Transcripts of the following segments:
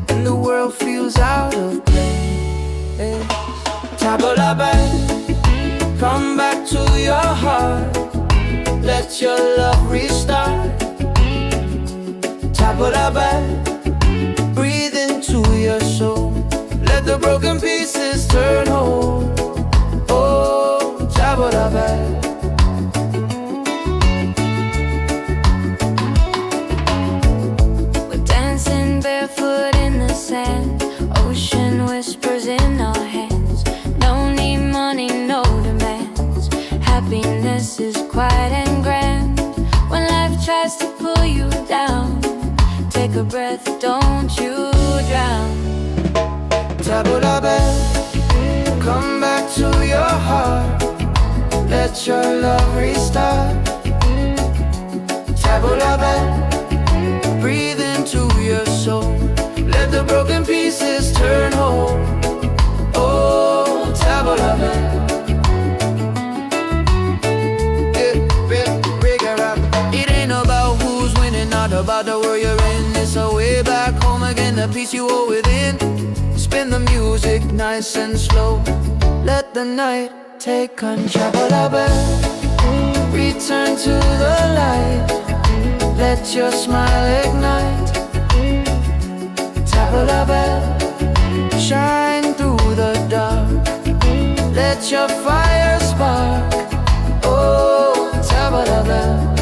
and the world feels out of place. Tabula band, come back to your heart. Let your love restart. Tabula band, breathe into your soul. Let the broken pieces turn whole. Oh, tabula band. Ocean whispers in our hands. No need money, no demands. Happiness is quiet and grand. When life tries to pull you down, take a breath, don't you drown. Tabula band, come back to your heart. Let your love restart. Tabula band, breathe into your soul. Let the broken pieces turn whole. Oh, tabula band. It ain't about who's winning, not about the world you're in. It's a way back home again, the peace you hold within. Spin the music nice and slow. Let the night take control. Tabula band, return to the light. Let your smile ignite. Tabula band, shine through the dark. Let your fire spark. Oh, tabula band.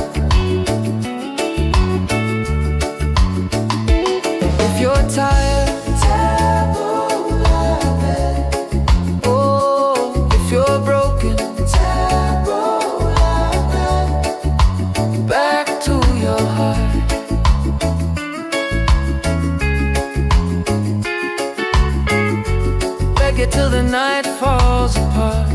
If you're tired, tabula band. Oh, if you're broken, tabula band. Back to your heart. It till the night falls apart.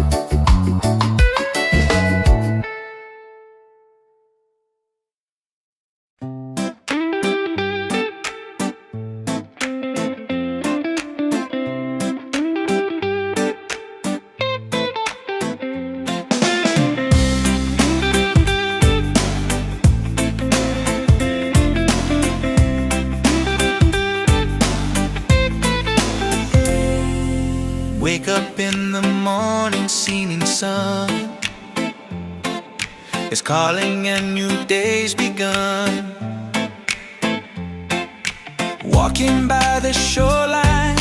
Wake up in the morning, seeing sun is calling and new day's begun. Walking by the shoreline,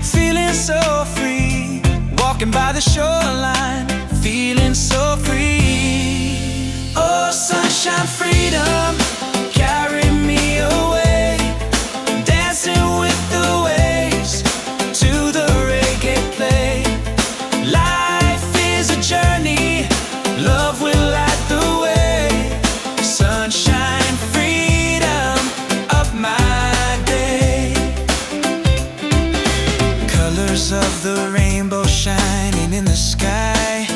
feeling so free. Walking by the shoreline, feeling so free. Oh, sunshine, freedom, carry me away. Dancing with the waves to the reggae play. Life is a journey, love will light the way. Sunshine, freedom of my day. Colors of the rainbow shining in the sky.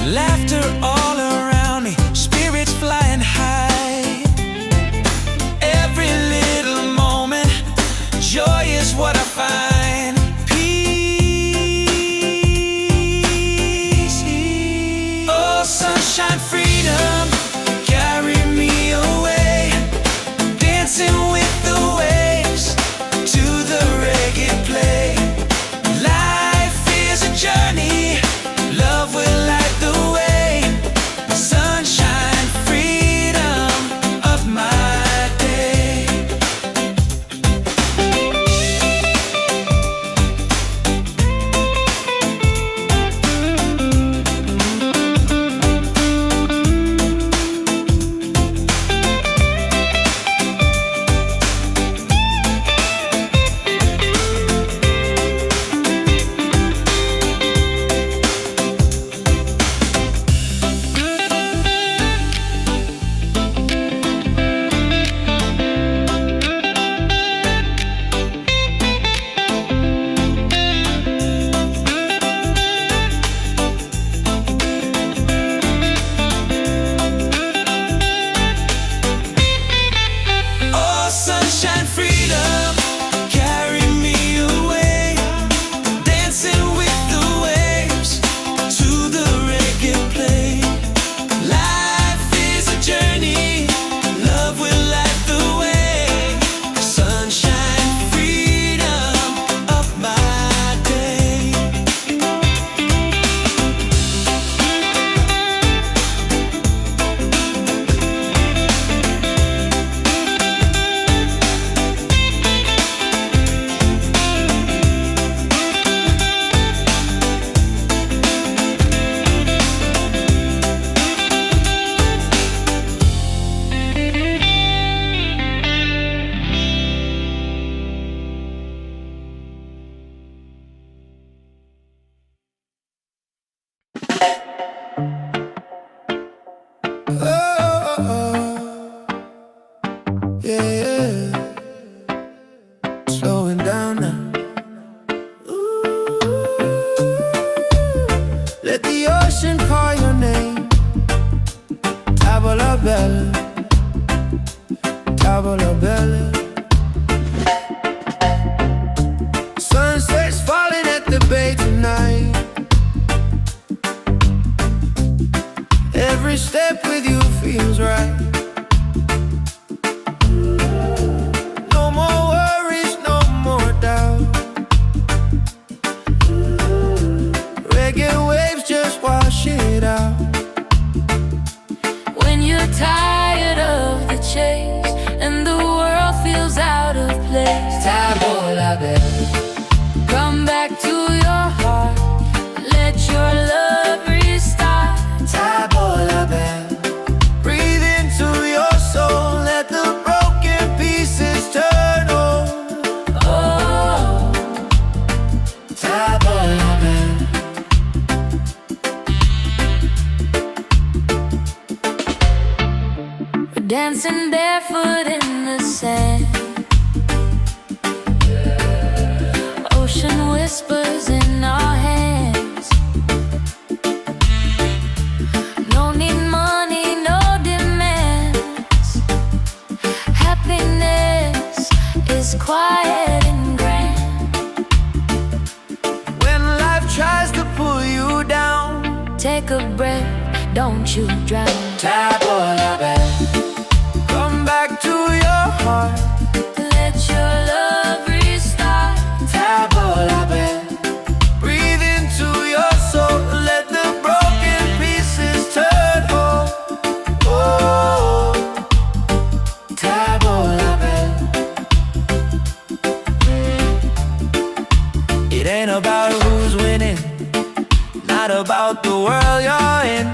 Laughter all around me, spirits flying high. yeah. Slowing down now. Let the ocean call your name. Tavola bella, tavola bella. Sunset's falling at the bay tonight. Every step with you feels right. No more worries, no more doubt. Reggae waves just wash it out. When you're tired of the chase and the world feels out of place, Tavola bella, come back to your heart. Let your love restart. tavola bella. Breathe into your soul. Let the broken pieces turn whole. Oh, Tavola bella. we're dancing barefoot in the sand. Ocean whispers in our hands. No need money, no demands. Happiness is quiet and grand. When life tries to pull you down, Take a breath, don't you drown. tavola bella. Come back to your heart. Let your love restart. Tavola bella. Breathe into your soul. Let the broken pieces turn whole. Oh, tavola bella. It ain't about who's winning, not about the world you're in.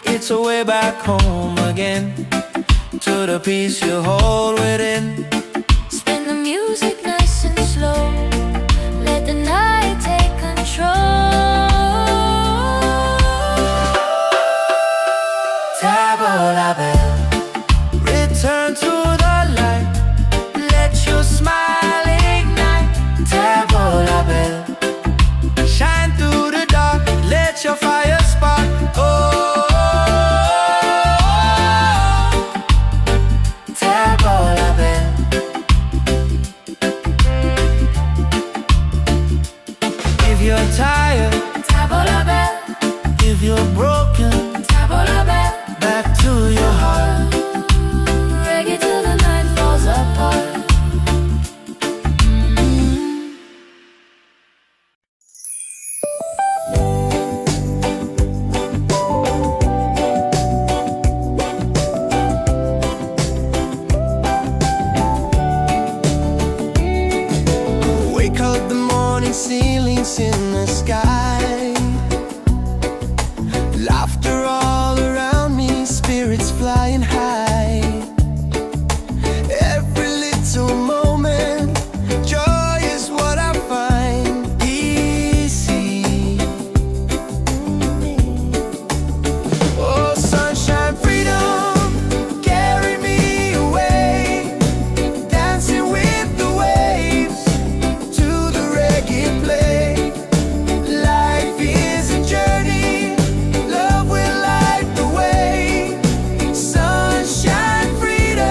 It's a way back home again, to the peace you hold within. Spin the music nice and slow. Let the night take control. Tavola bella. Return to the light. Let your smile ignite. Tavola bella. Shine through the dark. Let your fire spark. Oh, tavola bella. If you're tired, Tavola bella, if you're broken, tavola bella. back to your heart. Reggae till the night falls apart. Wake up the morning, ceilings in the sky. Laughter all around me, spirits flying high. Every little moment, joy is what I find. Easy. Oh, sunshine, freedom, carry me away. Dancing with the waves to the reggae play. Life is a journey, love will light the way. Sunshine, freedom.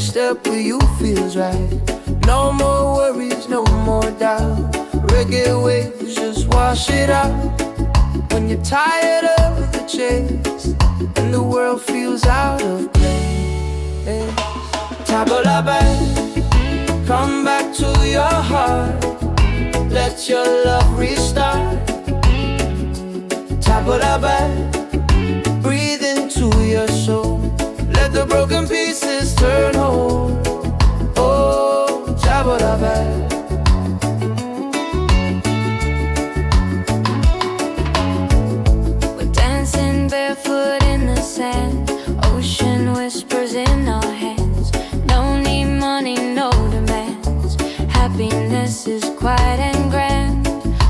step with you feels right. No more worries, no more doubt. Reggae waves just wash it out. When you're tired of the chase and the world feels out of place, tabla back, come back to your heart. Let your love restart. Tabla back, breathe into your soul. Let the broken pieces turn whole. Oh, tabla back. Barefoot in the sand, ocean whispers in our hands. No need money, no demands. Happiness is quiet and grand.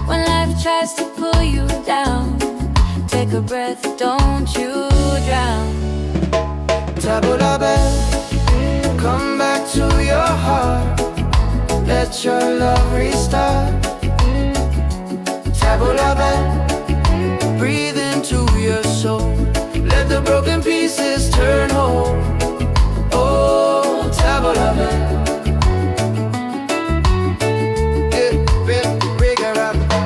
When life tries to pull you down, take a breath, don't you drown. Tabla back, come back to your heart. Let your love restart. Tabla back, breathe into your soul. Let the broken pieces turn whole. Oh, tabla back.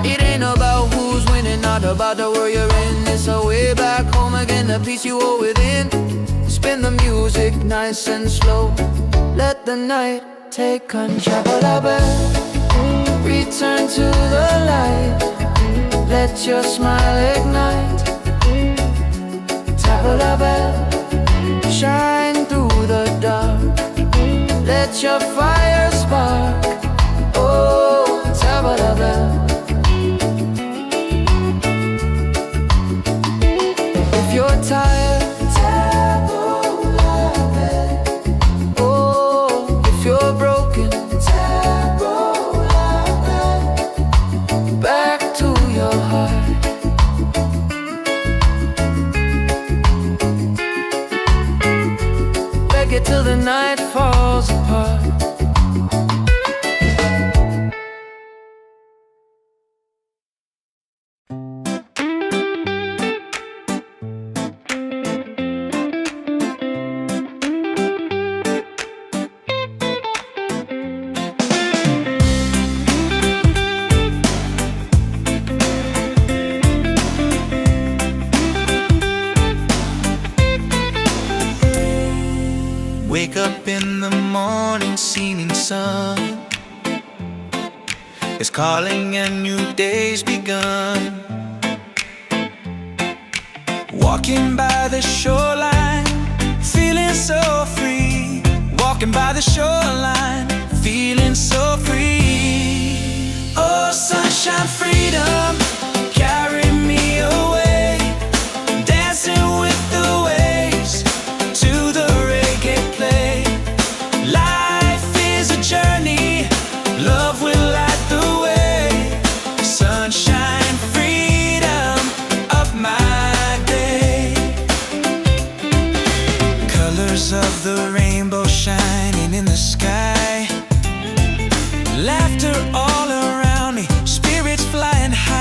It ain't about who's winning, not about the world you're in. It's a way back home again, the peace you hold within. Spin the music nice and slow. Let the night take control. Tabla back, return to the light. Let your smile ignite. Tabla back, shine through the dark. Let your fire spark. Oh, tabla back. If you're tired, tabla back. Oh, if you're broken, tabla back. Back to your heart. Reggae till the night falls apart. Wake up in the morning, seeing sun is calling and new day's begun. Walking by the shoreline, feeling so free. Walking by the shoreline, feeling so free. Oh, sunshine, freedom, carry me away. Dancing with the waves to the reggae play. Life is a journey, love will light the way. Sunshine, freedom of my day. Colors of the rainbow shining in the sky. Laughter all around me, spirits flying high.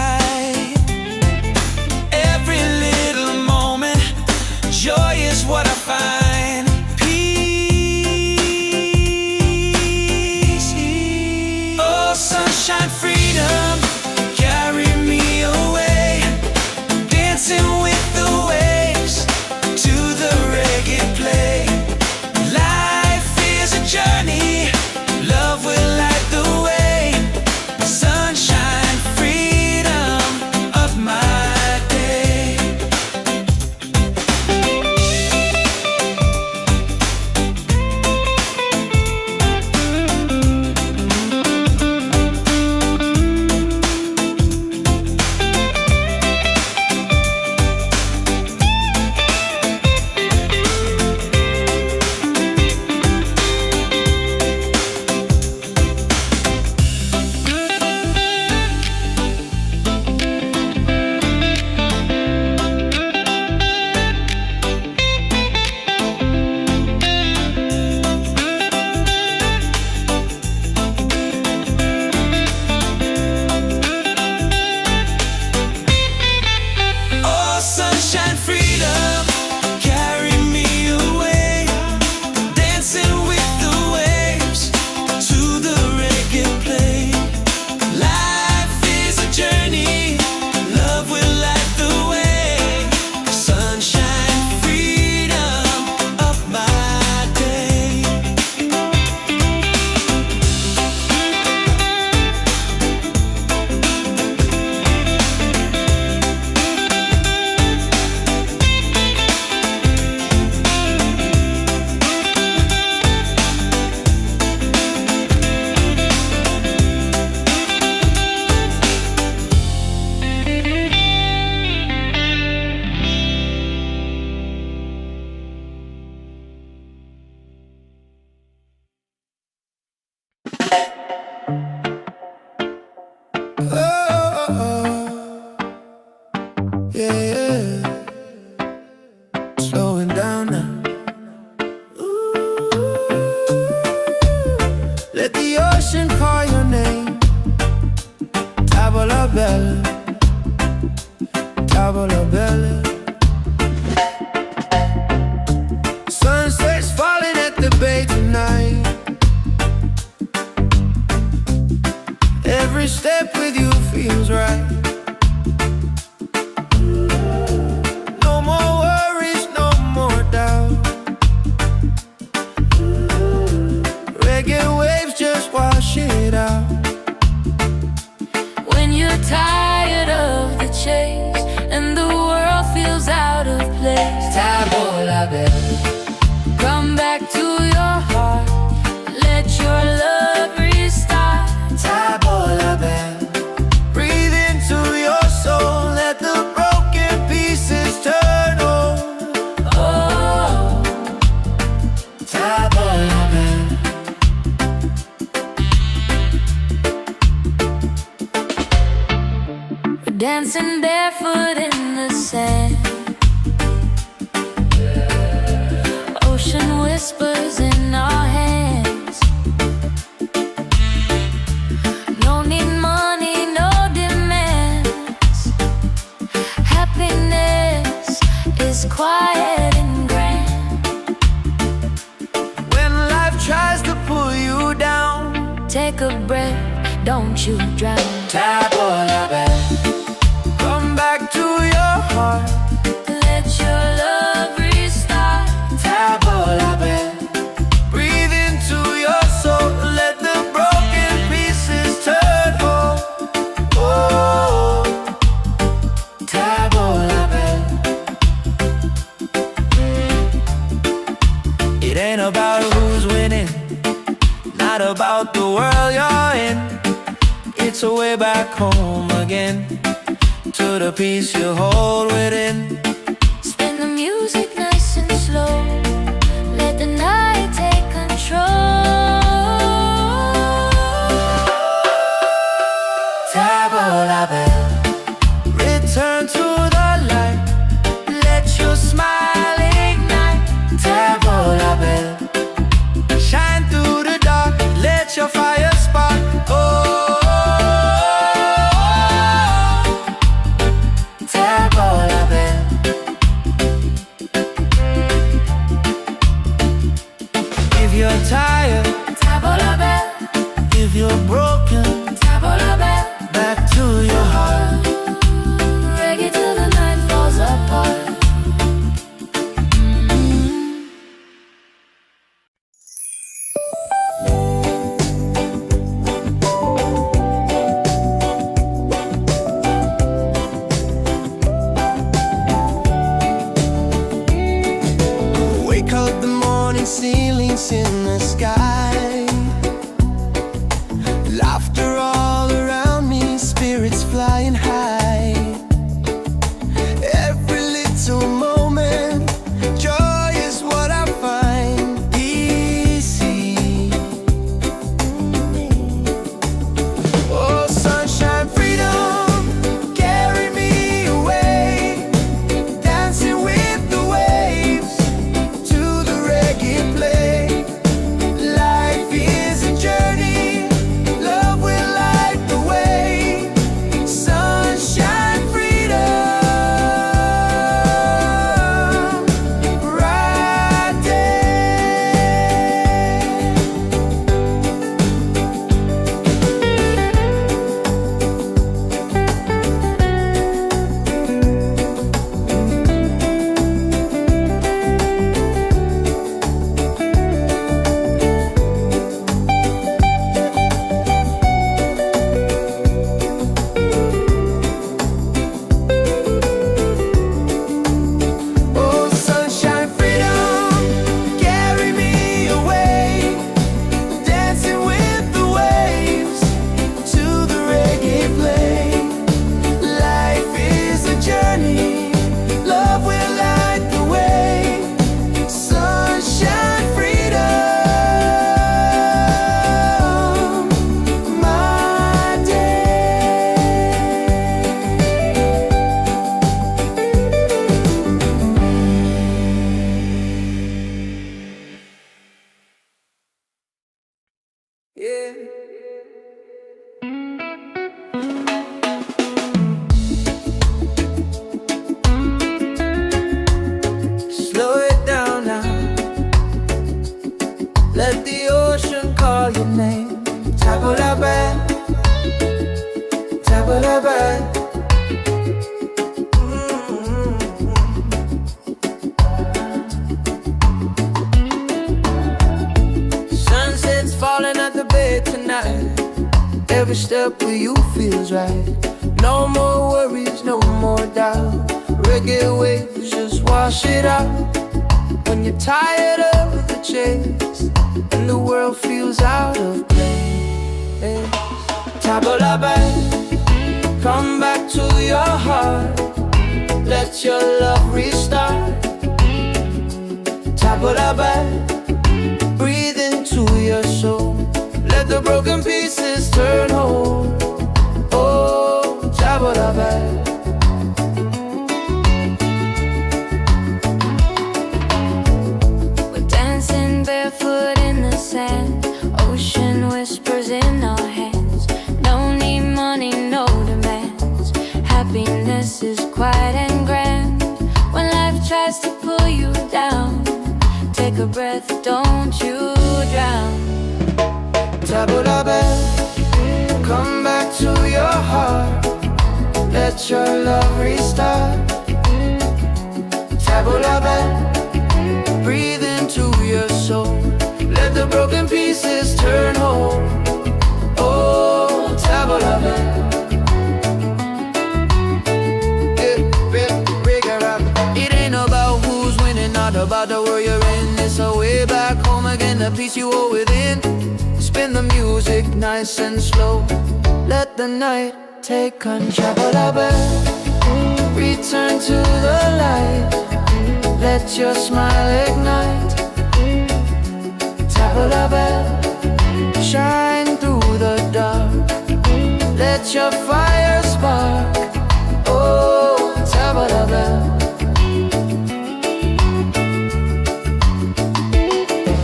Tavola bella, tavola bella. Sunset's falling at the bay tonight. Every step with you feels right. No more worries, no more doubt. Reggae waves just wash it out. When you're tired of the chase and the world feels out of place, Tavola bella, come back to your heart. Let your love restart. tavola bella. Breathe into your soul, let the broken pieces turn over. Oh, Tavola bella. we're dancing barefoot in the sand. Ocean whispers in our hands. No need money, no demands. Happiness is quiet and grand. When life tries to pull you down, Take a breath, don't you drown. tavola bella. Come back to your heart, Let your love restart. tavola bella. Breathe into your soul, let the broken pieces turn whole. Oh, tavola bella. It ain't about who's winning, not about the world you're in. It's a way back home again, to the peace you hold within. Spin the music nice and slow. Let the night take control. Tavola bella. Return to the light, let your smile ignite. Tavola bella. Shine through the dark, let your fire spark. Oh, tavola bella. If you're tired, Tavola bell, if you're broken, tavola bell. back to your heart. Reggae till the night falls apart. Wake up the morning, ceilings in the sky. Laughter all around me, spirits flying high. Every little moment, joy is what I find. Easy. Oh, sunshine, freedom, carry me away. Dancing with the waves to the reggae play. Life is a journey, love will light the way. Sun step with you feels right. No more worries, no more doubt. Reggae waves just wash it out. When you're tired of the chase and the world feels out of place, tabla back, come back to your heart. Let your love restart. Tabla back, breathe into your soul. Let the broken pieces turn whole. Oh, tabla back. We're dancing barefoot in the sand. Ocean whispers in our hands. No need money, no demands. Happiness is quiet and grand. When life tries to pull you down, take a breath, don't you drown. Tabla back, come back to your heart. Let your love restart. Tabla back, breathe into your soul. Let the broken pieces turn whole. Oh, tabla back. It ain't about who's winning, not about the world you're in. It's a way back home again, the peace you hold within. Spin the music nice and slow. Let the night take control. Return to the light. Let your smile ignite. Tabla bell, shine through the dark. Let your fire spark. Oh, tabla bell.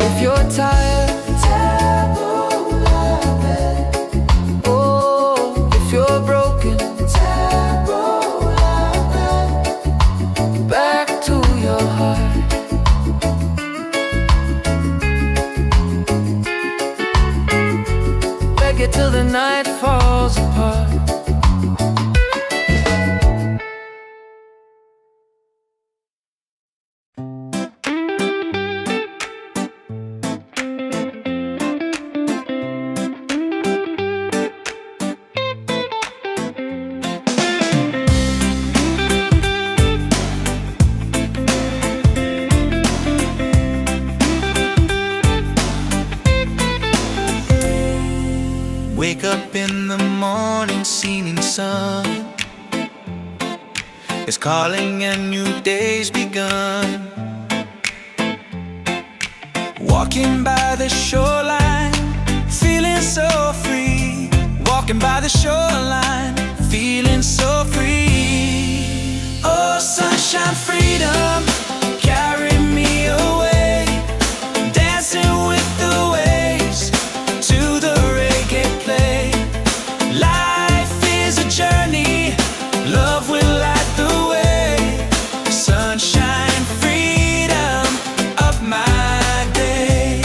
If you're tired, till the night falls apart. Wake up in the morning, seeing sun is calling and new day's begun. Walking by the shoreline, feeling so free. Walking by the shoreline, feeling so free. Oh, sunshine, freedom, carry me away. Dancing with the waves to the reggae play. Life is a journey, love will light the way. Sunshine, freedom of my day.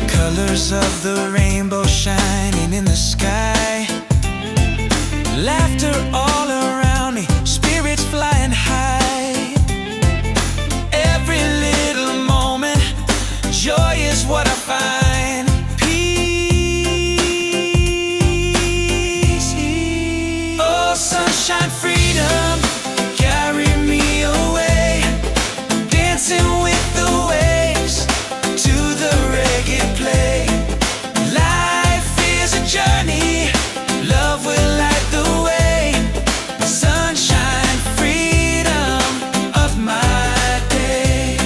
Colors of the rainbow shining in the sky. Laughter all around me, spirits flying high. Every little moment, joy is what I find. Sunshine, freedom, carry me away. Dancing with the waves to the reggae play. Life is a journey, love will light the way. Sunshine, freedom of my day.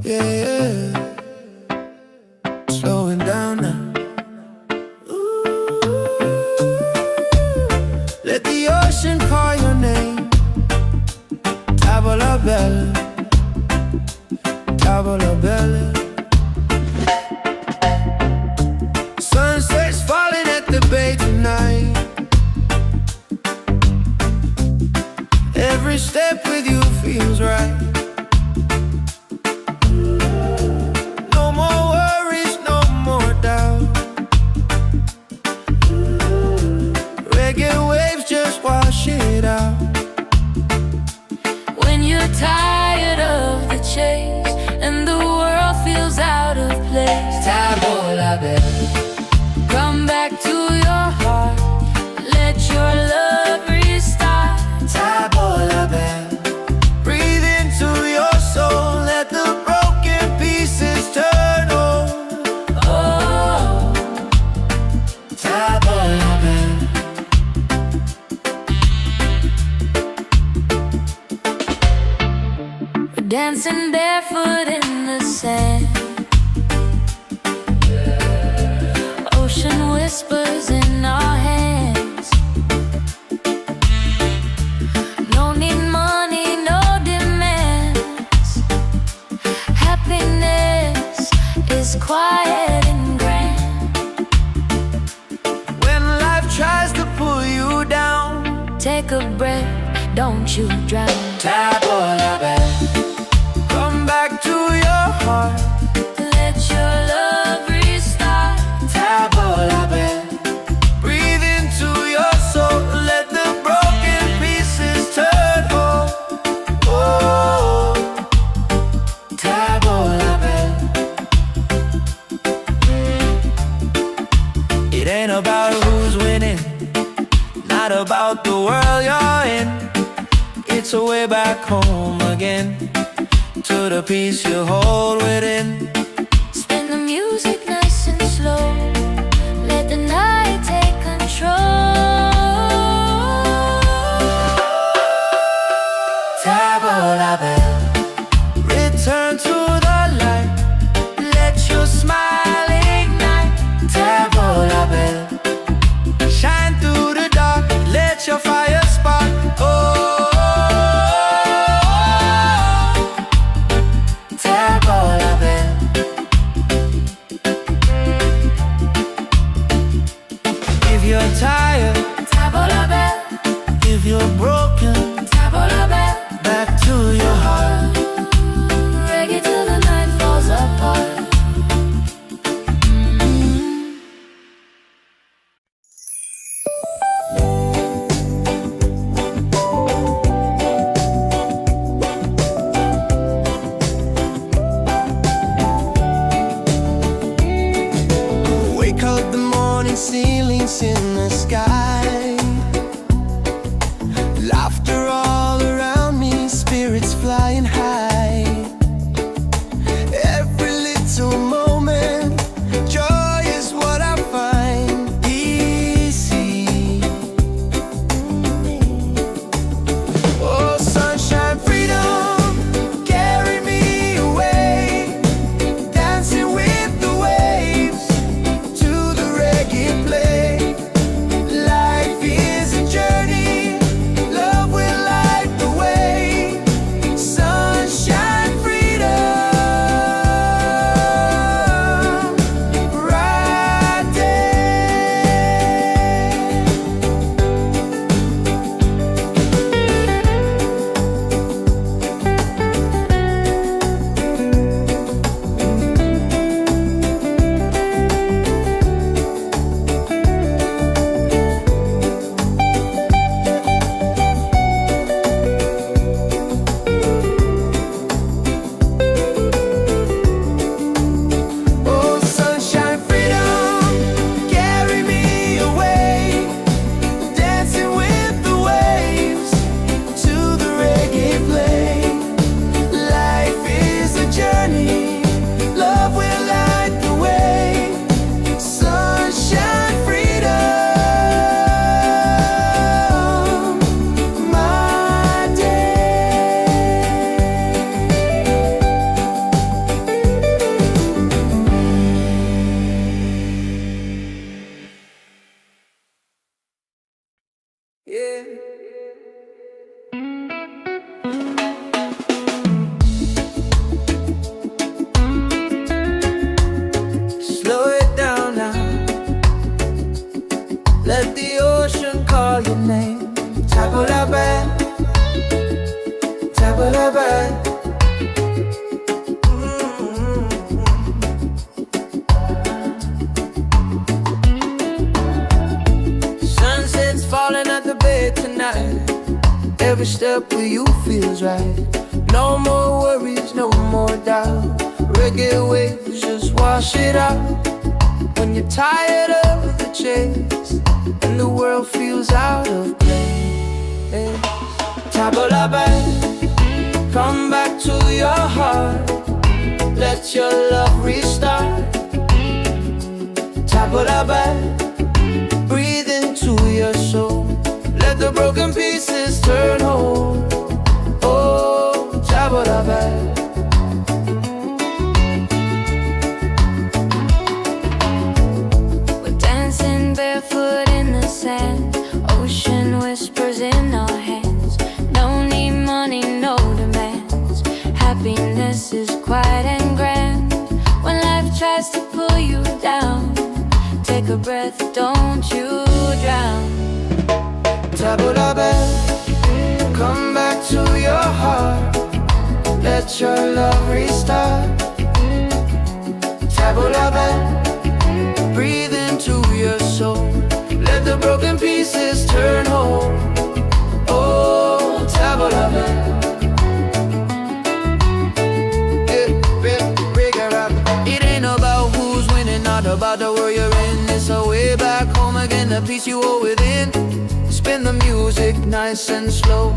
Yeah, slowing down now. Let the ocean call your name. Tavola bella, tavola bella. Sunset's falling at the bay tonight. Every step with you feels right. No more worries, no more doubt. Reggae waves just wash it out. When you're tired of the chase and the world feels out of place, Tavola bella, come back to your heart. Let your love restart. tavola bella. Breathe into your soul. Let the broken pieces turn whole. Oh, Tavola bella. we're dancing barefoot in the sand. Ocean whispers in our hands. No need money, no demands. Happiness is quiet and grand. When life tries to pull you down, Take a breath, don't you drown. tavola bella. Come back to your heart. Let your love restart. Tavola bella. Breathe into your soul. Let the broken pieces turn whole. Oh, tavola bella. It ain't about who's winning, not about the world you're in. It's a way back home again, to the peace you hold within. Spin the music nice and slow. Let the night take control. Tavola bella. Return to the light. Let your smile ignite. Tavola bella. Shine through the dark. Let your fire spark. Oh, tavola bella. night. Every step with you feels right. No more worries, no more doubt. Reggae waves just wash it out. When you're tired of the chase and the world feels out of place, tabla back, come back to your heart. Let your love restart. Tabla back, breathe into your soul. Let the broken pieces turn whole. Oh, tabla back. Barefoot in the sand, ocean whispers in our hands. No need money, no demands. Happiness is quiet and grand. When life tries to pull you down, take a breath, don't you drown. Tabla back, come back to your heart. Let your love restart. Tabla back, breathe into your soul. Let the broken pieces turn whole. Oh, tabla back. It ain't about who's winning, not about the world you're in. It's a way back home again, the peace you hold within. Spin the music nice and slow.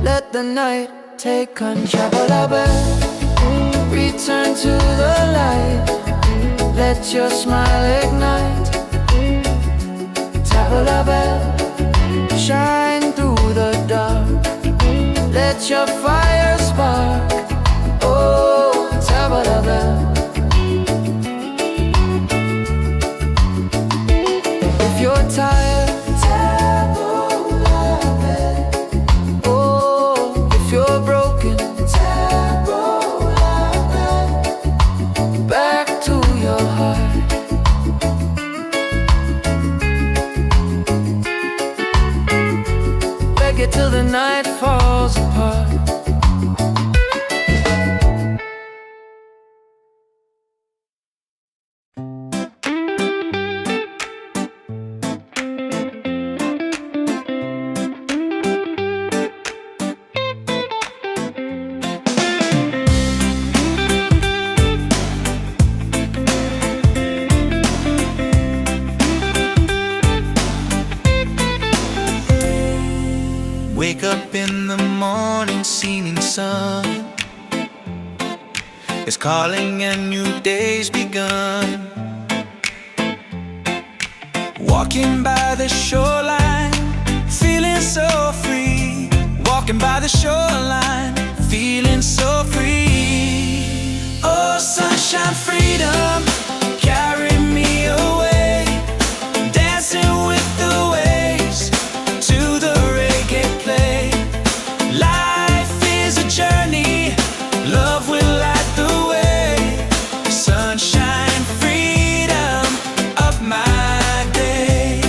Let the night take control. Tabla back, return to the light. Let your smile ignite. Tabla back, shine through the dark. Let your fire spark. Oh, tabla back. If you're tired, tabla back. Oh, if you're broken, tabla back. Back to your heart. Reggae till the night falls apart. Wake up in the morning, seeing sun is calling and new day's begun. Walking by the shoreline, feeling so free. Walking by the shoreline, feeling so free. Oh, sunshine, freedom, carry me away. Dancing with the waves to the reggae play. Life is a journey, love will light the way. Sunshine, freedom of my day.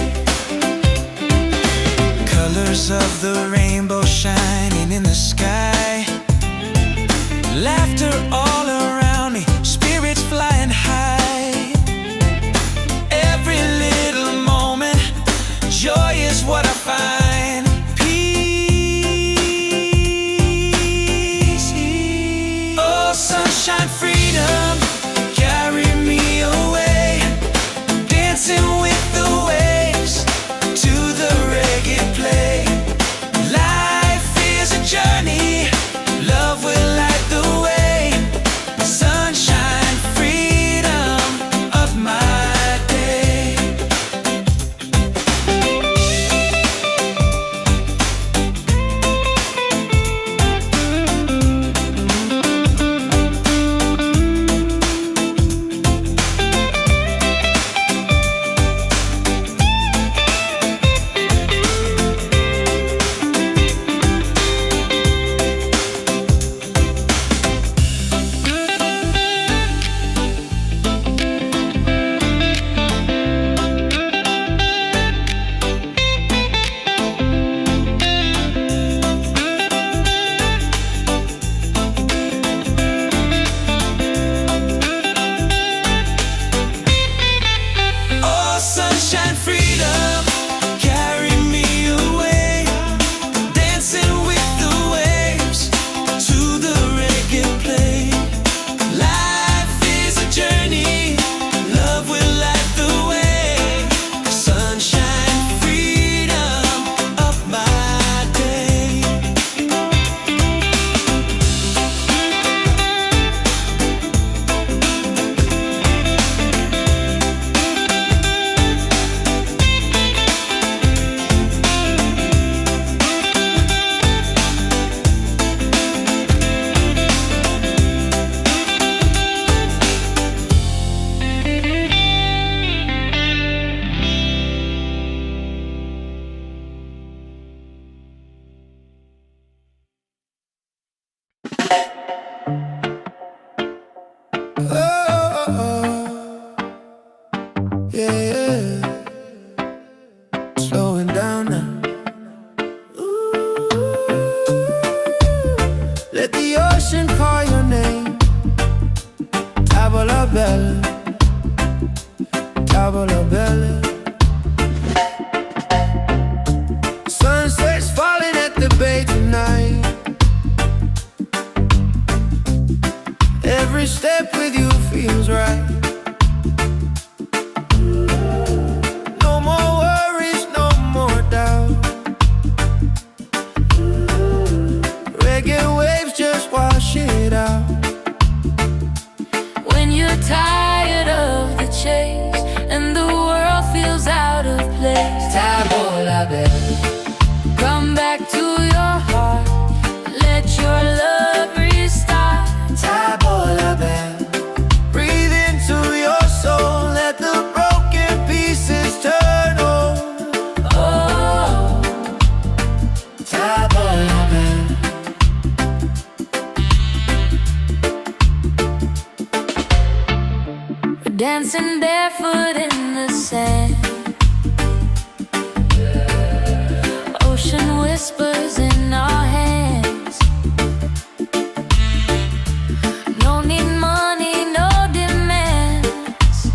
Colors of the rainbow shining in the sky. Laughter all around me, spirits flying high. Yeah, slowing down now. Let the ocean call your name. Tavola bella, tavola bella. Sunset's falling at the bay tonight. Every step with you feels right. No more worries, no more doubt. Reggae waves just wash it out. When you're tired of the chase and the world feels out of place, Tavola bella, come back to your heart. Let your love restart. tavola bella. Breathe into your soul. Let the broken pieces turn whole. Oh, Tavola bella. we're dancing barefoot in the sand. Ocean whispers in our hands. No need money, no demands.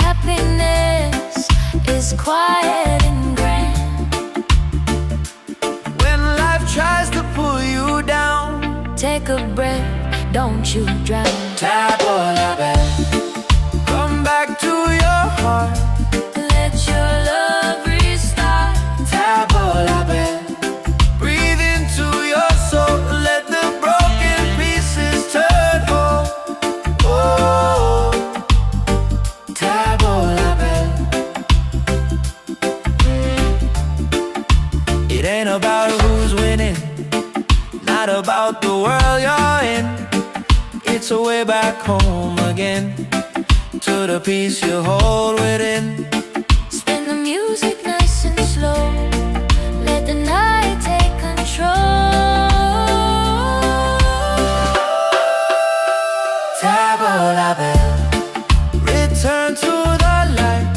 Happiness is quiet and grand. When life tries to pull you down, Take a breath, don't you drown. tavola bella. Come back to your heart. Let your love restart. Tavola bella. Breathe into your soul. Let the broken pieces turn whole. Oh, tavola bella. It ain't about who's winning, not about the world you're in. It's a way back home again, to the peace you hold within. Spin the music nice and slow. Let the night take control. Tavola bella. Return to the light.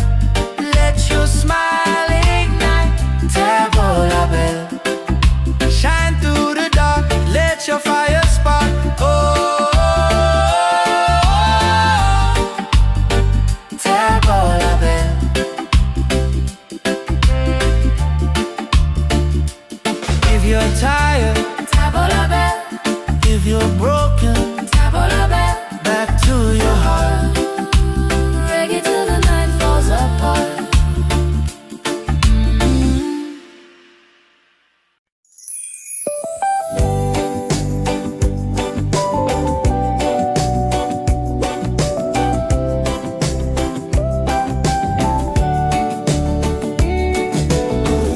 Let your smile ignite. Tavola bella. Shine through the dark. Let your fire spark. Oh, tavola bella. If you're tired, Tavola bella, if you're broken, tavola bella. back to your heart. Reggae till the night falls apart.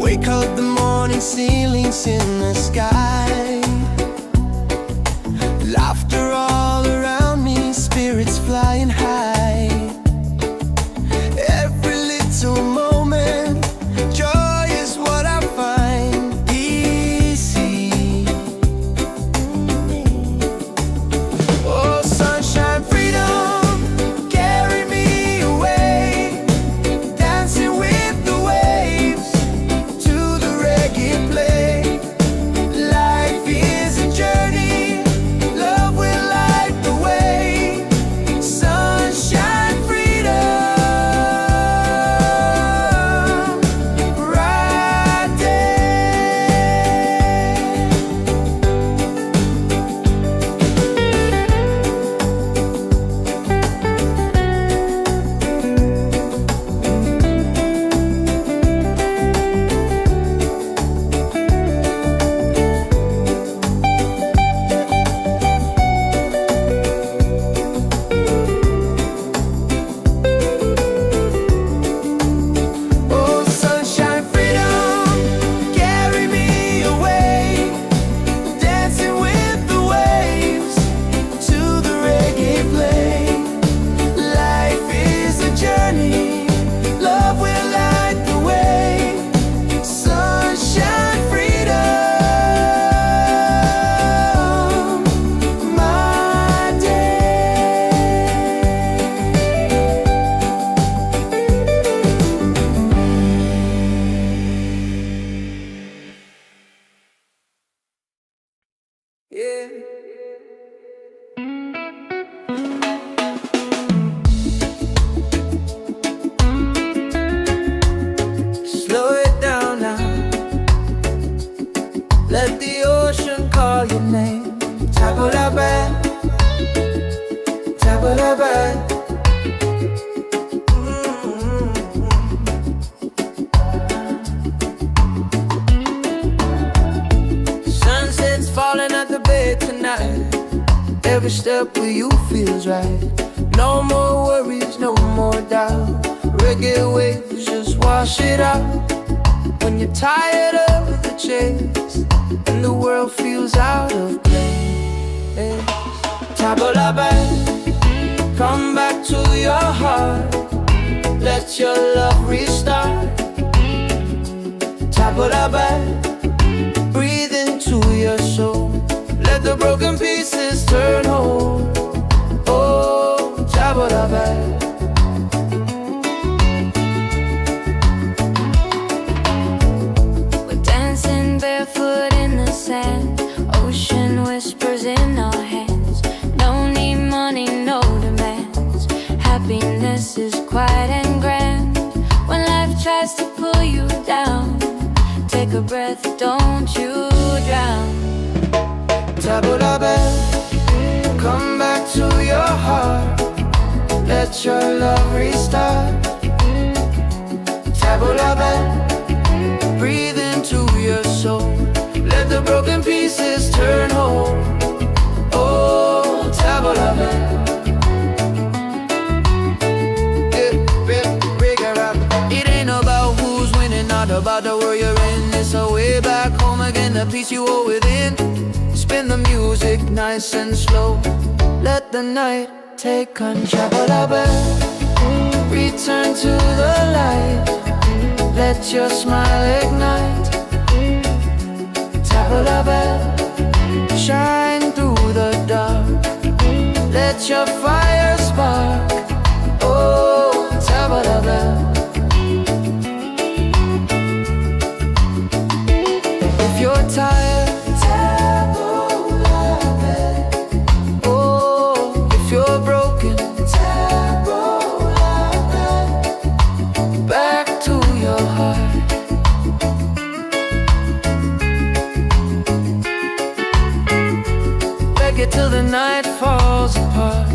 Wake up the morning, ceilings in the sky. Laughter all around me, spirits flying high. Every little moment, joy is what I find. Easy. Oh, sunshine, freedom, carry me away. Dancing with the waves to the reggae play. Life is a journey, love will Yeah. Slow it down now. Let the ocean call your name. Tabula-bad, tabula-bad. Sunset's falling at the bay tonight. Every step with you feels right. No more worries, no more doubt. Reggae waves just wash it out. When you're tired of the chase and the world feels out of place, tabula-bad, come back to your heart. Let your love restart. Tabula-bad, breathe into your soul. Let the broken pieces turn whole. Oh, tabula-bad. Ocean whispers in our hands. No need money, no demands. Happiness is quiet and grand. When life tries to pull you down, take a breath, don't you drown. Tabula-bad, come back to your heart. Let your love restart. Tabula-bad, breathe into your soul. Let the broken pieces turn whole. Oh, tabula-bad. It ain't about who's winning, not about the world you're in. It's a way back home again, the peace you owe within. Spin the music nice and slow. Let the night take control. Tabula-bad, return to the light. Let your smile ignite. Tabula-bad, shine through the dark. Let your fire spark. Oh, tabula-bad. If you're tired, tabula-bad. Oh, if you're broken, tabula-bad. Back to your heart. Till the night falls apart.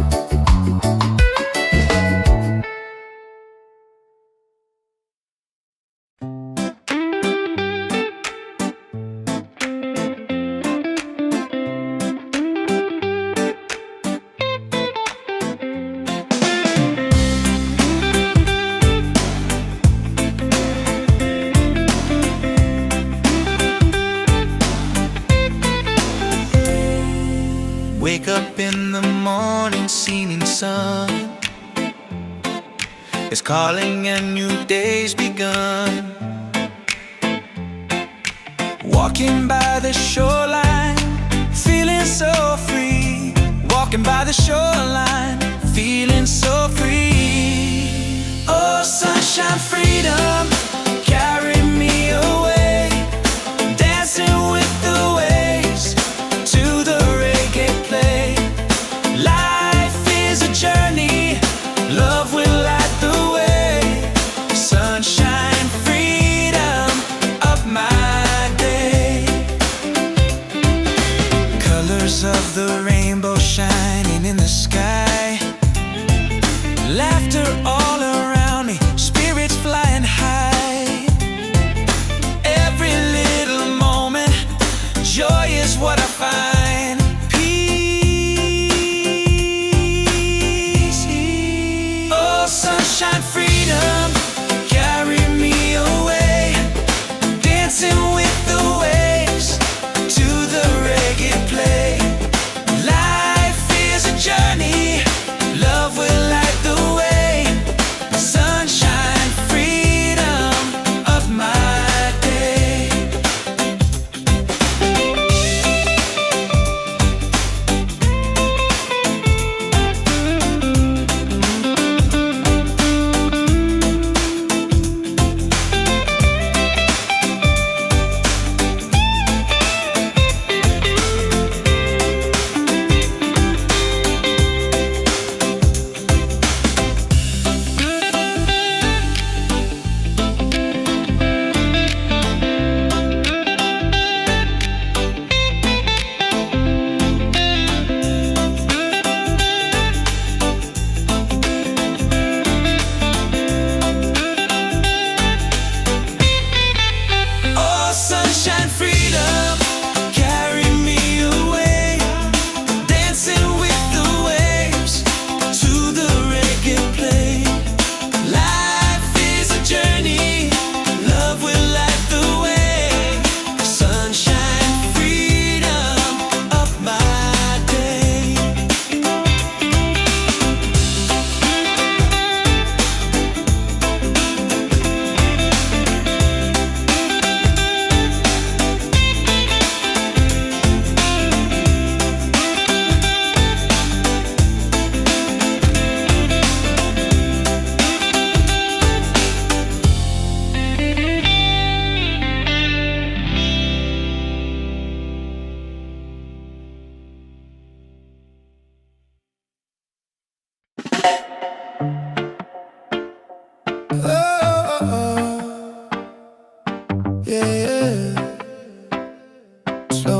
Wake up in the morning, seeing sun is calling and new day's begun. Walking by the shoreline, feeling so free. Walking by the shoreline, feeling so free. Oh, sunshine, freedom, carry me away. Dancing with the waves to the reggae play. Life is a journey, love will light the way. Sunshine, freedom of my day. Colors of the rainbow shining in the sky. Laughter all around me, spirits flying high.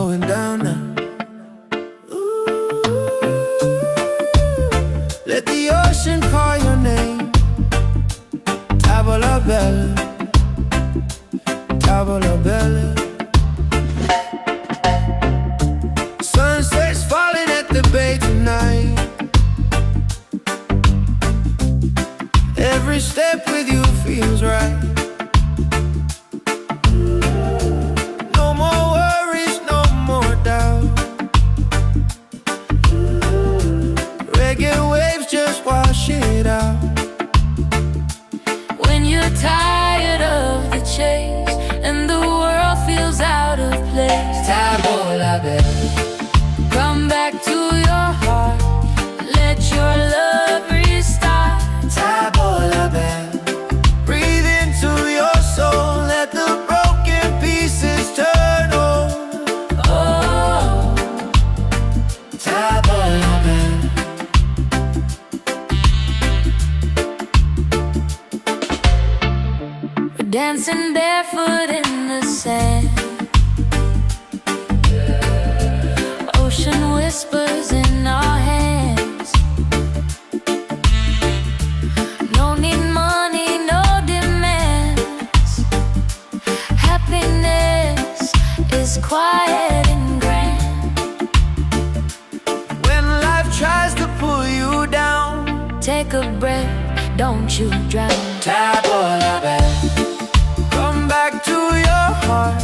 going down now. Let the ocean call your name. Tavola bella, tavola bella. Sunset's falling at the bay tonight. Every step with you feels right. No more worries, no more doubt. Reggae waves just wash it out. When you're tired of the chase and the world feels out of place, Tavola bella, come back to your heart. Let your love restart. tavola bella. Breathe into your soul. Let the broken pieces turn over. Oh, Tavola bella. we're dancing barefoot in the sand. Ocean whispers in our hands. No need money, no demands. Happiness is quiet and grand. When life tries to pull you down, Take a breath, don't you drown. tavola bella. Come back to your heart.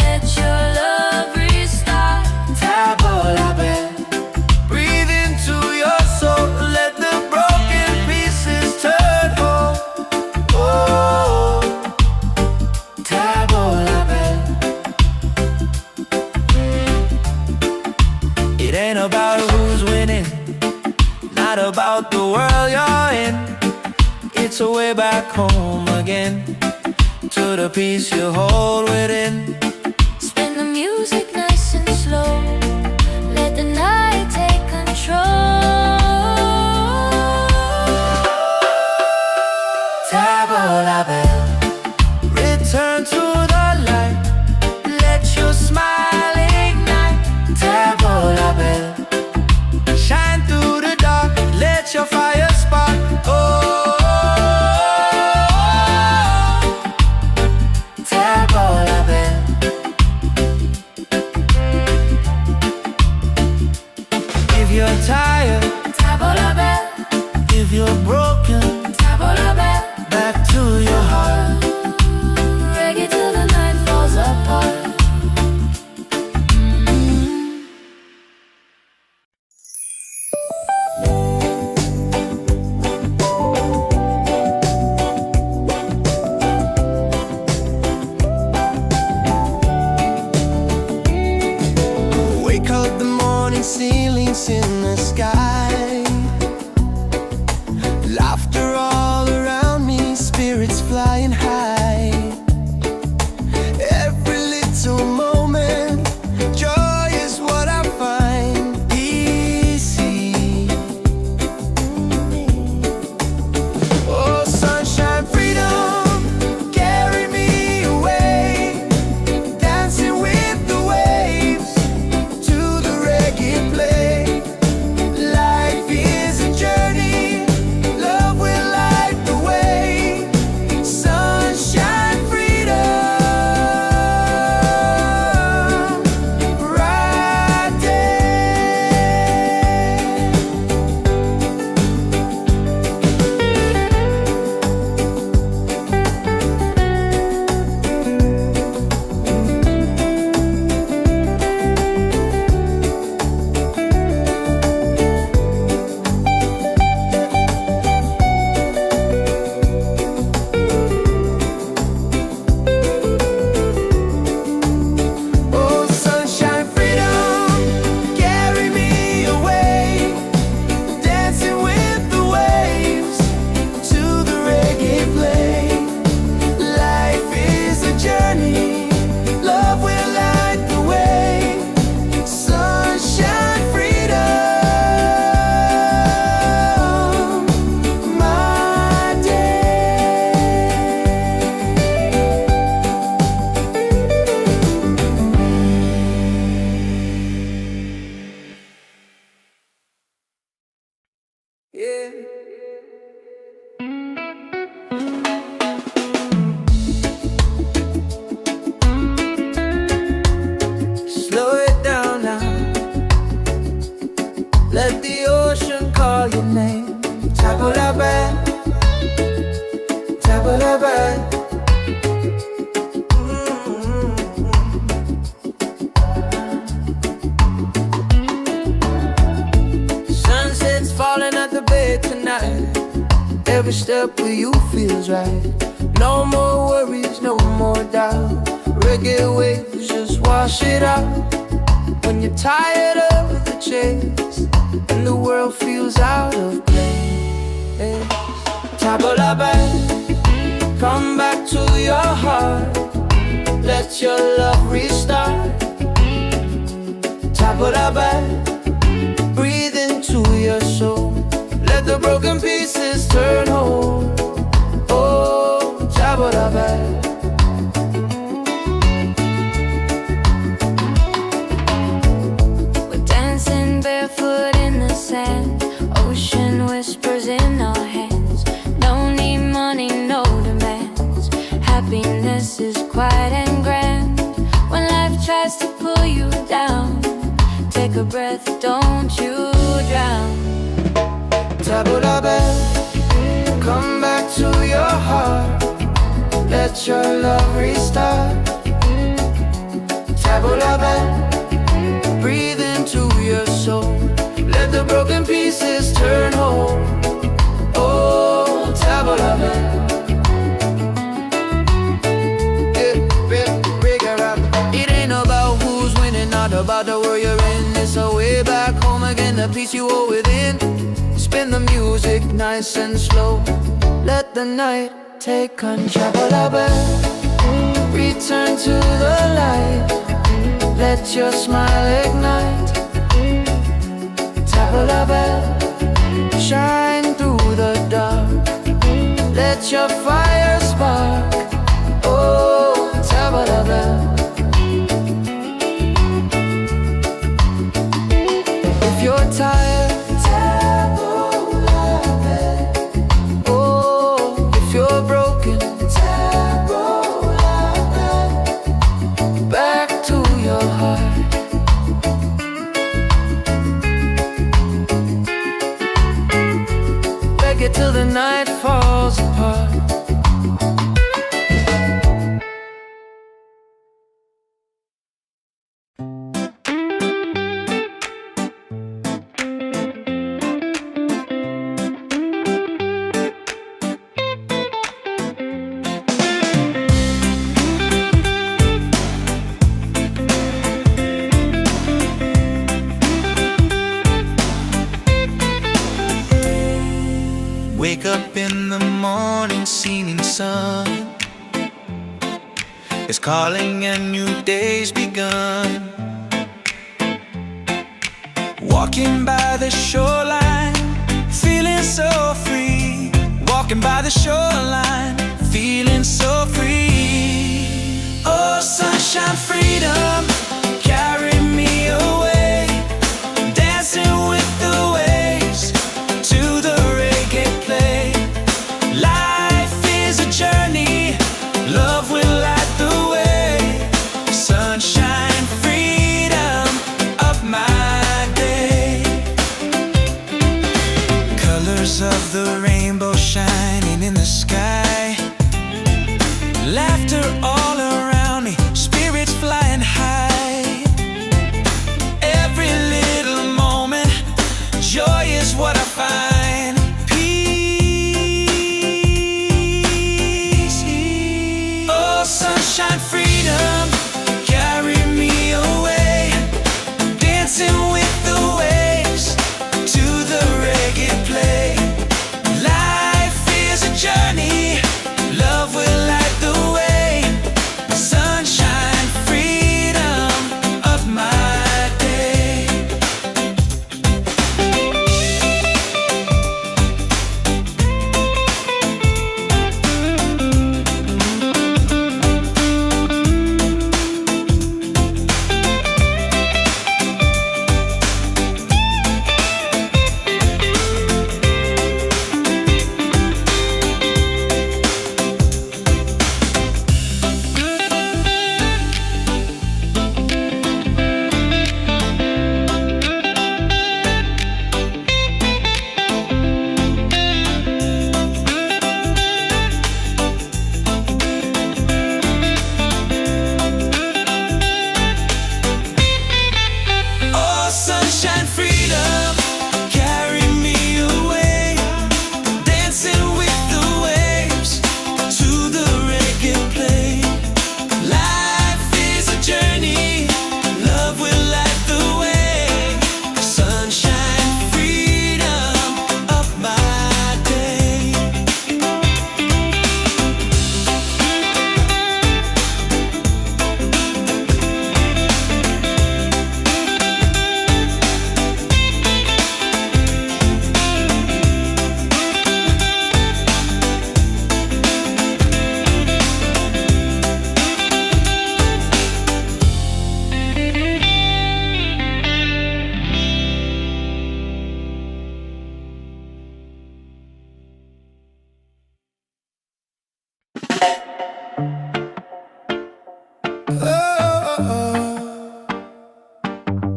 Let your love restart. Tavola bella. Breathe into your soul. Let the broken pieces turn whole. Oh, tavola bella. It ain't about who's winning, not about the world you're in. It's a way back home again, to the peace you hold within. Spin the music nice and slow. Let the night take control. Tavola bella. Return to the light. Let your smile ignite. Tavola bella. Shine through the dark. Let your fire spark. Oh, tavola bella. If you're tired, Tavola bella, if you're broken, tavola bella. back to your heart. Reggae till the night falls apart. Wake up the morning, ceilings in the sky. Laughter all around me, spirits flying high. Every little moment, joy is what I find. Easy. Oh, sunshine, freedom, carry me away. Dancing with the waves to the reggae play. Light night. Every step with you feels right. No more worries, no more doubt. Reggae waves just wash it out. When you're tired of the chase and the world feels out of place, table la belle, come back to your heart. Let your love restart. Table la belle, breathe into your soul. Let the broken pieces turn whole. Oh, table la belle. We're dancing barefoot in the sand. Ocean whispers in our hands. No need money, no demands. Happiness is quiet and grand. When life tries to pull you down, take a breath, don't you drown. Table la belle, come back to your heart. Let your love restart. Table la belle, breathe into your soul. Let the broken pieces turn whole. Oh, table la belle. It ain't about who's winning, not about the world you're in. It's a way back home again, the peace you hold within. Spin the music nice and slow. Let the night take control. La belle, return to the light. Let your smile ignite. Table la belle, shine through the dark. Let your fire spark. Oh, table la belle. If you're tired, till the night falls apart. Wake up in the morning, seeing sun is calling and new day's begun. Walking by the shoreline, feeling so free. Walking by the shoreline, feeling so free. Oh, sunshine, freedom, carry me away. Dancing with the waves to the reggae play. Life is a journey, love will light the way. Sunshine, freedom of my day. Colors of the rainbow shining in the sky. Laughter all around me, spirits flying high.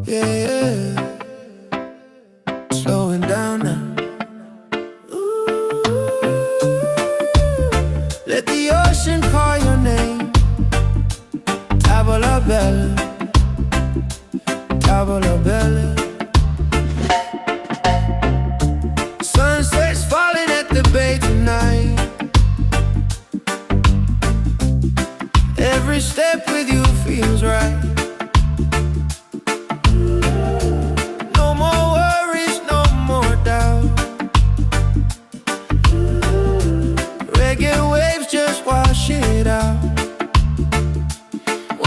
Yeah, yeah. Slowing down now. Let the ocean call your name. Tavola bella, tavola bella. Sunset's falling at the bay tonight. Every step with you feels right. No more worries, no more doubt. Reggae waves just wash it out.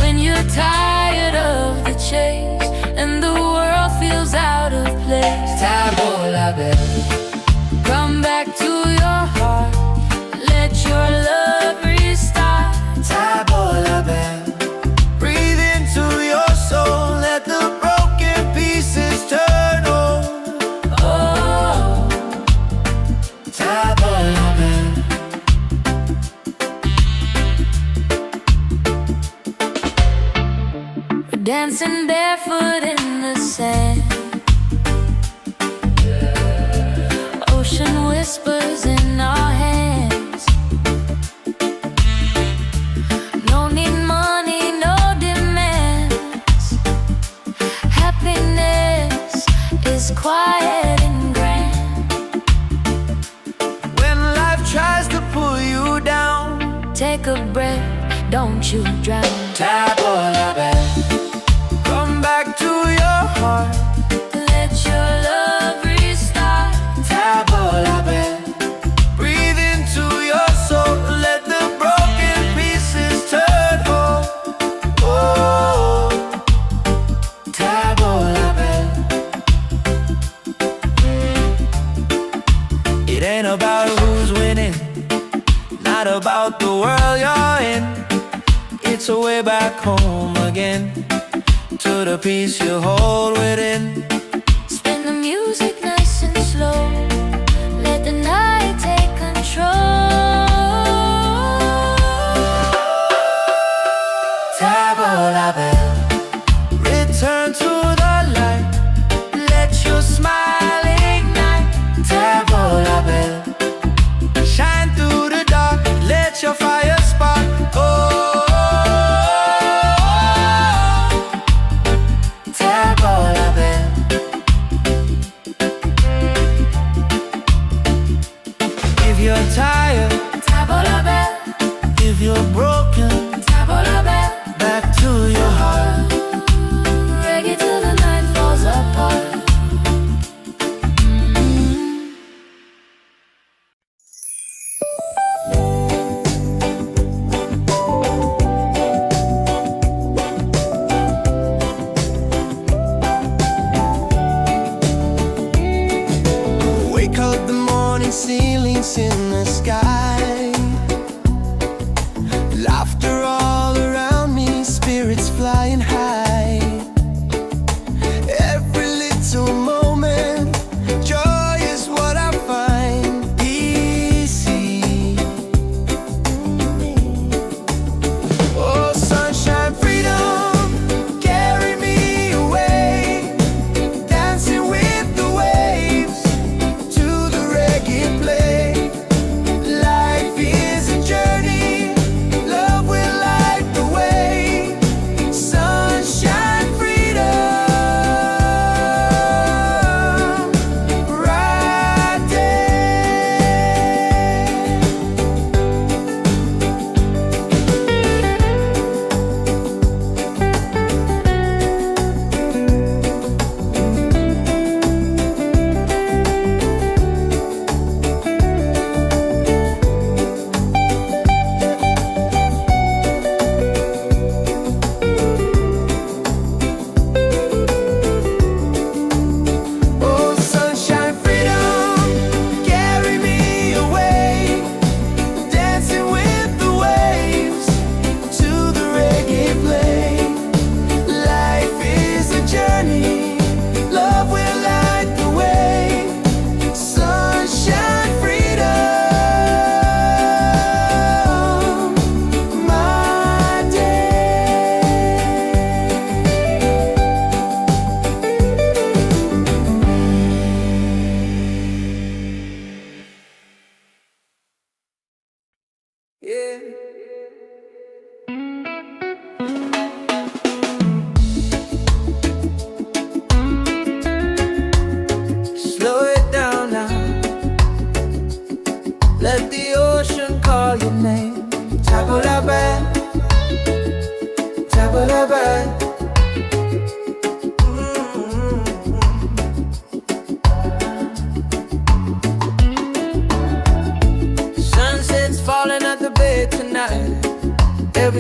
When you're tired of the chase and the world feels out of place, Tavola bella, come back to your heart. Let your love restart. tavola bella. Breathe into your soul. Let the broken pieces turn whole. Oh, Tavola bella. we're dancing barefoot in the sand. Ocean whispers in our hands. No need money, no demands. Happiness is quiet and grand. When life tries to pull you down, Take a breath, don't you drown. tavola bella. Come back to your heart. Let your love restart. Tavola bella. Breathe into your soul. Let the broken pieces turn whole. Oh, tavola bella. It ain't about who's winning, not about the world you're in. It's a way back home again, to the peace you hold within. Spin the music nice and slow. Let the night take control. Tavola bella. Return to the light. Let your smile ignite. Tavola bella. Shine through the dark. Let your fire spark. Oh, tavola bella. If you're tired, Tavola bella, if you're broken, tavola bella. back to your heart. Reggae to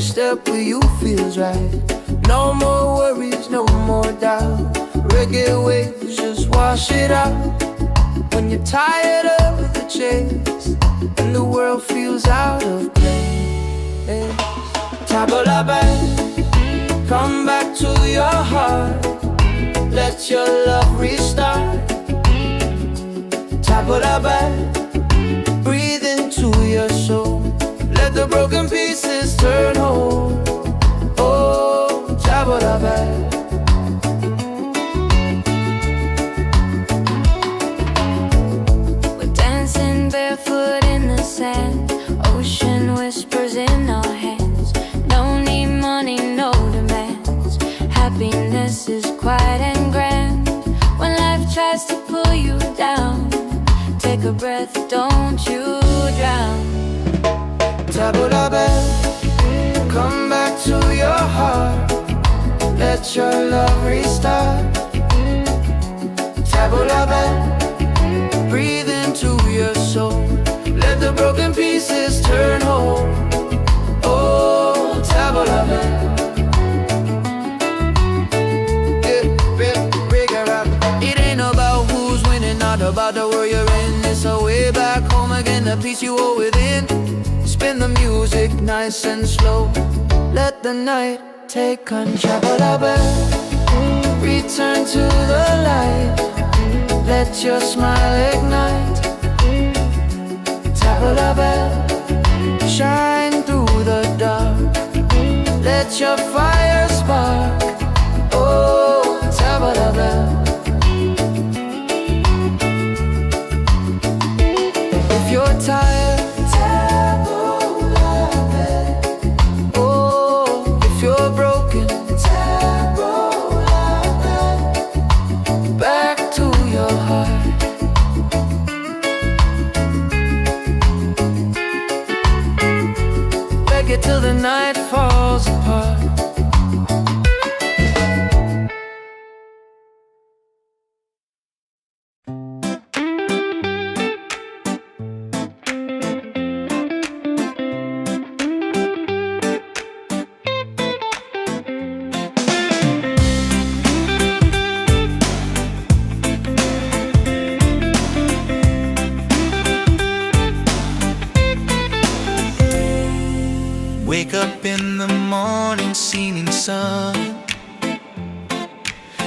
every step with you feels right. No more worries, no more doubt. Reggae waves just wash it out. When you're tired of the chase and the world feels out of place, tabla back, come back to your heart. Let your love restart. Tabla back, breathe into your soul. Let the broken pieces turn whole. Oh, tabla back. We're dancing barefoot in the sand. Ocean whispers in our hands. No need money, no demands. Happiness is quiet and grand. When life tries to pull you down, take a breath, don't you drown. Tabla back, come back to your heart. Let your love restart. Tabla back, breathe into your soul. Let the broken pieces turn whole. Oh, tabla back. It ain't about who's winning, not about the world you're in. It's a way back home again, the peace you hold within. Spin the music nice and slow. Let the night take control. Return to the light. Let your smile ignite. Tabla bell, shine through the dark. Let your fire spark. Oh, tabla bell. If you're tired, till the night falls apart. Wake up in the morning, seeing sun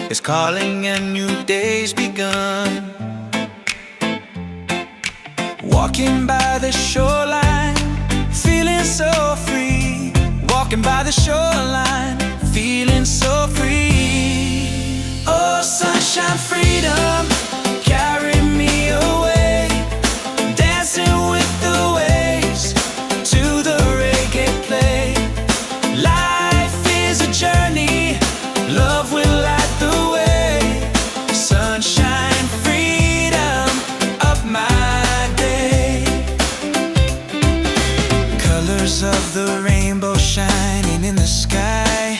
is calling and new day's begun. Walking by the shoreline, feeling so free. Walking by the shoreline, feeling so free. Oh, sunshine, freedom, carry me away. Dancing with the waves to the reggae play. Life is a journey, love will light the way. Sunshine, freedom, up my day. Colors of the rainbow shining in the sky.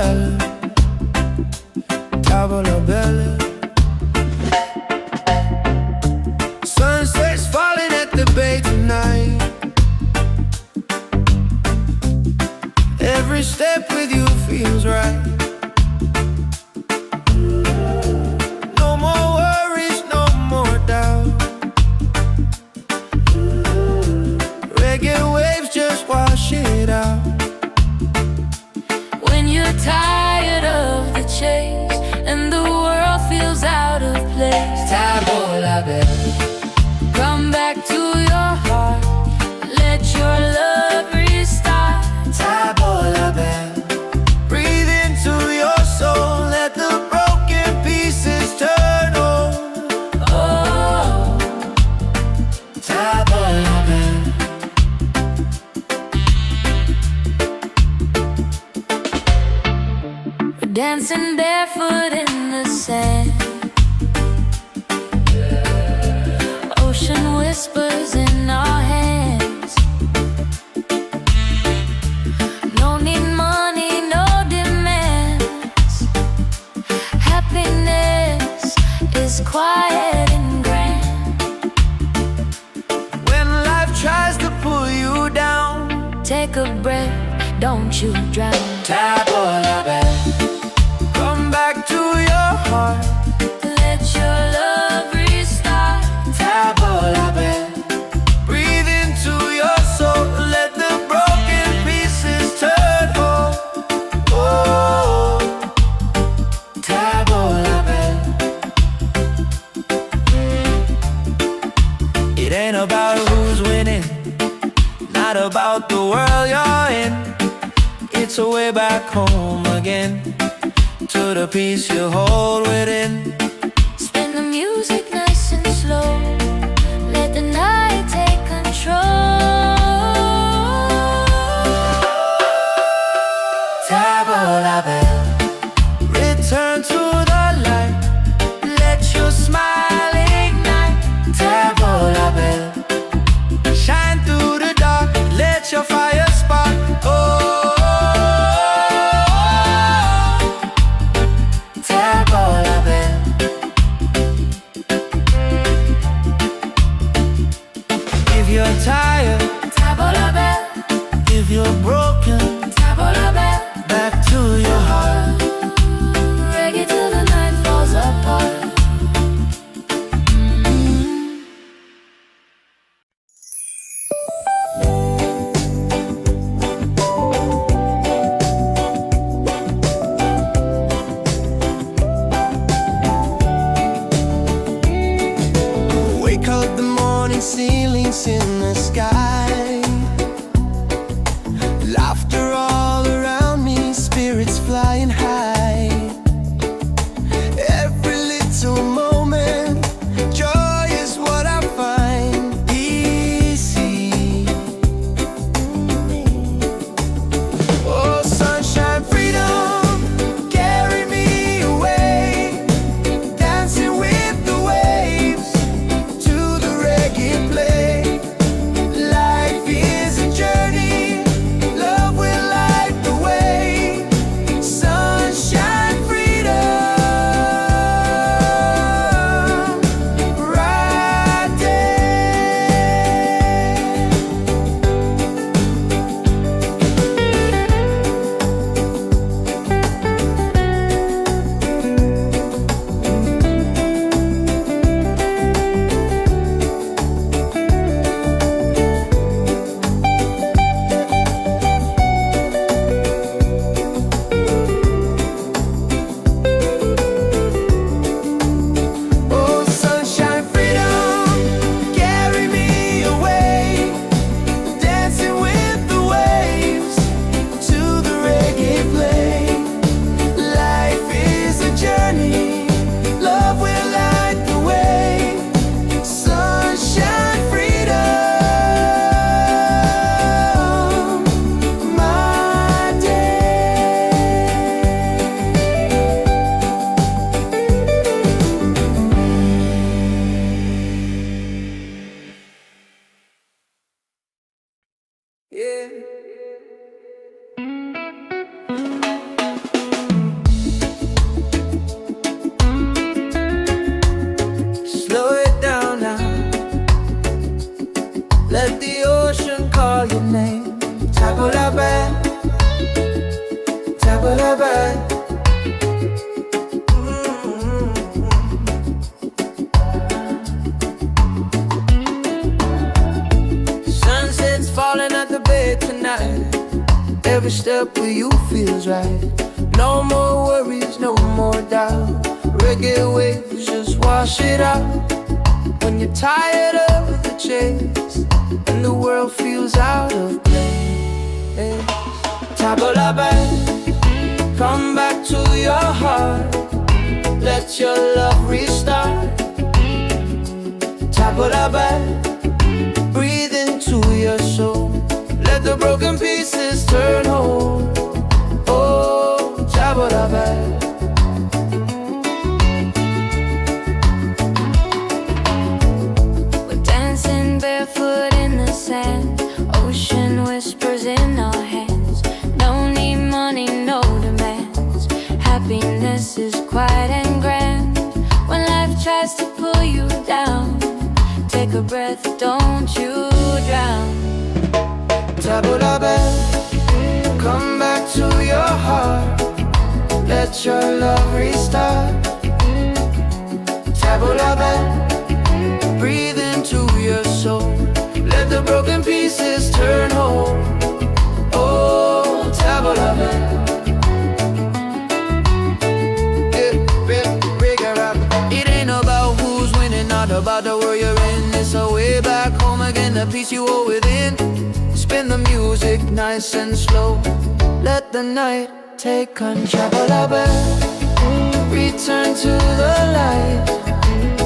belle, tavola belle. Sunset's falling at the bay tonight. Every step with you feels right. No more worries, no more doubt. Reggae waves just wash it out. When you're tired of the chase and the world feels out of place, Tavola belle, come back to your heart. Let your love restart. tavola belle. Breathe into your soul, let the broken pieces turn whole. Oh, Tavola belle. we're dancing barefoot in the sand. Ocean whispers in our hands. No need money, no demands. Happiness is quiet and grand. When life tries to pull you down, Take a breath, don't you drown. tavola belle. Come back to your heart, Let your love restart. tavola belle. Breathe into your soul, let the broken pieces turn whole. Oh, tavola belle. It ain't about who's winning, not about the world you're in. It's a way back home again, to the peace you hold within. Spin the music nice and slow. Let the night take control. Tavola belle, return to the light. Let your smile ignite. Tavola belle, shine through the dark. Let your fire spark. Oh, tavola belle. of the bed. Sunset's falling at the bed tonight. Every step with you feels right. No more worries, no more doubt. Reggae waves just wash it out. When you're tired of the chase and the world feels out of place, top of the bed, come back to your heart. Let your love restart. Top of the bed, breathe into your soul. Let the broken pieces turn whole. Oh, top of the bed. We're dancing barefoot in the sand. Ocean whispers in our hands. No need money, no demands. Happiness is quiet and grand. When life tries to pull you down, take a breath, don't you drown. Top of the bed, come back to your heart. Let your love restart. Top of the bed, breathe into your soul. Let the broken pieces turn whole. Oh, top of the bed. It ain't about who's winning, not about the world you're in. It's a way back home again, the peace you hold within. Spin the music nice and slow. Let the night take control of the bed. Return to the light.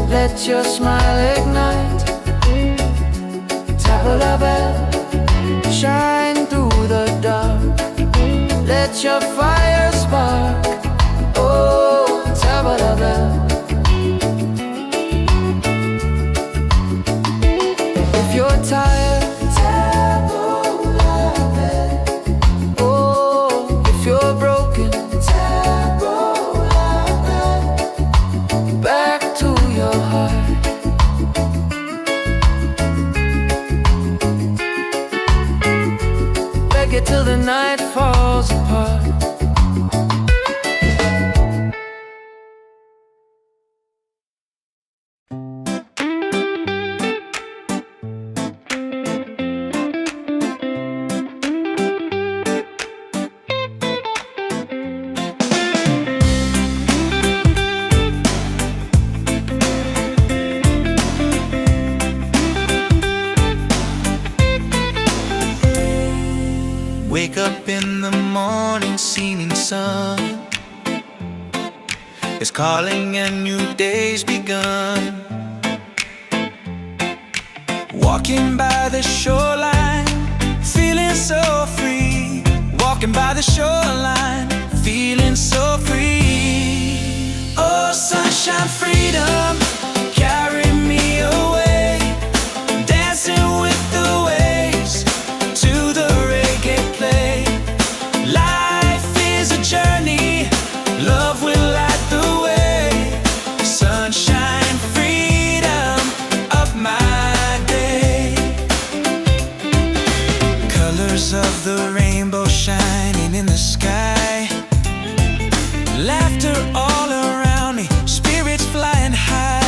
Let your smile ignite. Top of the bed, shine through the dark. Let your fire spark. Oh, top of the bed. If you're tired, tap on the bed. Oh, if you're broken, tap on the bed. Back to your heart. Reggae till the night falls apart. Wake up in the morning, seeing sun is calling and new day's begun. Walking by the shoreline, feeling so free. Walking by the shoreline, feeling so free. Oh, sunshine, freedom, carry me away. Dancing with the waves to the reggae play. Life is a journey, love will light the way. Sunshine, freedom of my day. Colors of the rainbow shining in the sky. Laughter all around me, spirits flying high.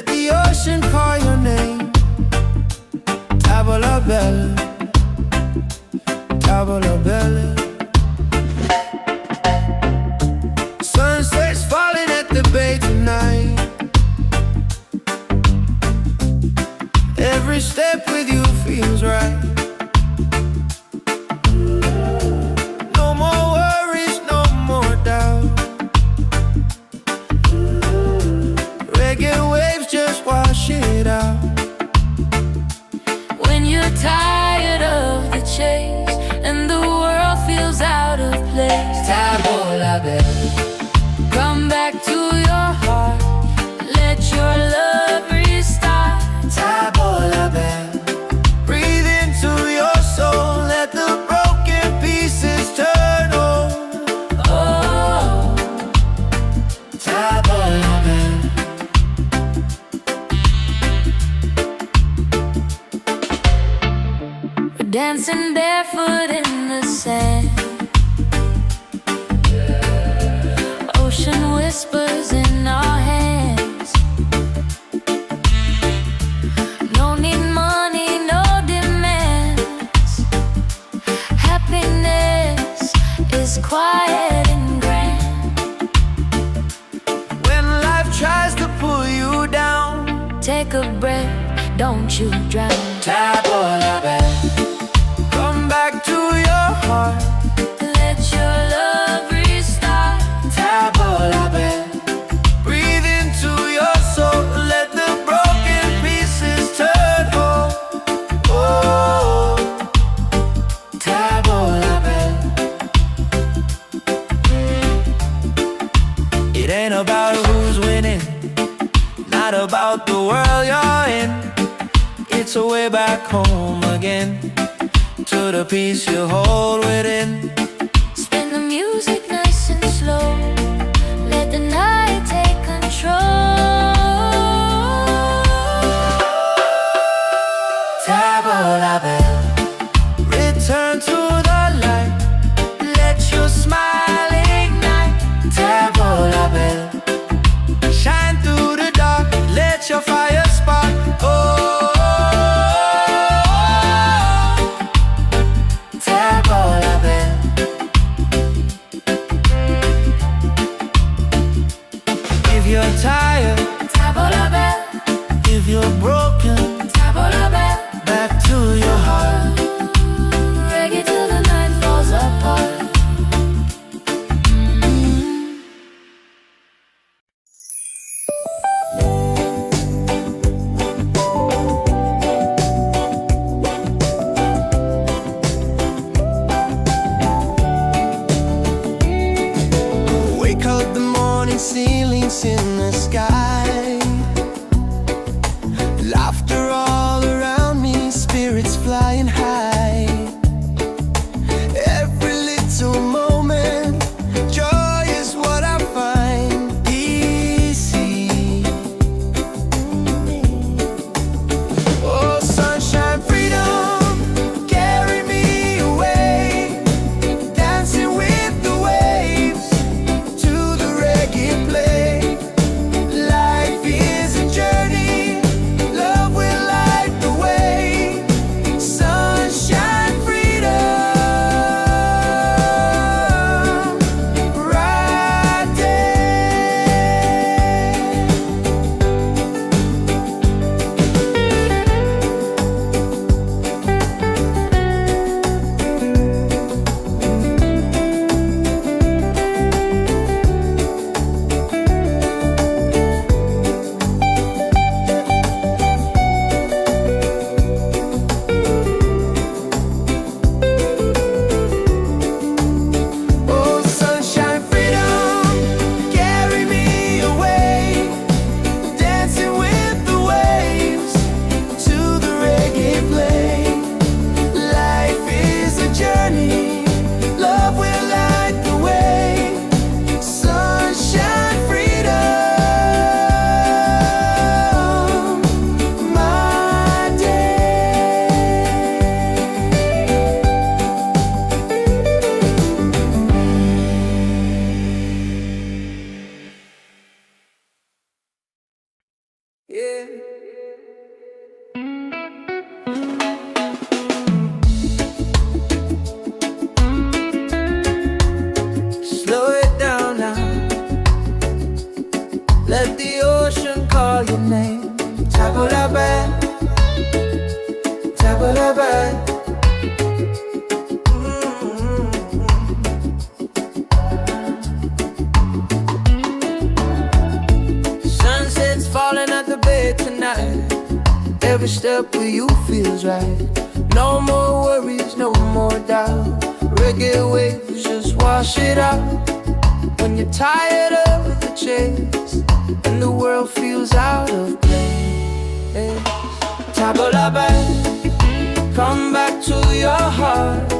Let the ocean call your name. Tavola bella, tavola bella. Sunset's falling at the bay tonight. Every step with you feels right. No more worries, no more doubt. Reggae waves just wash it out. When you're tired of the chase and the world feels out of place, Tavola bella, come back to your heart. Let your love restart. tavola bella. Breathe into your soul. Let the broken pieces turn whole. Oh, Tavola bella. we're dancing barefoot in the sand. Ocean whispers in our hands. No need money, no demands. Happiness is quiet and grand. When life tries to pull you down, Take a breath, don't you drown. tavola bella. Come back to your heart. Let your love restart. Tavola bella. Breathe into your soul. Let the broken pieces turn whole. Oh, tavola bella. It ain't about who's winning, not about the world you're in. It's a way back home again, to the peace you hold within. Spin the music nice and slow. Let the night take control. Tavola bella. Return to the light. Let your smile ignite. Tavola bella. Shine through the dark. Let your fire spark. Oh, tavola bella. Yeah. Slow it down now. Let the ocean call your name. Tabulabai, tabulabai. Sunset's falling at the bay tonight. Every step with you feels right. No more worries, no more doubt. Reggae waves just wash it out. When you're tired of the chase and the world feels out of place, Tabulabai, come back to your heart.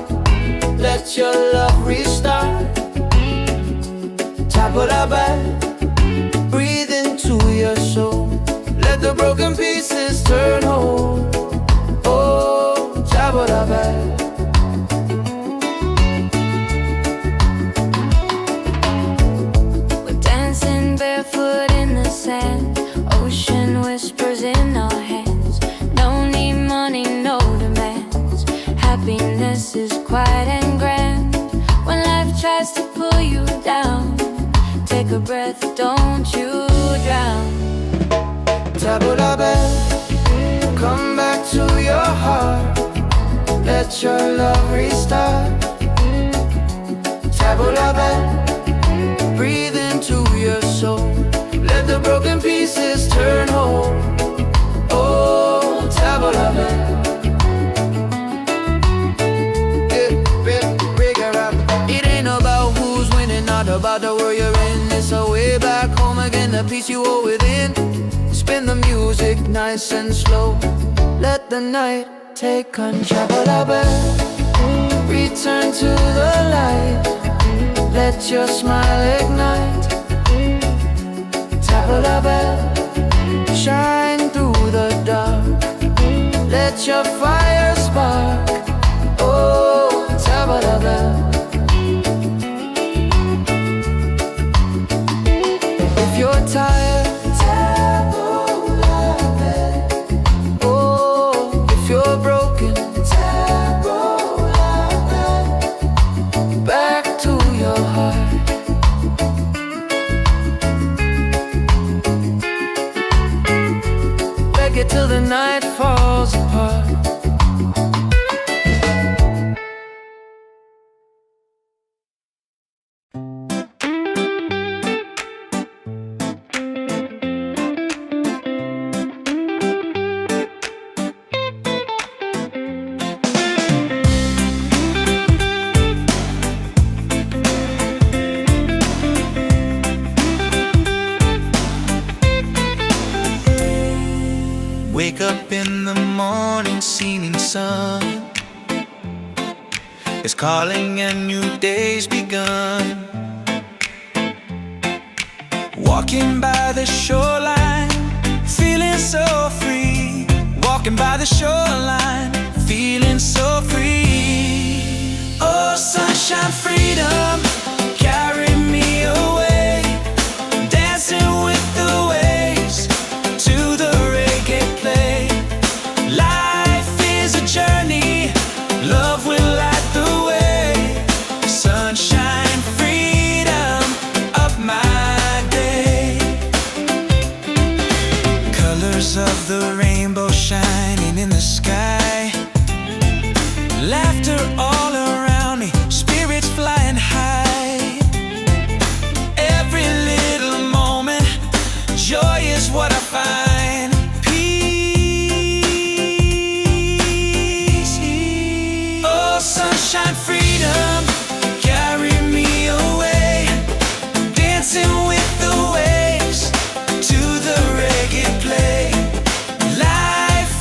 Let your love restart. Tabulabai, breathe into your soul. Let the broken pieces turn whole. Oh, Tabulabai. Barefoot in the sand, ocean whispers in our hands. No need money, no demands. Happiness is quiet and grand. When life tries to pull you down, take a breath, don't you drown. Tabulabai, come back to your heart. Let your love restart. Tabulabai, breathe into your soul. Let the broken pieces turn whole. Oh, Tabulabai. It ain't about who's winning, not about the world you're in. It's a way back home again, the peace you hold within. Spin the music nice and slow. Let the night take control. Return to the light. Let your smile ignite. Tabulabai, shine through the dark. Let your fire spark. Oh, Tabulabai. If you're tired, Tabulabai. Oh, if you're broken, Tabulabai. Back to your heart. Reggae till the night falls apart. Wake up in the morning, seeing sun is calling and new day's begun. Walking by the shoreline, feeling so free. Walking by the shoreline, feeling so free. Oh, sunshine, freedom, carry me away. Dancing with the waves to the reggae play. Life is a journey, love will light the way. Sunshine, freedom, up my day. Colors of the rainbow shining in the sky. Laughter all around me, spirits flying high. Every little moment, joy is what I find. Peace. Oh, sunshine, freedom, carry me away. Dancing with the waves to the reggae play. Life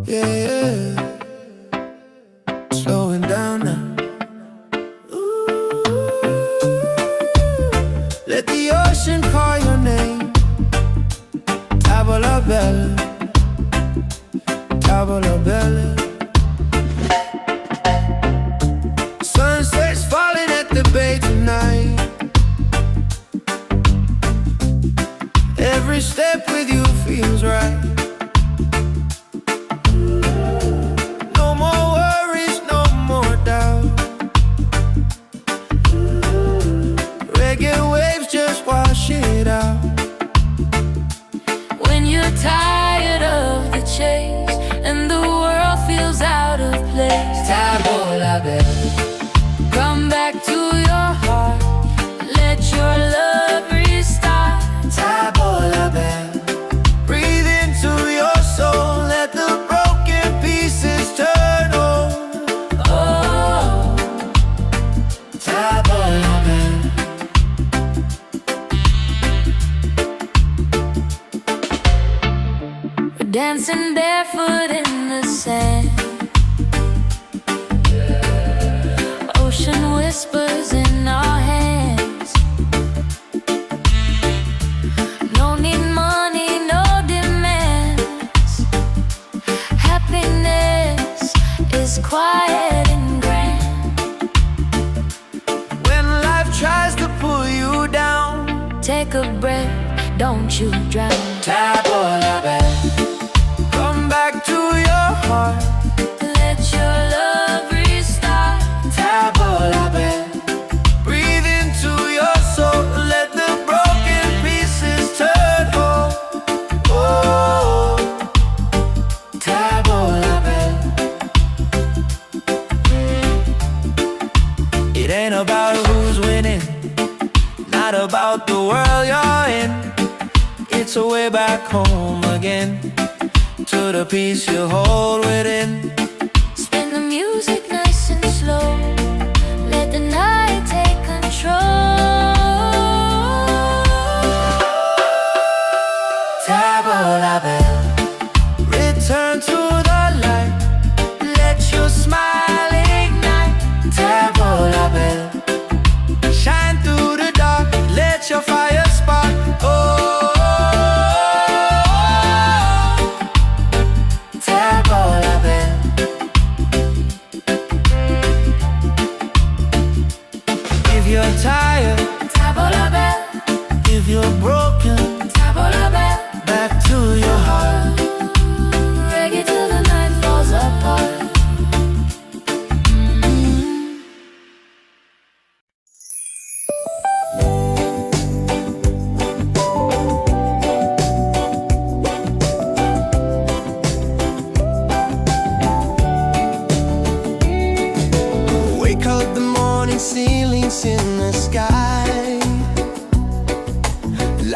Yeah, slowing down now. Let the ocean call your name. Tavola bella, tavola bella. Sunset's falling at the bay tonight. Every step with you feels right. No more worries, no more doubt. Reggae waves just wash it out. When you're tired of the chase and the world feels out of place, Tavola bella, come back to your heart. Let your love restart. tavola bella. Breathe into your soul, let the broken pieces turn whole. Oh, Tavola bella. we're dancing barefoot in the sand. Ocean whispers in our hands. No need money, no demands. Happiness is quiet and grand. When life tries to pull you down, Take a breath, don't you drown. tavola bella. Come back to your heart. Let your love restart. Tavola bella. Breathe into your soul, let the broken pieces turn whole. Oh, tavola bella. It ain't about who's winning, not about the world you're in. It's a way back home again, to the peace you hold within. Spin the music nice and slow. Let the night take control. Tavola bella. Return to the light, let your smile ignite. Tavola bella. Shine through the dark, let your fire spark. Oh, tavola bella. If you're tired, Tavola bella, if you're broken, tavola bella. back to your heart. Reggae till the night falls apart. Wake up the morning, ceilings in the sky.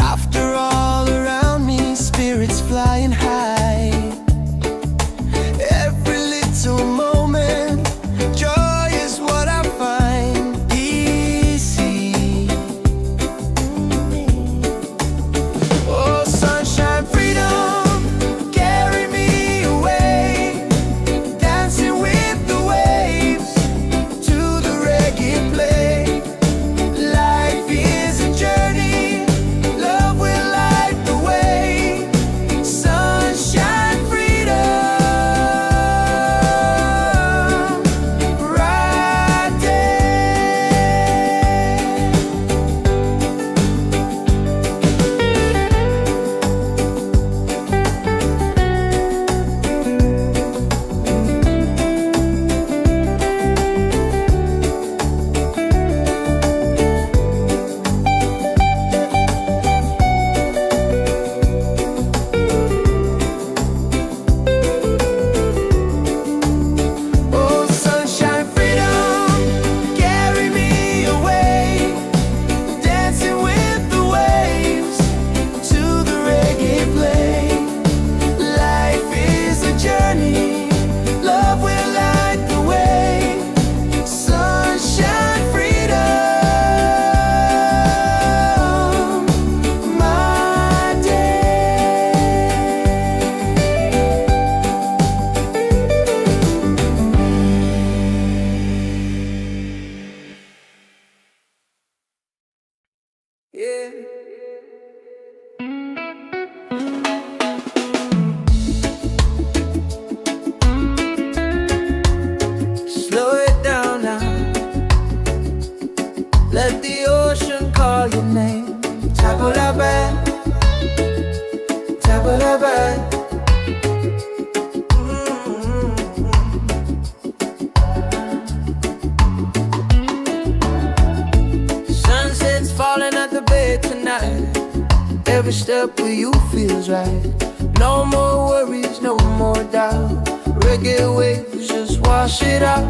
Laughter all around me, spirits flying high. Every little moment, joy is what I find. Easy. Oh, sunshine, freedom, carry me away. Dancing with the waves to the reggae play. Life is a journey, love will Yeah. Slow it down now. Let the ocean call your name. Tabulabe, tabulabe. Sunset's falling at the bay tonight. Every step with you feels right. No more worries, no more doubt. Reggae waves just wash it out.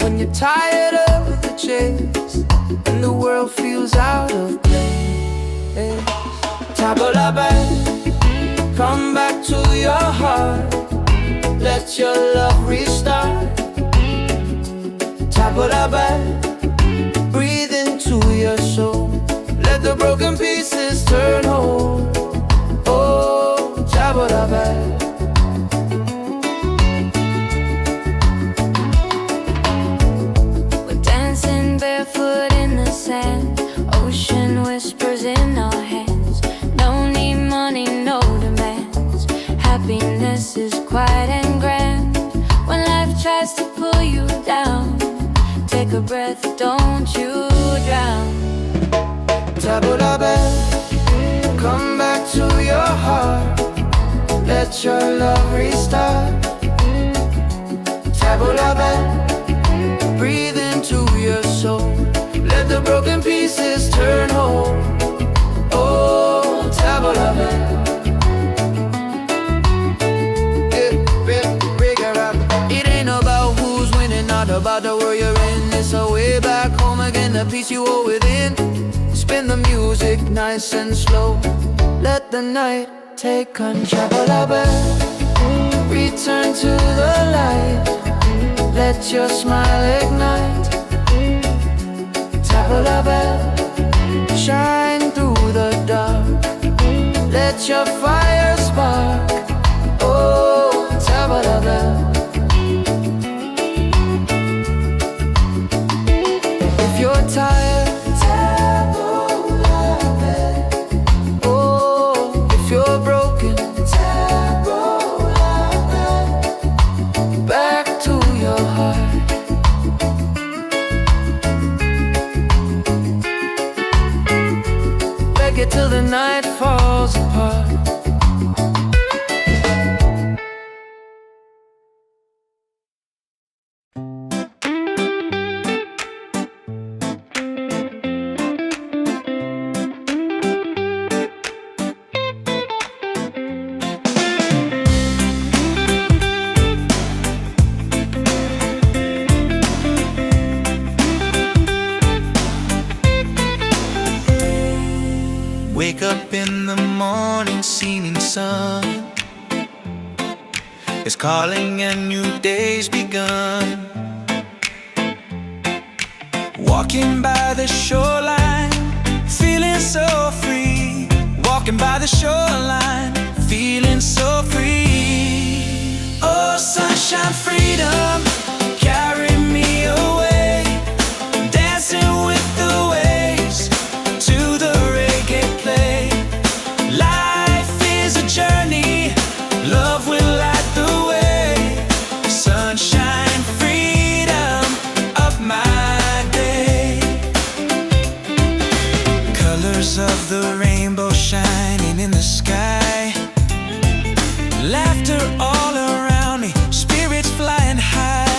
When you're tired of the chase and the world feels out of place, Tabulabe, come back to your heart. Let your love restart. Tabulabe, breathe into your soul. Let the broken pieces turn whole. Oh, Tabulabe. Barefoot in the sand, ocean whispers in our hands. No need money, no demands. Happiness is quiet and grand. When life tries to pull you down, take a breath, don't you drown. Tabulabe, come back to your heart. Let your love restart. Tabulabe, breathe into your soul. Let the broken pieces turn whole. Oh, Tabulabe. It ain't about who's winning, not about the world you're in. It's a way back home again, the peace you hold within. Spin the music nice and slow. Let the night take control. Tabulabe, return to the light. Let your smile ignite. Tabulabe, shine through the dark. Let your fire spark. Oh, Tabulabe. If you're tired, Tabulabe. Oh, if you're broken, Tabulabe. Back to your heart. Reggae till the night falls apart. Wake up in the morning, seeing sun is calling and new day's begun. Walking by the shoreline, feeling so free. Walking by the shoreline, feeling so free. Oh, sunshine, freedom, carry me away. Dancing with the waves to the reggae play. Life is a journey, love will light the way. Sunshine, freedom of my day. Colors of the rainbow shining in the sky. Laughter all around me, spirits flying high.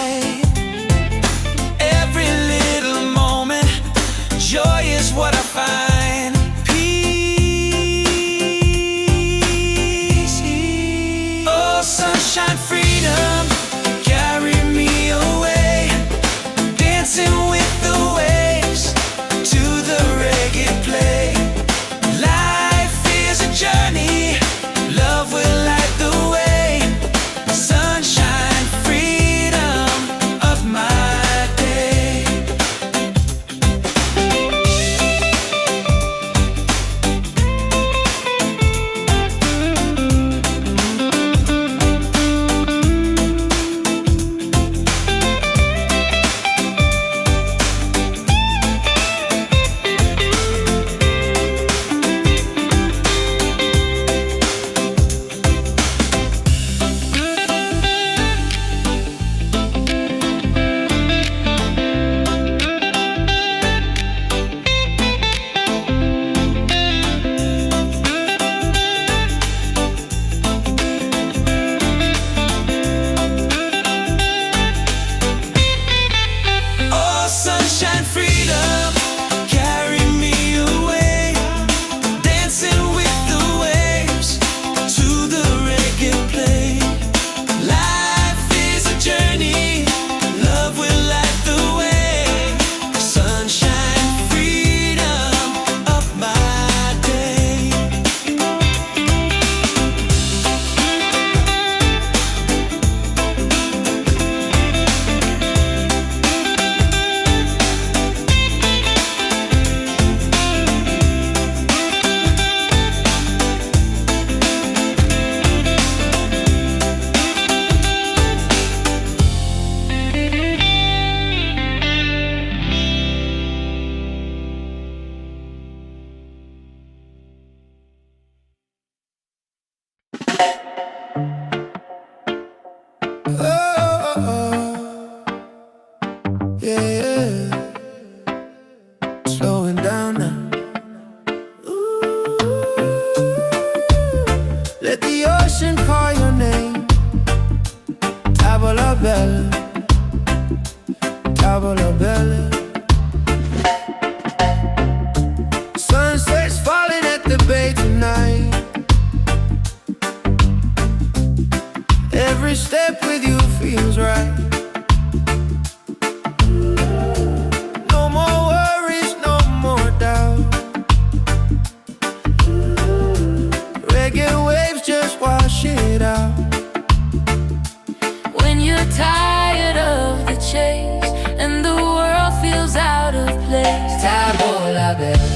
Tabola bell.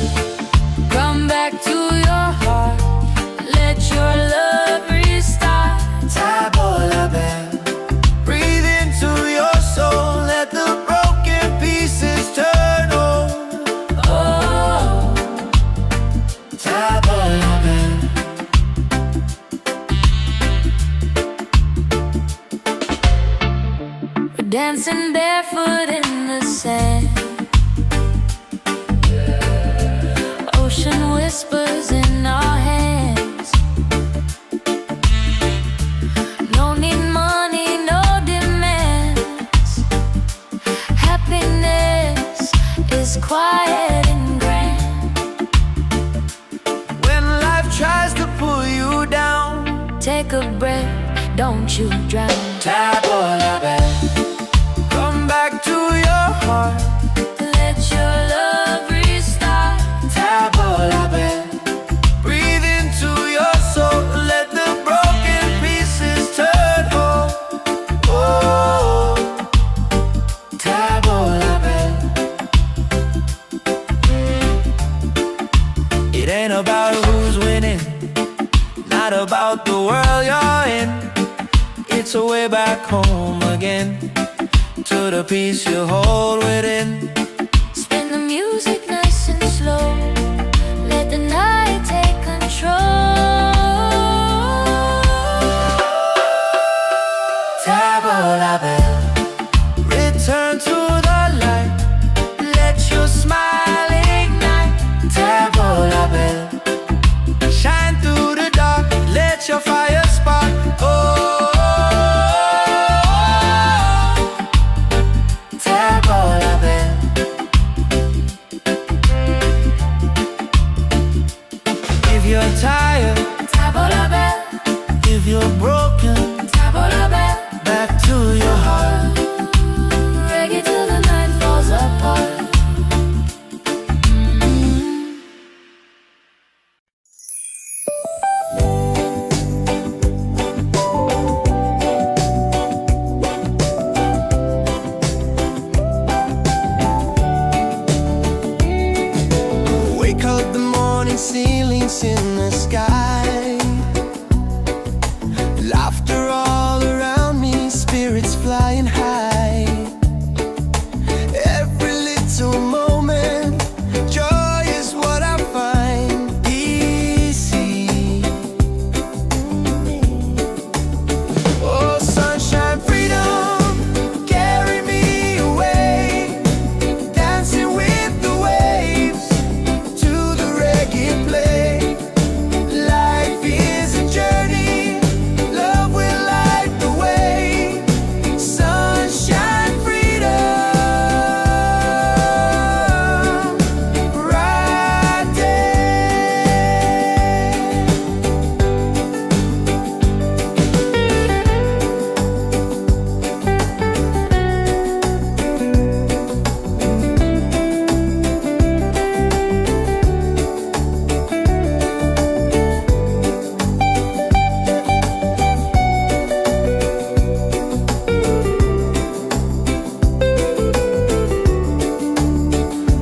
Come back to your heart, let your love restart. Tabola bell. Breathe into your soul, let the broken pieces turn whole. Oh, Tabola bell. we're dancing barefoot in the sand. Ocean whispers in our hands. No need money, no demands. Happiness is quiet and grand. When life tries to pull you down, Take a breath, don't you drown. Tabola bell. Come back to your heart. Let your love restart. Tabola bell. Breathe into your soul, let the broken pieces turn whole. Oh, Tabola bell. It ain't about who's winning, not about the world you're in. It's a way back home again, to the peace you hold within. Spin the music nice and slow. Let the night take control. Tabola bell. Return to the light, let your smile ignite. Tabola bell. Shine through the dark, let your fire spark. Oh, Tabola bell. If you're tired, Tabola bell, if you're broken, tabola bell. back to your heart. Reggae till the night falls apart. Wake up the morning, ceilings in the sky. Laughter all around me, spirits flying high. Every little moment, joy is what I find easy. Oh, sunshine, freedom, carry me away. Dancing with the waves to the reggae play. Life is a journey, love will light the way. Sunshine, freedom, right there.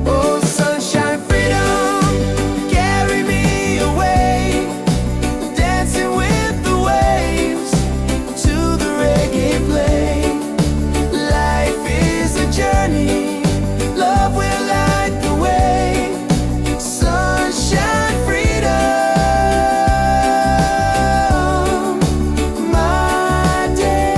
Oh, sunshine, freedom, carry me away. Dancing with the waves to the reggae play. Life is a journey, love will light the way. Sunshine, freedom, my day.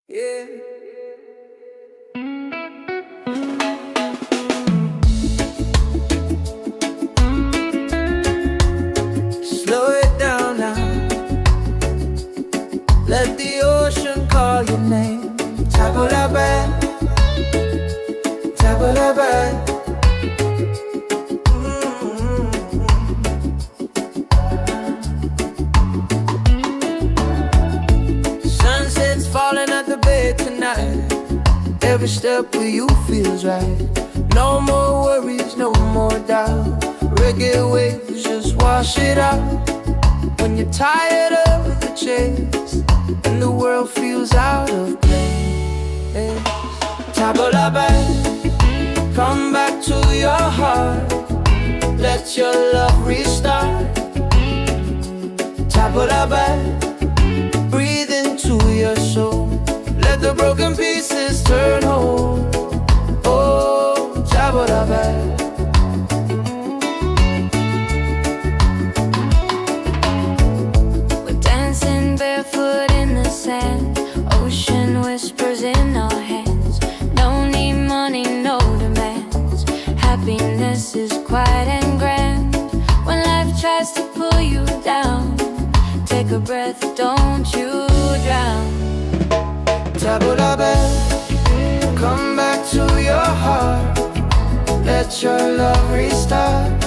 Yeah. Slow it down now. Let the ocean call your name. Tabola bell, tabola bell. Sunset's falling at the bay tonight. Every step with you feels right. No more worries, no more doubt. Reggae waves just wash wash it out when you're tired of the chase and the world feels out of place. Tabula back, come back to your heart. Let your love restart. Tabula back, breathe into your soul. Let the broken pieces turn whole. Oh, tabula back. Barefoot in the sand, ocean whispers in our hands. No need money, no demands. Happiness is quiet and grand. When life tries to pull you down, take a breath, don't you drown. Tabula back, come back to your heart. Let your love restart.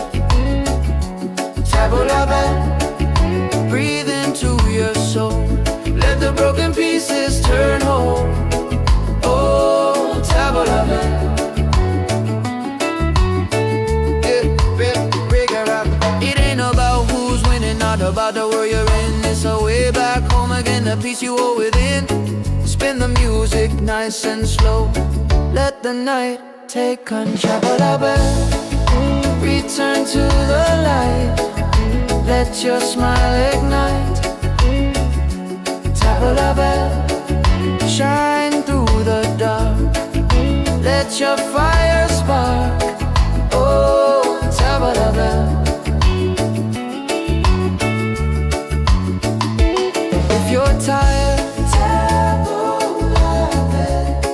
Tabula back, breathe into your soul. Let the broken pieces turn whole. Oh, tabula back. It ain't about who's winning, not about the world you're in. It's a way back home again, the peace you hold within. Spin the music nice and slow. Let the night take control. Tabula back, return to the light. Let your smile ignite. Tabula back, shine through the dark. Let your fire spark. Oh, tabula back. If you're tired, tabula back.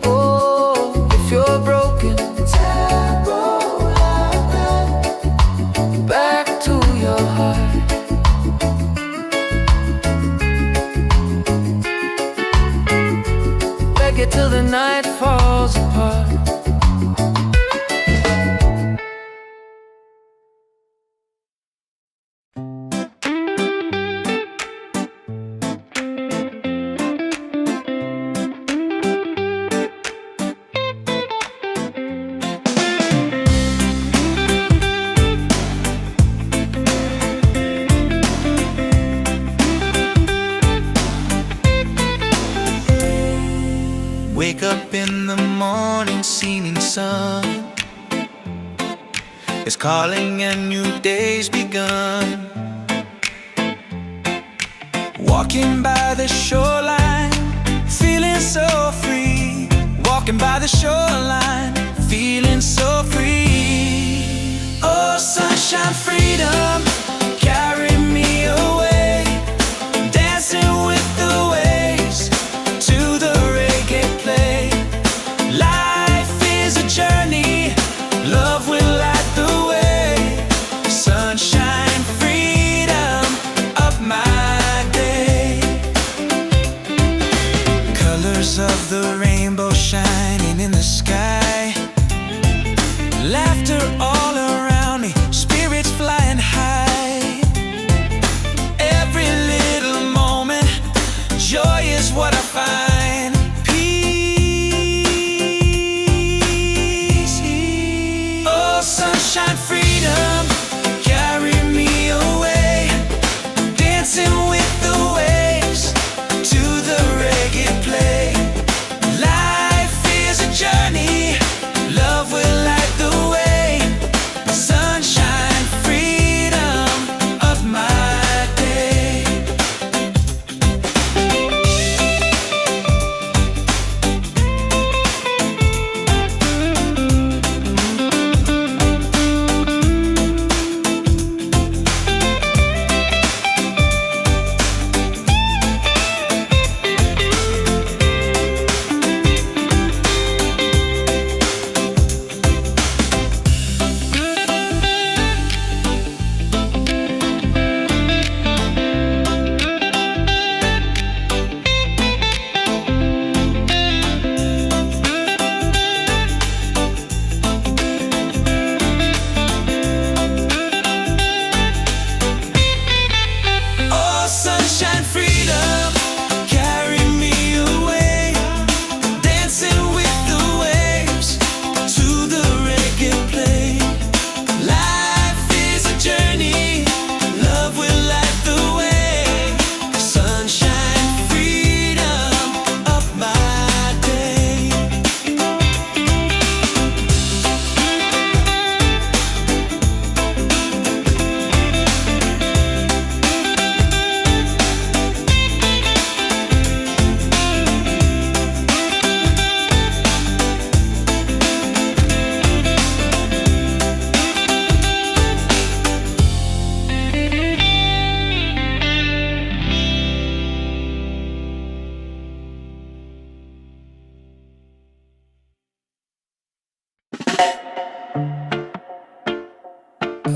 Oh, if you're broken, tabula back. Back to your heart. Reggae till the night falls apart. Wake up in the morning, seeing sun is calling and new day's begun. Walking by the shoreline, feeling so free. Walking by the shoreline, feeling so free. Oh, sunshine, freedom, carry me away. Dancing with the waves to the reggae play. Life is a journey, love will light the way. Sunshine, freedom, up my day. Colors of the rainbow shining in the sky. Laughter all around me,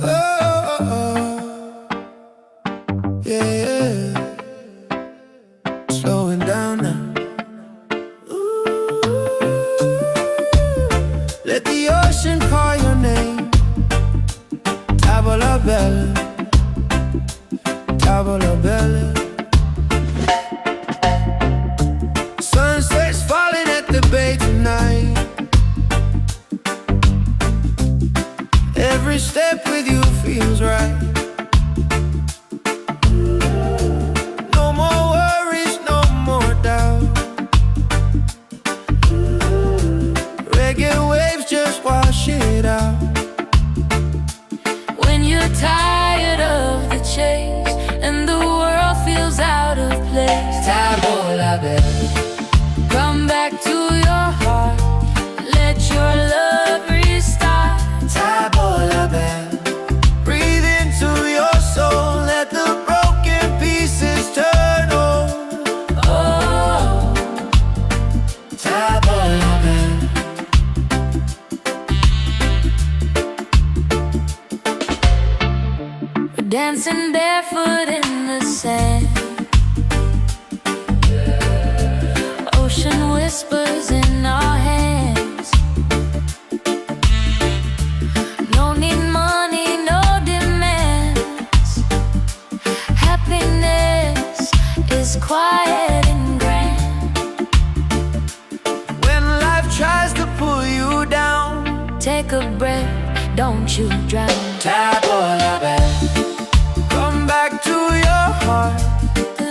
Oh, oh, oh. Yeah, yeah. Slowing down now. Ooh. Let the ocean call your name. Tavola bella, tavola bella. Sunset's falling at the bay tonight. Every step with you feels right. No more worries, no more doubt. Reggae waves just wash it out. When you're tired of the chase and the world feels out of place, Tavola bella, come back to your heart. Let your love restart. tavola bella. Breathe into your soul. Let the broken pieces turn whole. Oh, Tavola bella. we're dancing barefoot in the sand. Ocean whispers in our hands. No need money, no demands. Happiness is quiet and grand. When life tries to pull you down, Take a breath, don't you drown. tavola bella. Come back to your heart.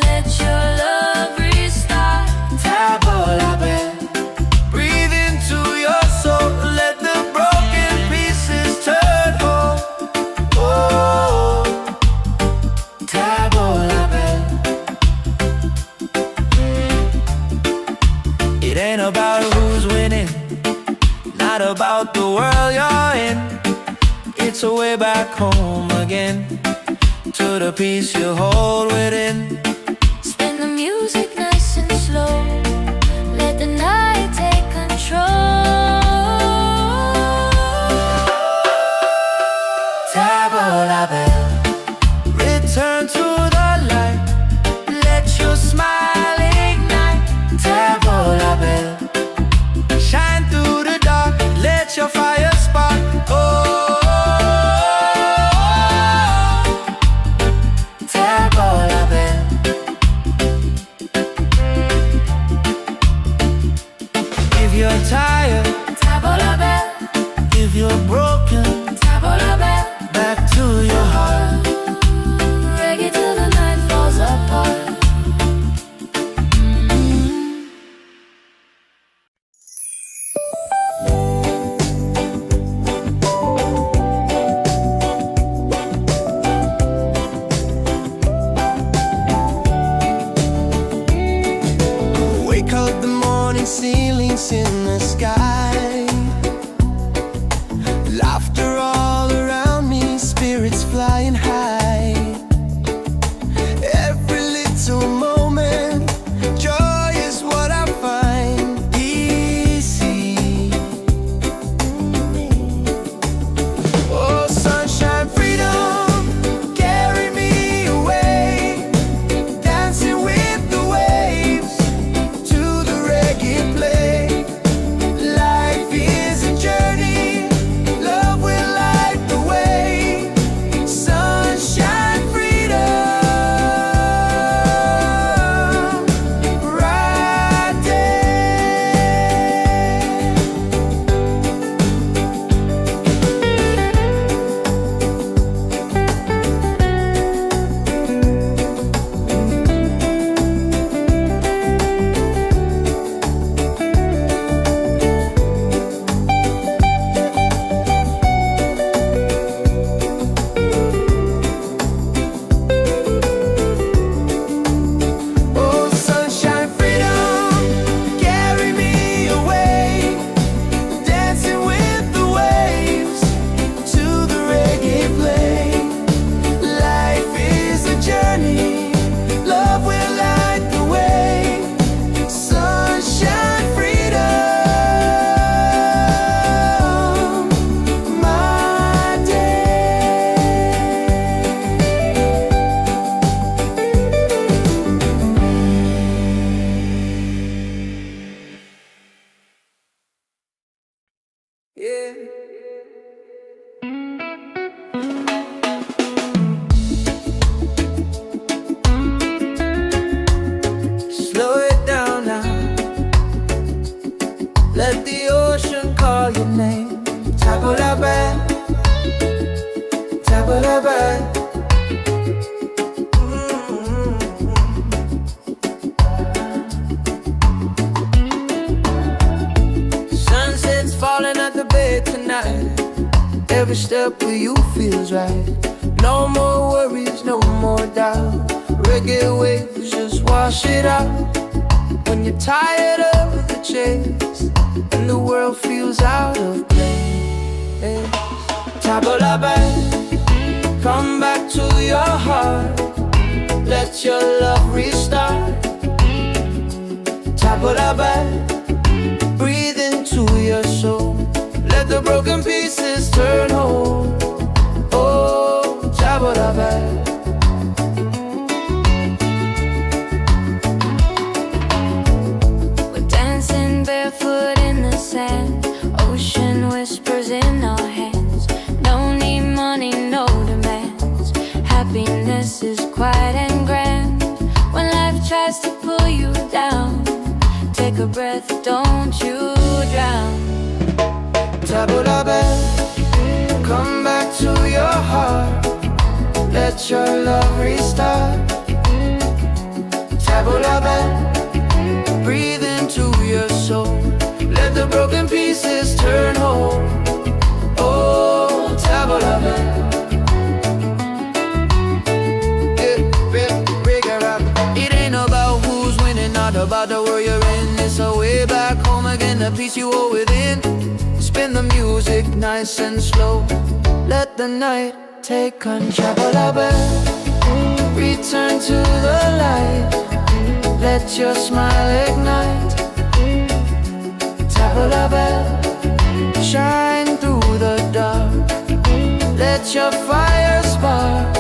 Let your love restart. Tavola bella. Breathe into your soul. Let the broken pieces turn whole. Oh, tavola bella. It ain't about who's winning, not about the world you're in. It's a way back home again, to the peace you hold within. Spin the music nice and slow. Let the night take control. Tavola bella. Return to the light. Let your smile ignite. Tavola bella. Shine through the dark. Let your fire spark. Oh, tavola bella. If you're tired, Tavola bell, if you're broken, tavola bell. back to your heart. Reggae till the night falls apart. Wake up the morning, ceilings in the sky. Laughter all around me, spirits flying high. Every little moment, joy is what I find easy. Oh, sunshine, freedom, carry me away. Dancing with the waves to the reggae play. Life is a journey, love will light the way. Sun bad. Sunset's falling at the bed tonight. Every step with you feels right. No more worries, no more doubt. Reggae waves just wash it out. When you're tired of the chase and the world feels out of place, tabla back, come back to your heart. Let your love restart. Tabla back, breathe into your soul. Let the broken pieces turn whole. Oh, tabla back. Barefoot in the sand, ocean whispers in our hands. No need money, no demands. Happiness is quiet and grand. When life tries to pull you down, take a breath, don't you drown. Tabla back, come back to your heart. Let your love restart. Tabla back, breathe into your soul. Let the broken pieces turn whole. Oh, tabla back. It ain't about who's winning, not about the world you're in. It's a way back home again, the peace you hold within. Spin the music nice and slow. Let the night take control. Tabla back, return to the light. Let your smile ignite. Tabla back, shine through the dark. Let your fire spark.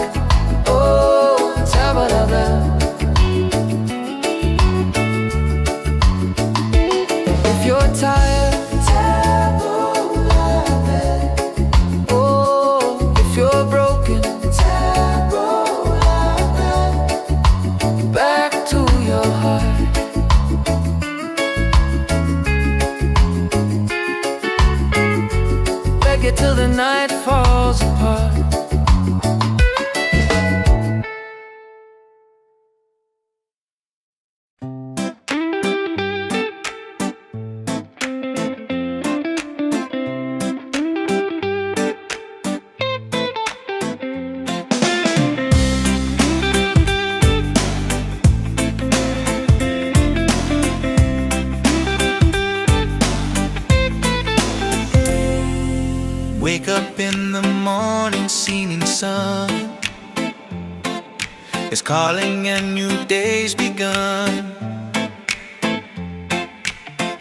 Oh, tabla back. If you're tired, tabla back. Oh, if you're broken, tabla back. Back to your heart. Reggae till the night falls apart. Wake up in the morning, seeing sun is calling and new day's begun.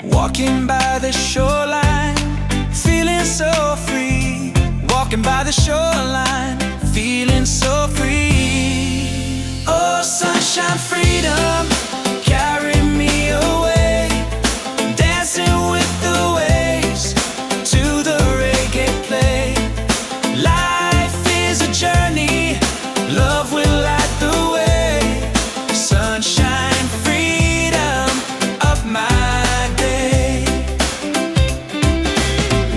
Walking by the shoreline, feeling so free. Walking by the shoreline, feeling so free. Oh, sunshine, freedom, carry me away. Dancing with the waves to the reggae play. Life is a journey, love will light the way. Sunshine, freedom of my day.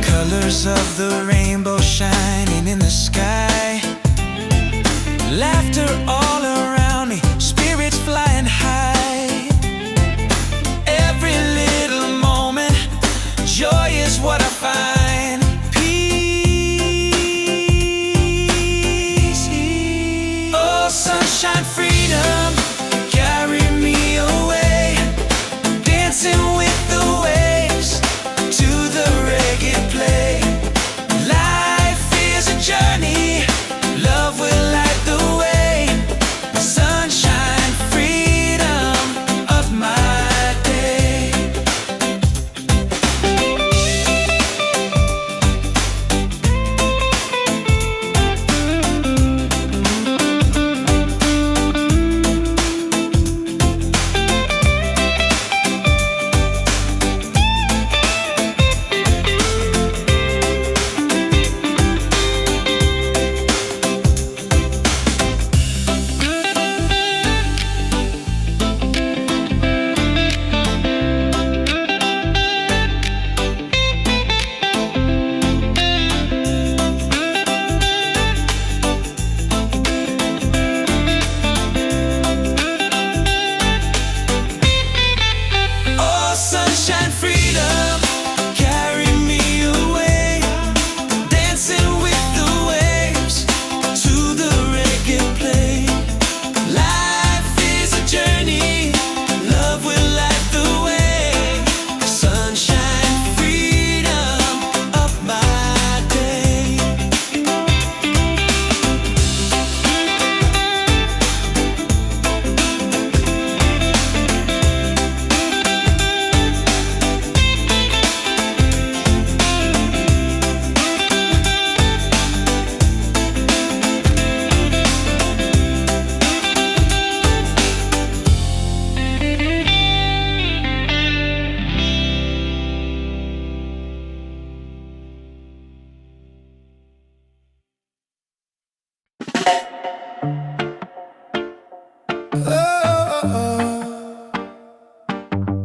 Colors of the rainbow shining in the sky. Laughter all around me, spirits flying high.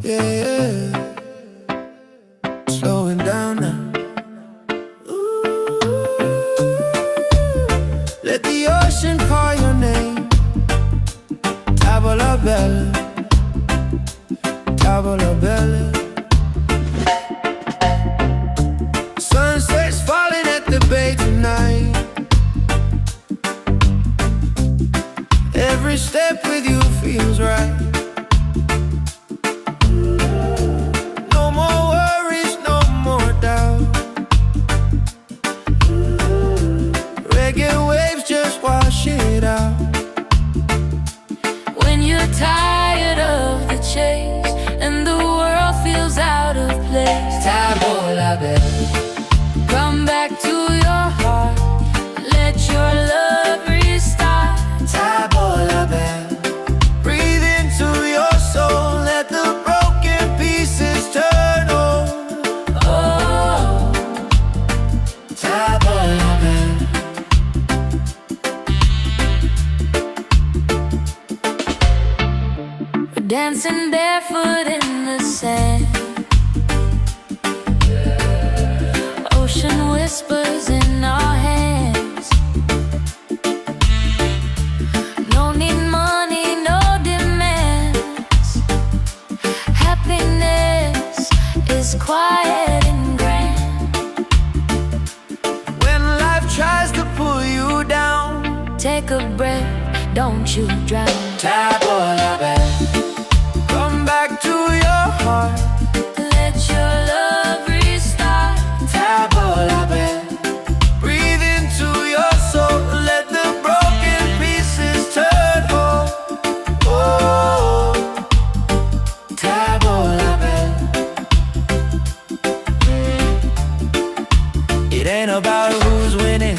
Yeah, slowing down now. Let the ocean call your name. Tavola bella, tavola bella. Sunset's falling at the bay tonight. Every step with you feels right. No more worries, no more doubt. Reggae waves just wash it out. When you're tired of the chase and the world feels out of place, Tavola bella, come back to your heart. Let your love restart. tavola bella. Breathe into your soul. Let the broken pieces turn over. Oh, Tavola bella. we're dancing barefoot in the sand. Ocean whispers in our hands. No need money, no demands. Happiness is quiet and grand. When life tries to pull you down, Take a breath, don't you drown. tavola bella. Come back to your heart. Let your love restart. Tavola bella. Breathe into your soul. Let the broken pieces turn whole. Oh, tavola bella. It ain't about who's winning,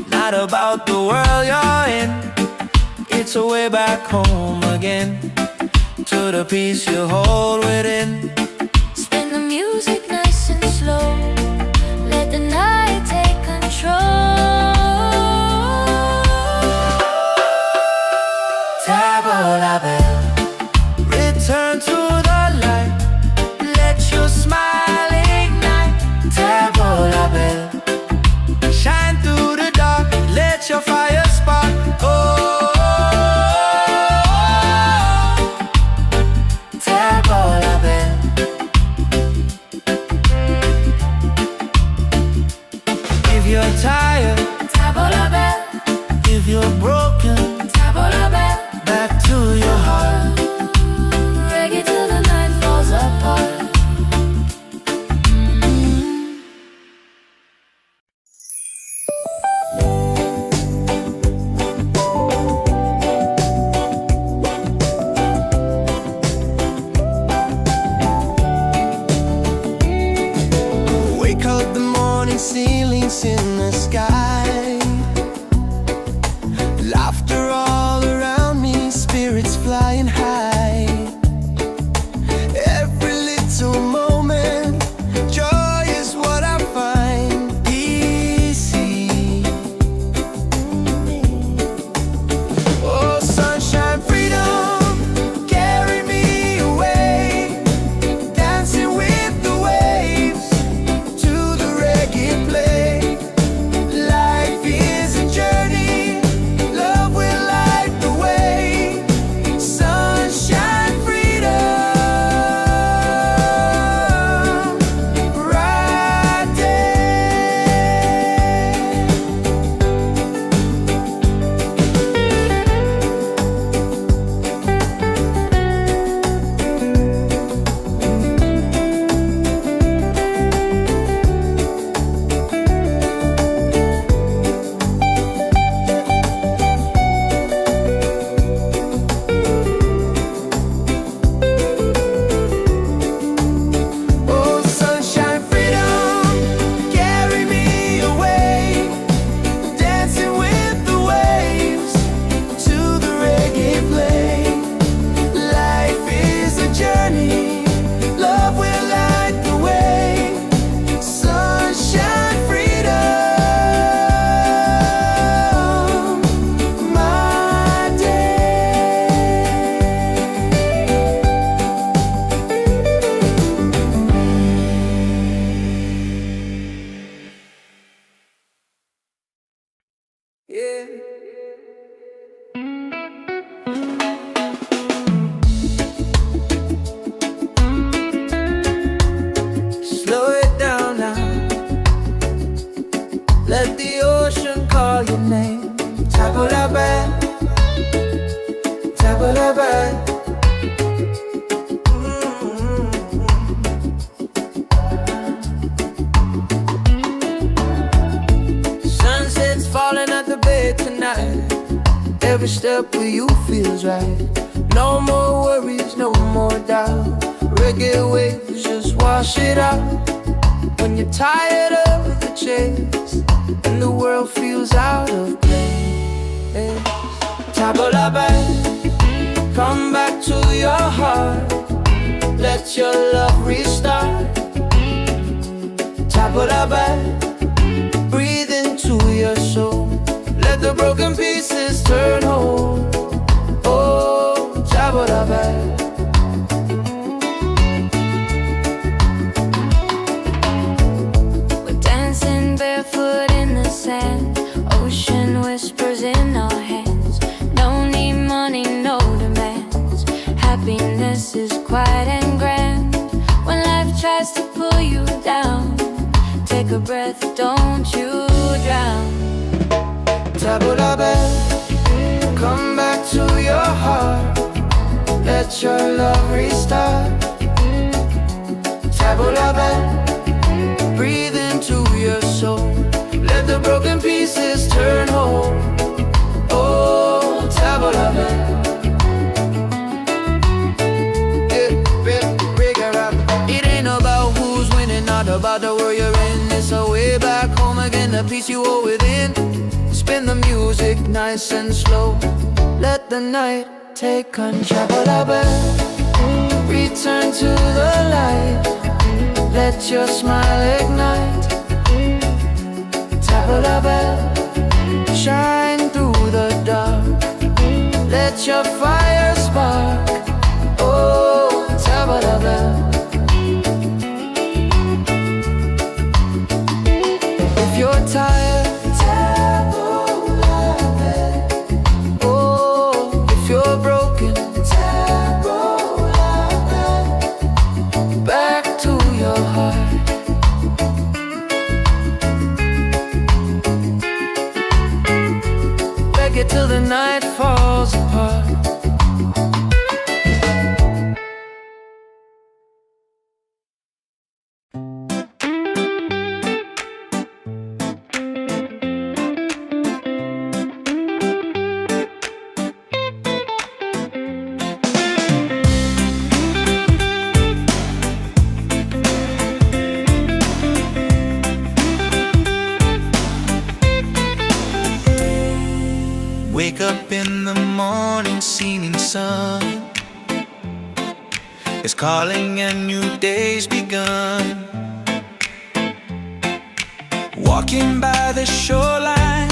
not about the world you're in. It's a way back home again, to the peace you hold within. Spin the music nice and slow. Let the night take control. Tavola bella. Return to the light. Let your smile ignite. Tavola bella. Shine through the dark. Let your fire spark. Oh, tavola bella. If you're tired, Tavola bella, if you're broken, tavola bella. back to your heart. Reggae till the night falls apart. Wake up the morning ceilings in the sky. night. Every step with you feels right. No more worries, no more doubt. Reggae waves just wash it out. When you're tired of the chase and the world feels out of place, table la band, come back to your heart. Let your love restart. Table la band, breathe into your soul. Let the broken pieces turn whole. Oh, table la band. Barefoot in the sand, ocean whispers in our hands. No need money, no demands. Happiness is quiet and grand. When life tries to pull you down, take a breath, don't you drown. Table la band, come back to your heart. Let your love restart. Table la band, breathe into your soul. Let the broken pieces turn whole. Oh, table la band. It ain't about who's winning, not about the world you're in. It's a way back home again, the peace you hold within. Spin the music nice and slow. Let the night take control. Table la band, return to the light. Let your smile ignite. Table la band, shine through the dark. Let your fire spark. Oh, table la band. If you're tired, table la band. Oh, if you're broken, table la band. Back to your heart. Reggae till the night falls apart. Wake up in the morning, seeing sun is calling and new day's begun. Walking by the shoreline,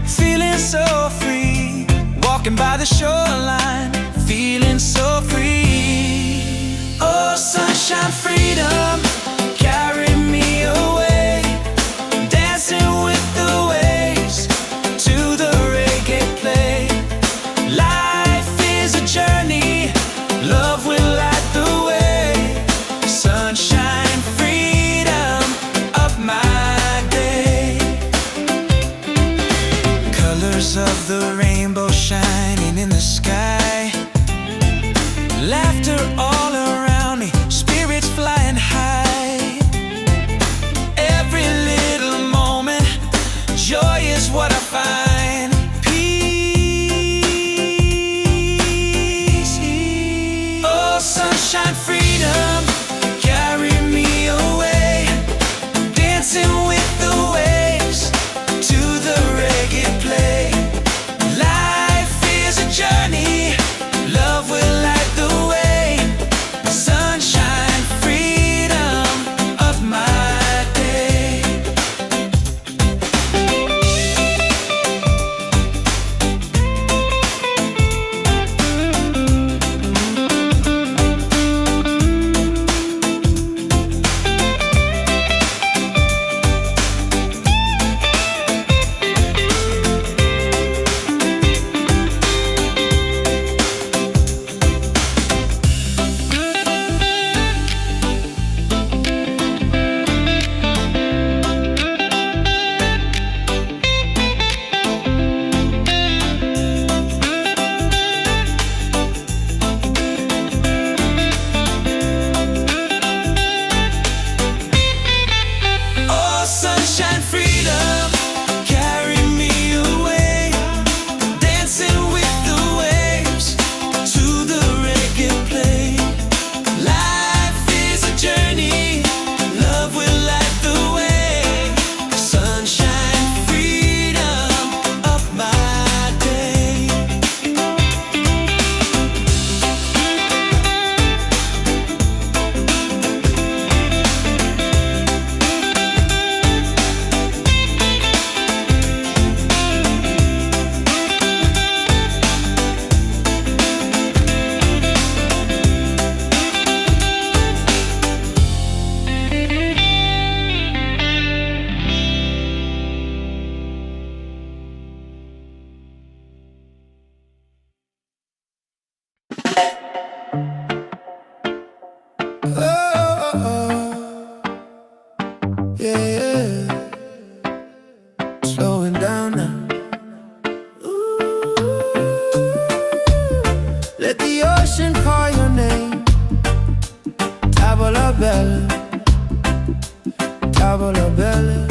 feeling so free. Walking by the shoreline, feeling so free. Oh, sunshine, freedom, carry me away. Dancing with the waves to the reggae play. Life is a journey, love will light the way. Sunshine, freedom of my day. Colors of the rainbow shining in the sky. Laughter all around me, spirits flying high. Every little moment, joy is what I find. Peace. Oh, sunshine, freedom, carry me away. Dancing with the waves to the reggae play. Life is a journey, love will light the way. Let the ocean call your name. Tavola bella, tavola bella.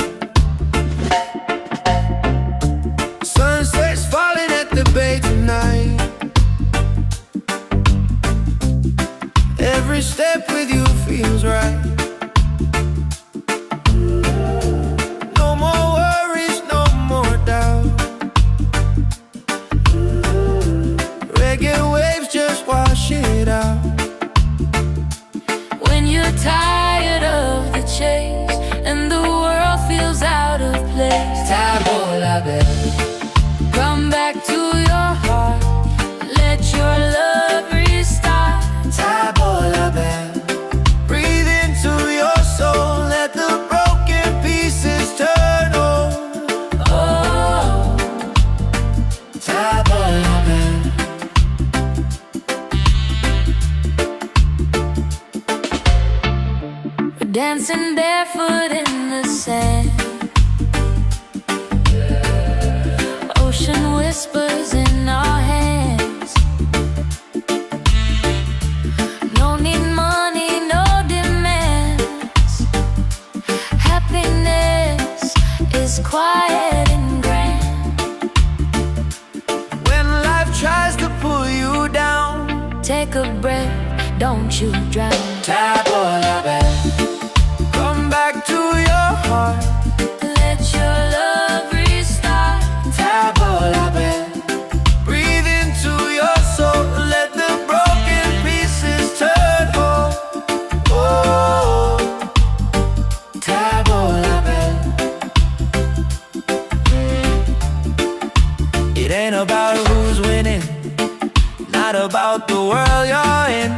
Sunset's falling at the bay tonight. Every step with you feels right. No more worries, no more doubt. Reggae waves just wash it out. When you're tired of the chase and the world feels out of place, Tavola bella, come back to your heart. Let your love restart. tavola bella. Breathe into your soul. Let the broken pieces turn over. Oh, Tavola bella. we're dancing barefoot in the sand. Ocean whispers in our hands. No need money, no demands. Happiness is quiet and grand. When life tries to pull you down, Take a breath, don't you drown. tavola bella. Come back to your heart. Let your love restart. Tavola bella. Breathe into your soul. Let the broken pieces turn whole. Oh, tavola bella. It ain't about who's winning, not about the world you're in.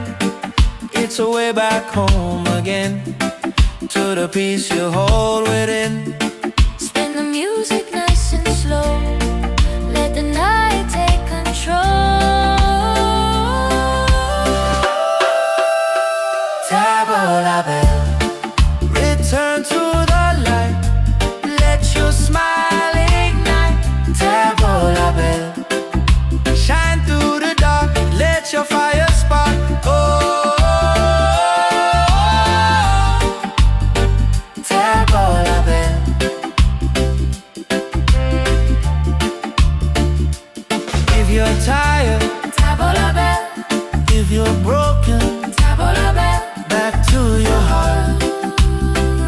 It's a way back home again, to the peace you hold within. Spin the music nice and slow. Let the night take control. Tavola bella. Return to the light. Let your smile ignite. Tavola bella. Shine through the dark. Let your fire spark. Oh, tavola bella. If you're tired, Tavola bella, if you're broken, tavola bella. back to your heart.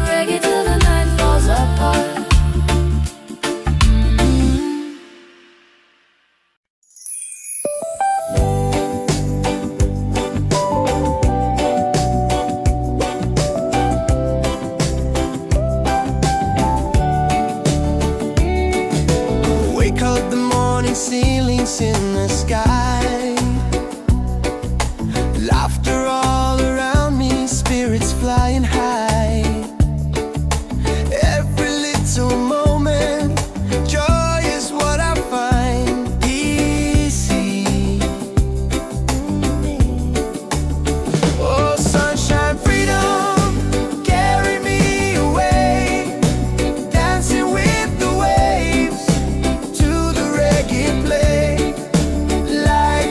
Reggae till the night falls apart. Wake up the morning, ceilings in the sky. Laughter all around me, spirits flying high. Every little moment, joy is what I find. Easy. Oh, sunshine, freedom, carry me away. Dancing with the waves to the reggae play. Like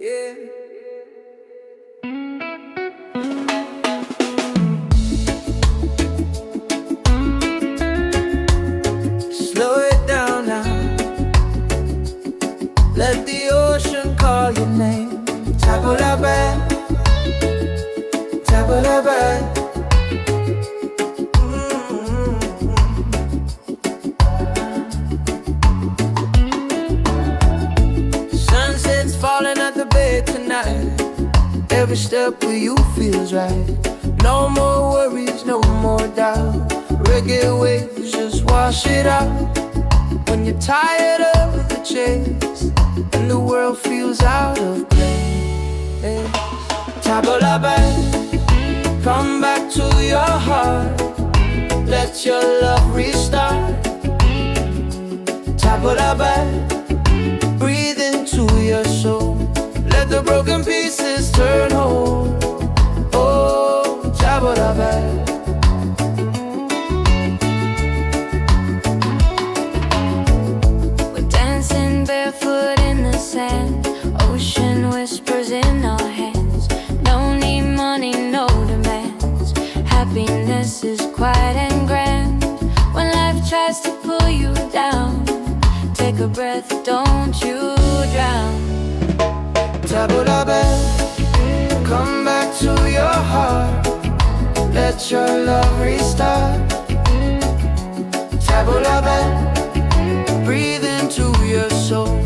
yeah. Slow it down now. Let the ocean call your name. Tabulabe, tabulabe. Sunset's falling at the bay tonight. Every step with you feels right. No more worries, no more doubt. Reggae waves just wash it out. When you're tired of the chase and the world feels out of place, Tabulabe, come back to your heart. Let your love restart. Tabulabe, breathe into your soul. Let the broken pieces turn whole. Oh, Tabulabe. Barefoot in the sand, ocean whispers in our hands. No need money, no demands. Happiness is quiet and grand. When life tries to pull you down, take a breath, don't you drown. Tabulabe, come back to your heart. Let your love restart. Tabulabe, breathe into your soul.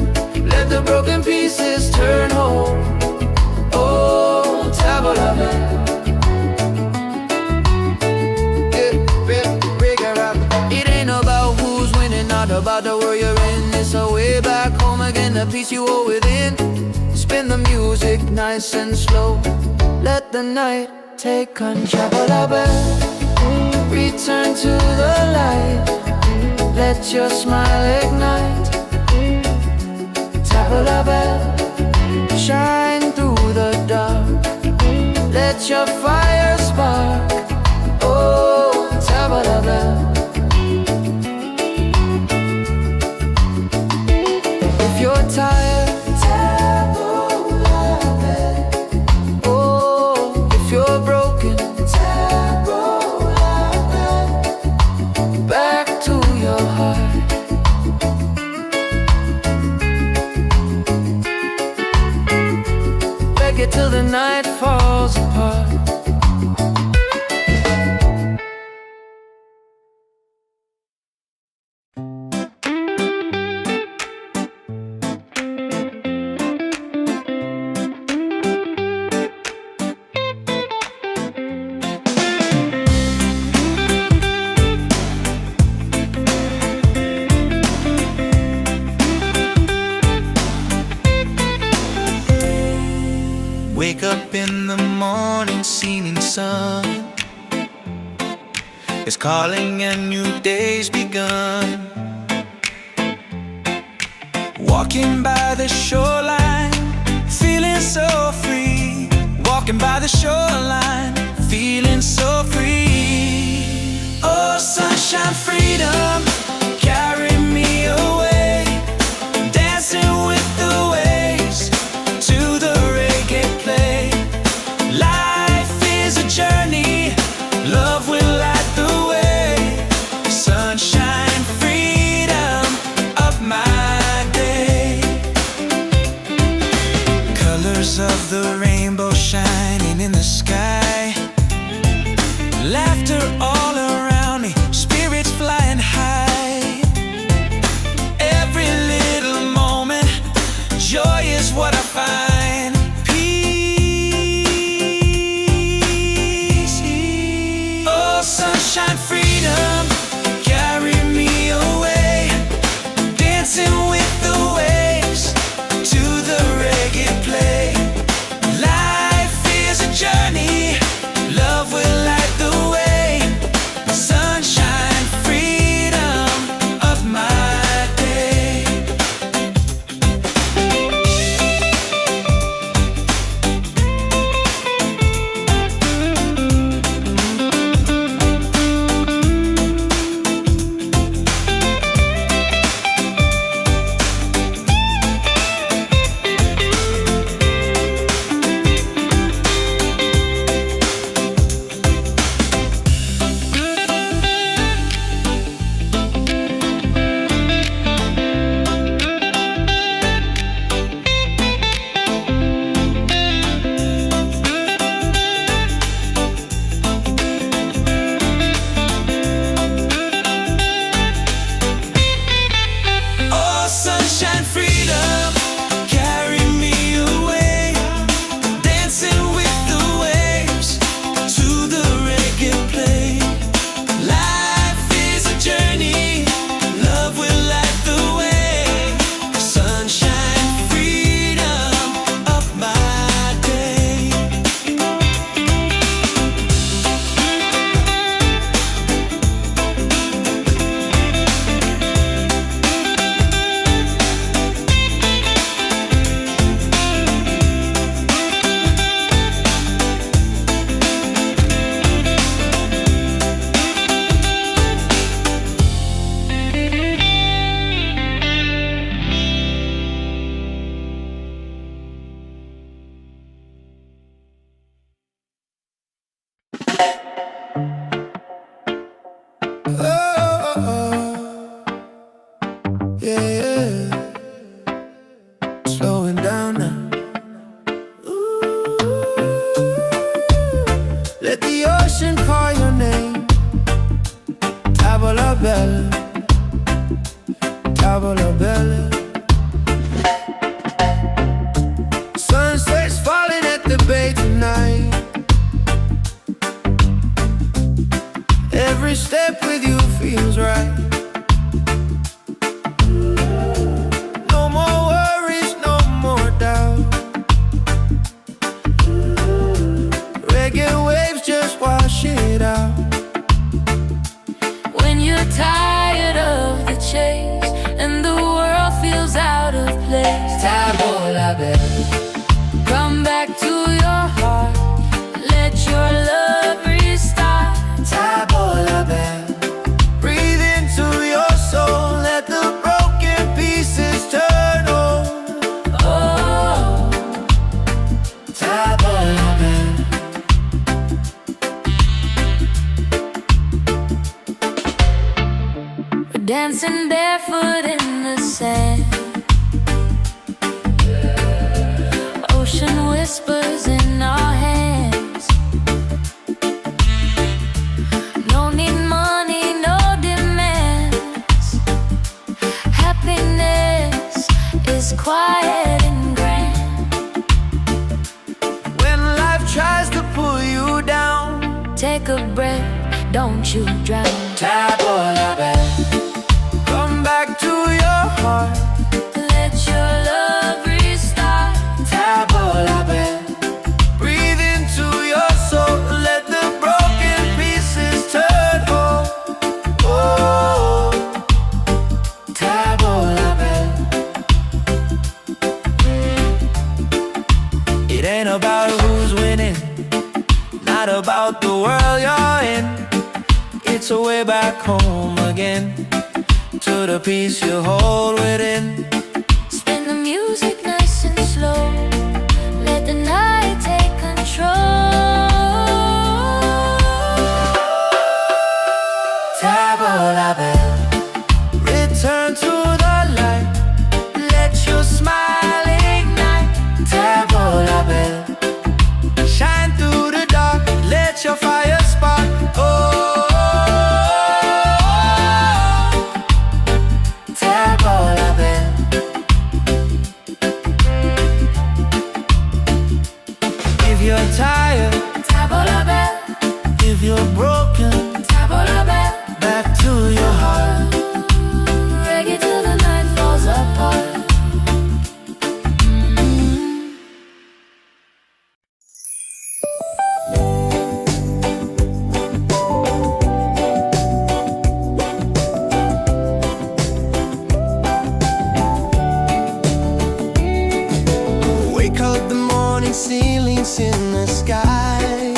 Let the broken pieces turn whole. Oh, Tabulabe. It ain't about who's winning, not about the world you're in. It's a way back home again, the peace you hold within. Spin the music nice and slow. Let the night take control. Tabulabe, return to the light. Let your smile ignite. Tabulabe, shine through the dark. Let your fire spark. Oh, Tabulabe. If you're tired, Tabulabe. Oh, if you're broken, Tabulabe. Back to your heart. Reggae till the night falls apart. Wake up in the morning, seeing sun is calling and new day's begun. Walking by the shoreline, feeling so free. Walking by the shoreline, feeling so free. Oh, sunshine, freedom, carry me away. Dancing with the waves to the reggae play. Life is a journey, love will light the way. Sunshine, freedom of my day. Colors of the rainbow shining in the sky. Laughter all around me, spirits flying high. la belle. Come back to your heart, let your love restart. Tabo la belle. Breathe into your soul, let the broken pieces turn whole. Oh, Tabo la belle. we're dancing barefoot in the sand. Ocean whispers in our hands. No need money, no demands. Happiness is quiet and grand. When life tries to pull you down, Take a breath, don't you drown. Tabo la belle. Come back to your heart. Let your love restart. Tabo la belle. Breathe into your soul, let the broken pieces turn whole. Oh, Tabo la belle. It ain't about who's winning, not about the world you're in. It's a way back home again, to the peace you hold within. Spin the music nice and slow. Let the night take control. Tabo la belle. Return to the light, let your smile ignite. Tabo la belle. Shine through the dark, let your fire spark. Oh, Tabo la belle. If you're tired, Tabo la belle, if you're broken, tabo la belle. back to your heart. Reggae till the night falls apart. Wake up the morning, ceilings in the sky.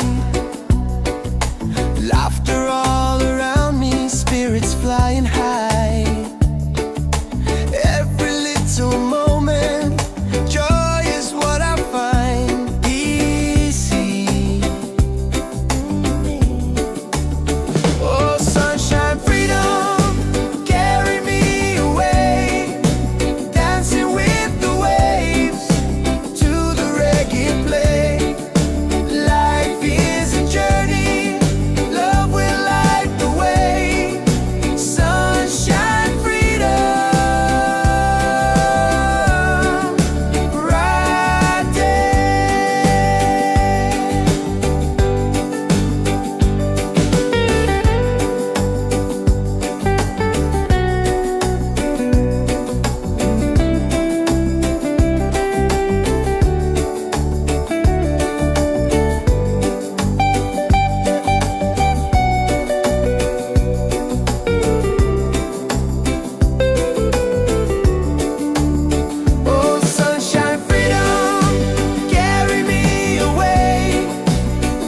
Laughter all around me, spirits flying high. Every little moment, joy is what I find easy. Oh, sunshine, freedom, carry me away. Dancing with the waves to the reggae play. Life is a journey, love will light the way. Sunshine, freedom, right there. Oh, sunshine, freedom, carry me away.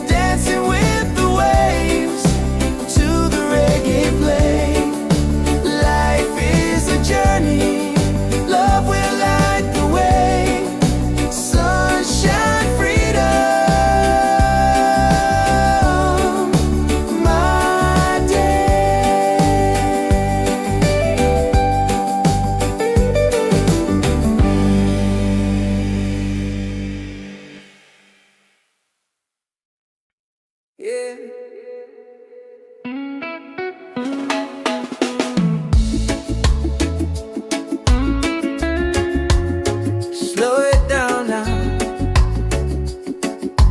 Dancing with the waves to the reggae play. Life is a journey, love will light the way. Sunshine, freedom, my day. Yeah. Slow it down now.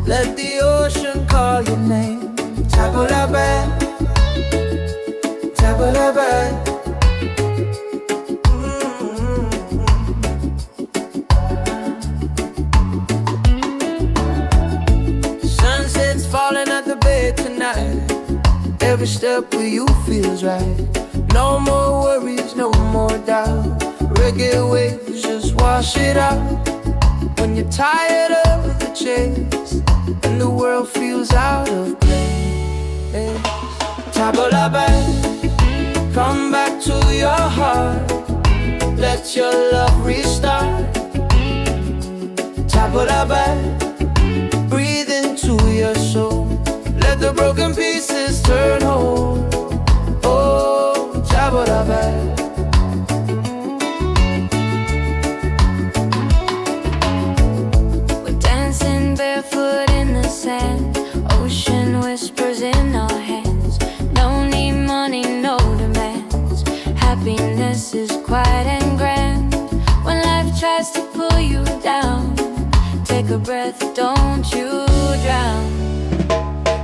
Let the ocean call your name. Tabo la belle, tabo la belle. Sunset's falling at the bay tonight. Every step with you feels right. No more worries, no more doubt. Reggae waves just wash it out. when you're tired of the chase and the world feels out of place. Tabula back, come back to your heart. Let your love restart. Tabula back, breathe into your soul. Let the broken pieces turn whole. Oh, tabula back. Barefoot in the sand, ocean whispers in our hands. No need money, no demands. Happiness is quiet and grand. When life tries to pull you down, take a breath, don't you drown.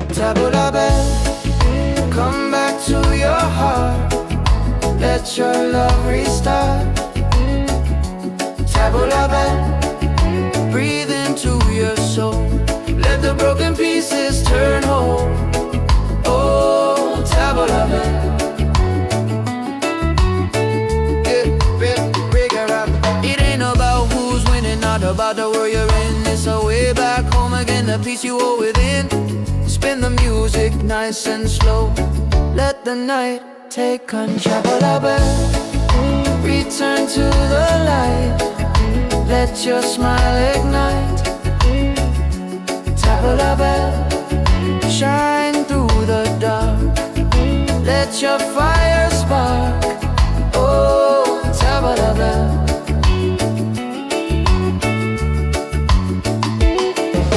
Tabula back, come back to your heart. Let your love restart. Tabula back, breathe into your soul. Let the broken pieces turn whole. Oh, tabula back. It ain't about who's winning, not about the world you're in. It's a way back home again, the peace you hold within. Spin the music nice and slow. Let the night take control. Tabula back, return to the light. Let your smile ignite. Tabula back, shine through the dark. Let your fire spark. Oh, tabula back.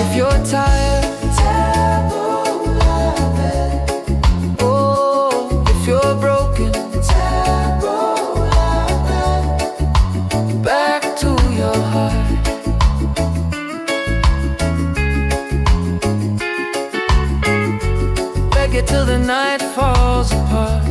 If you're tired, tabula back. Oh, if you're broken, tabula back. Back to your heart. Reggae till the night falls apart.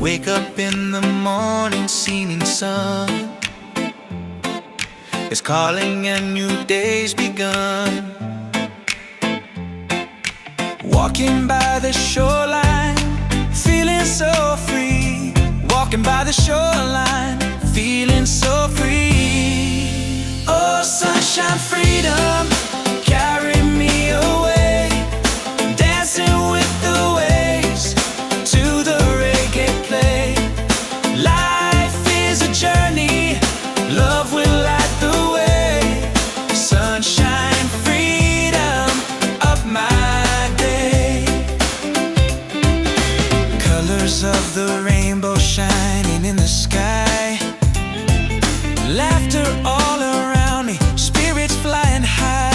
Wake up in the morning, seeing sun is calling and new day's begun. Walking by the shoreline, feeling so free. Walking by the shoreline, feeling so free. Oh, sunshine, freedom, carry me away. Dancing with the waves to the reggae play. Life is a journey, love will light the way. Sunshine, freedom of my day. Colors of the rainbow shining in the sky. Laughter all around me, spirits flying high.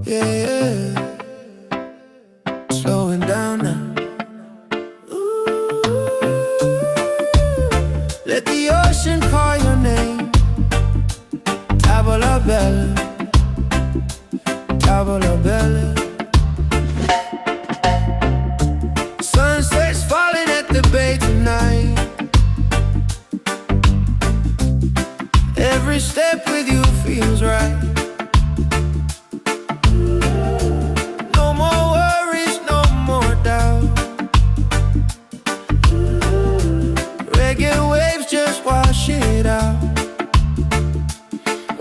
Yeah, yeah. Slowing down now. Ooh. Let the ocean call your name. Tavola bella, tavola bella. Sunset's falling at the bay tonight. Every step with you feels right. No more worries, no more doubt. Reggae waves just wash it out.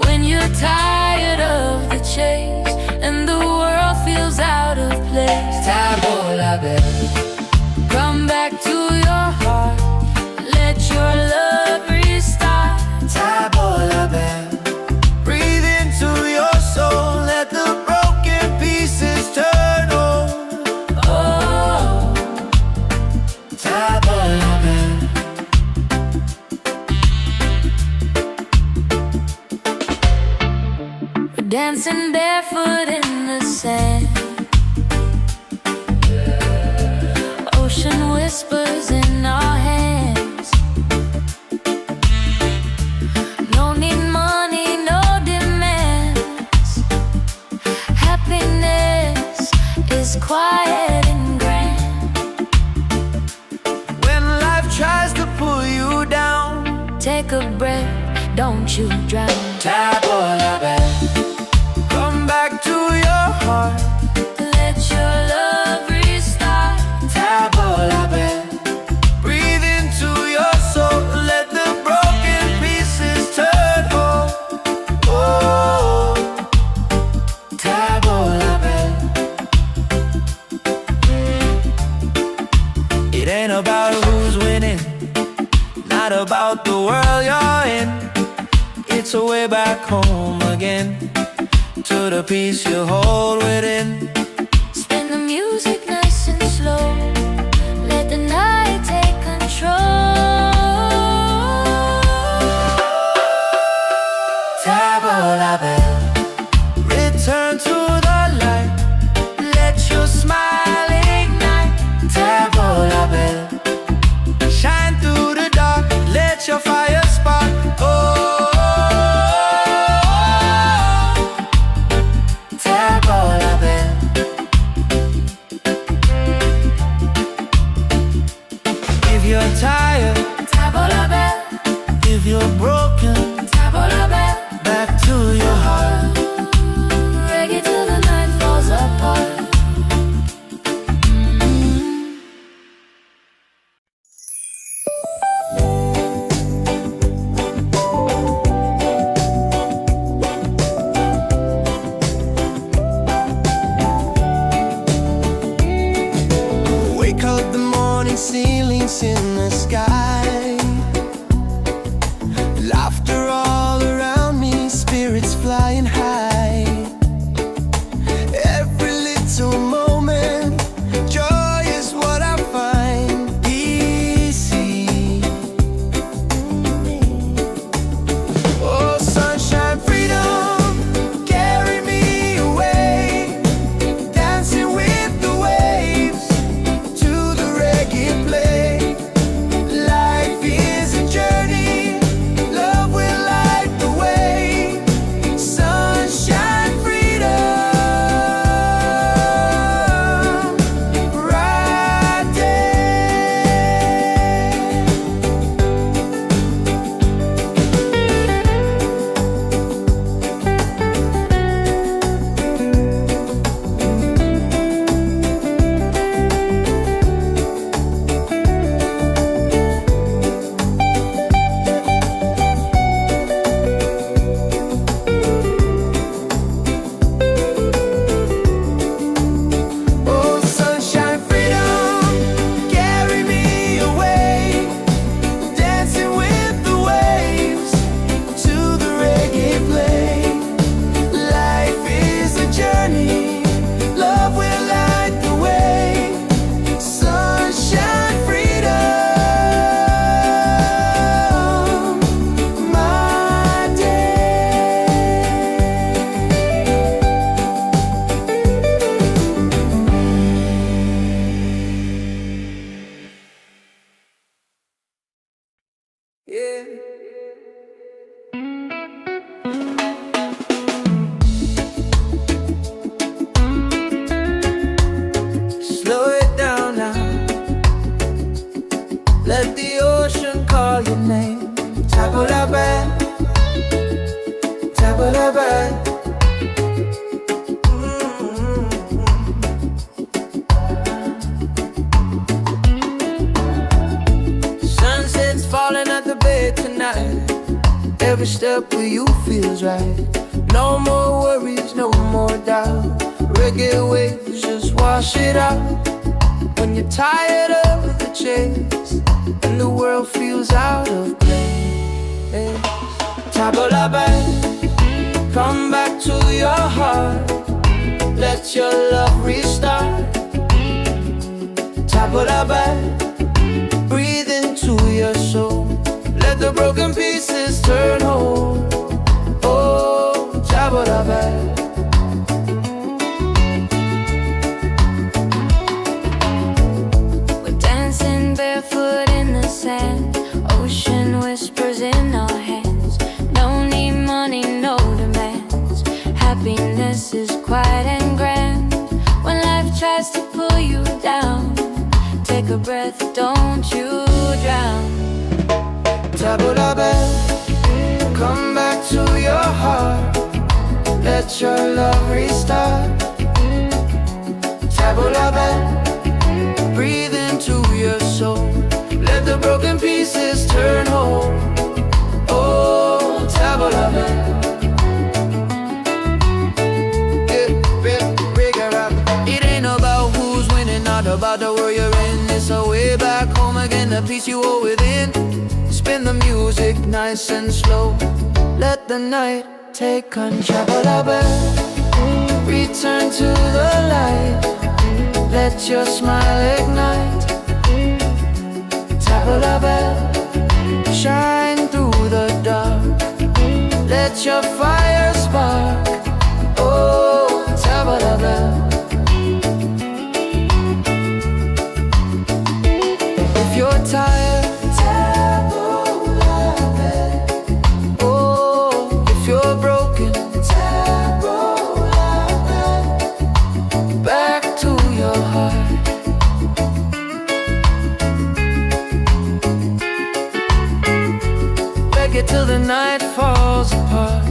When you're tired of the chase and the world feels out of place, Tavola bella, come back to your heart. Let your love restart. tavola bella. Breathe into your soul. Let the broken pieces turn whole. Oh, Tavola bella. we're dancing barefoot in the sand. Ocean whispers in our hands. No need money, no demands. Happiness is quiet and grand. When life tries to pull you down, Take a breath, don't you drown. tavola bella. Come back to your heart. Let your love restart. Tavola bella. Breathe into your soul. Let the broken pieces turn whole. Oh, tavola bella. It ain't about who's winning, not about the world you're in. It's a way back home again, to the peace you hold within. Spin the music nice and slow. Let the night take control. Tavola bella. Return to the light. Let your smile ignite. Tavola bella. Shine through the dark. Let your fire spark. Oh, tavola bella. If you're tired, Tavola bell, if you're broken, tavola bell. back to your heart. Reggae till the night falls apart. Wake up the morning, ceilings in the sky. Laughter all around me, spirits flying high. Every little moment, joy is what I find easy. Oh, sunshine, freedom, carry me away. Dancing with the waves to the reggae play. a step where you feels right. No more worries, no more doubt. Reggae waves just wash it out. When you're tired of the chase and the world feels out of place, tabla back, come back to your heart. Let your love restart. Tabla back, breathe into your soul. Let the broken pieces turn whole. Oh, tabla back. Barefoot in the sand, ocean whispers in our hands. No need money, no demands. Happiness is quiet and grand. When life tries to pull you down, take a breath, don't you drown. Tabla back, come back to your heart. Let your love restart. Tabla back, breathe into your soul. Let the broken pieces turn whole. Oh, tabla back. It ain't about who's winning, not about the world you're in. It's a way back home again, the peace you hold within. Spin the music nice and slow. Let the night take control. Tabla back, return to the light. Let your smile ignite. Tabla back, shine through the dark. Let your fire spark. Oh, tabla back. If you're tired, tabla back. Oh, if you're broken, tabla back. Back to your heart. Reggae till the night falls apart.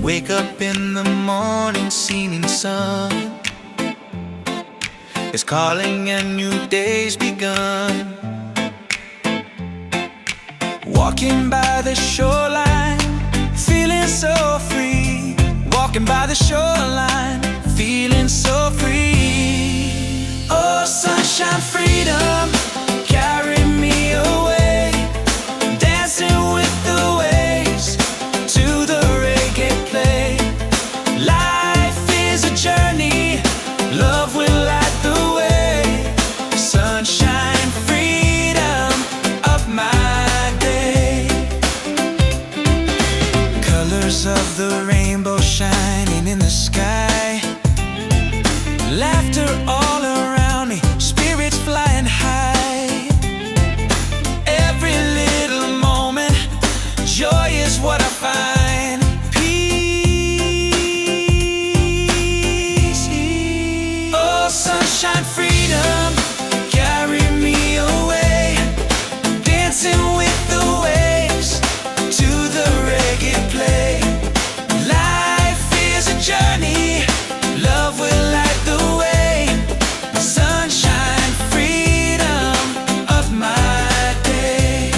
Wake up in the morning, seeing sun is calling and new day's begun. Walking by the shoreline, feeling so free. Walking by the shoreline, feeling so free. Oh, sunshine, freedom, carry me away. Dancing with the waves to the reggae play. Life is a journey, love will light the way. Sunshine, freedom of my day. Colors of the rainbow shining in the sky. Laughter all around me, spirits flying high. Every little moment, joy is what I find. Sunshine, freedom, carry me away. Dancing with the waves to the reggae play. Life is a journey, love will light the way. Sunshine, freedom of my day.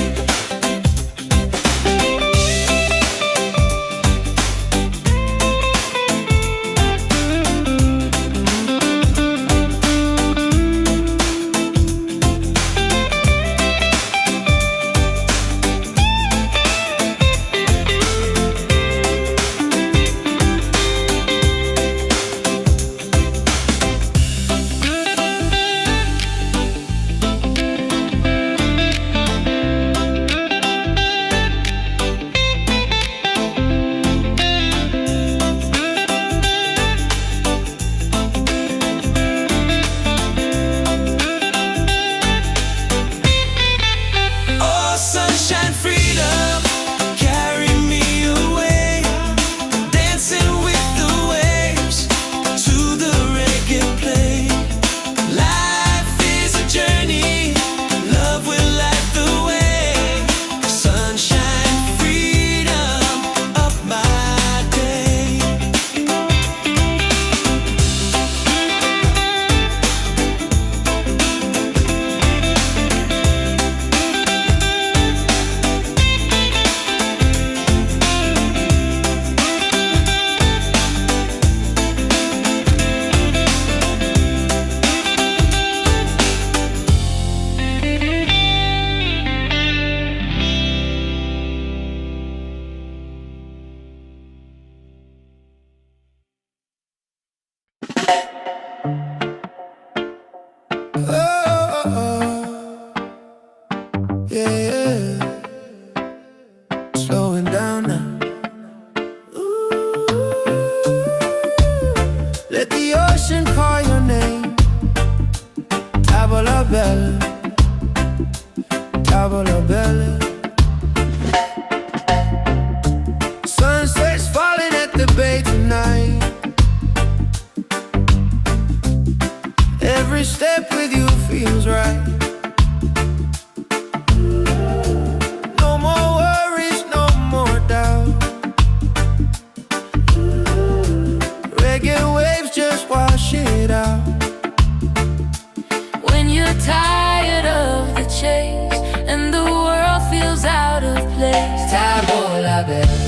Oh, oh, oh. Yeah, yeah. Slowing down now. Ooh. Let the ocean call your name. Tavola bella, tavola bella. Sunset's falling at the bay tonight. Every step with you feels right. No more worries, no more doubt. Reggae waves just wash it out. When you're tired of the chase and the world feels out of place, Tavola bella,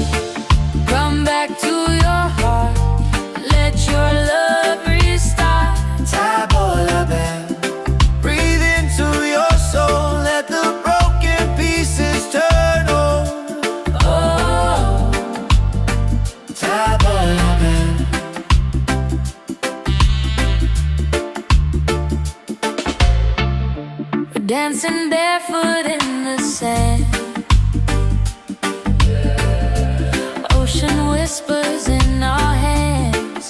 come back to your heart. Let your love restart. tavola bella. Breathe into your soul, let the broken pieces turn on. Oh, Tavola bella. we're dancing barefoot in the sand. Ocean whispers in our hands.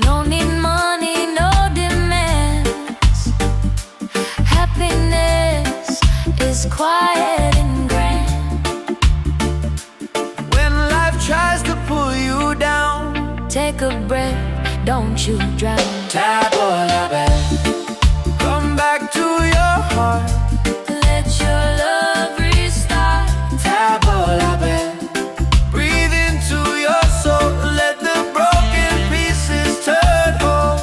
No need money, no demands. Happiness is quiet and grand. When life tries to pull you down, Take a breath, don't you drown. tavola bella. Come back to your heart, Let your love restart. tavola bella. Breathe into your soul, let the broken pieces turn whole.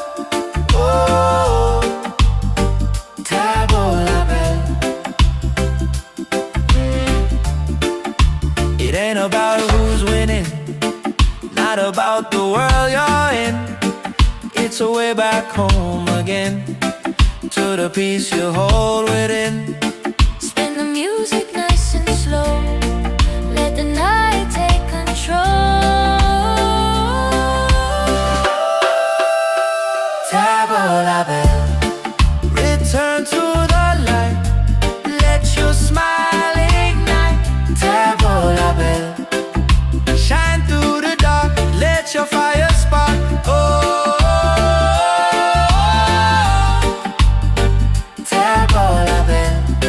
Oh, tavola bella. It ain't about who's winning, not about the world you're in. It's a way back home again, to the peace you hold within. Spin the music nice and slow. Let the night take control. Tavola bella. Return to the light, let your smile ignite. Tavola bella. Shine through the dark, let your fire spark. Oh, tavola bella.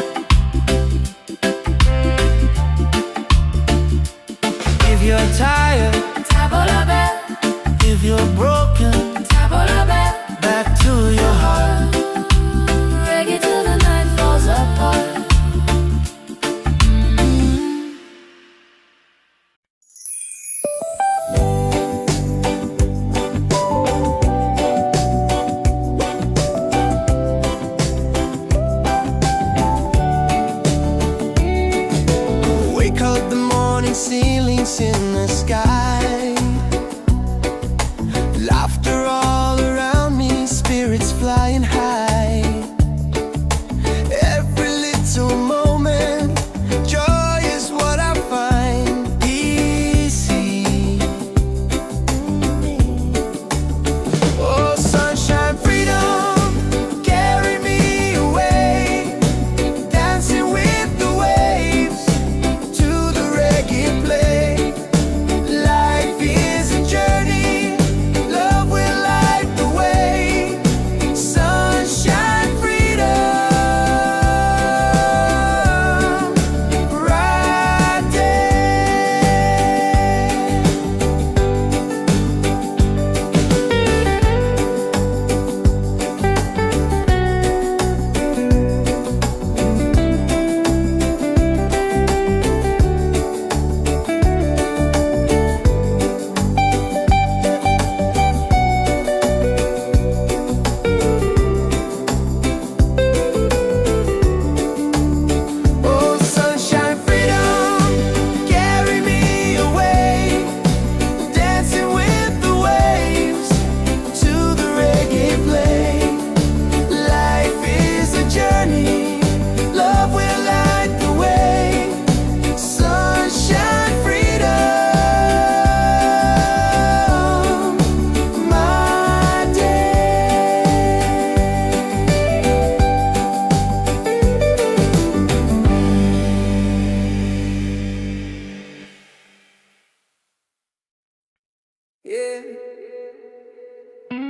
Slow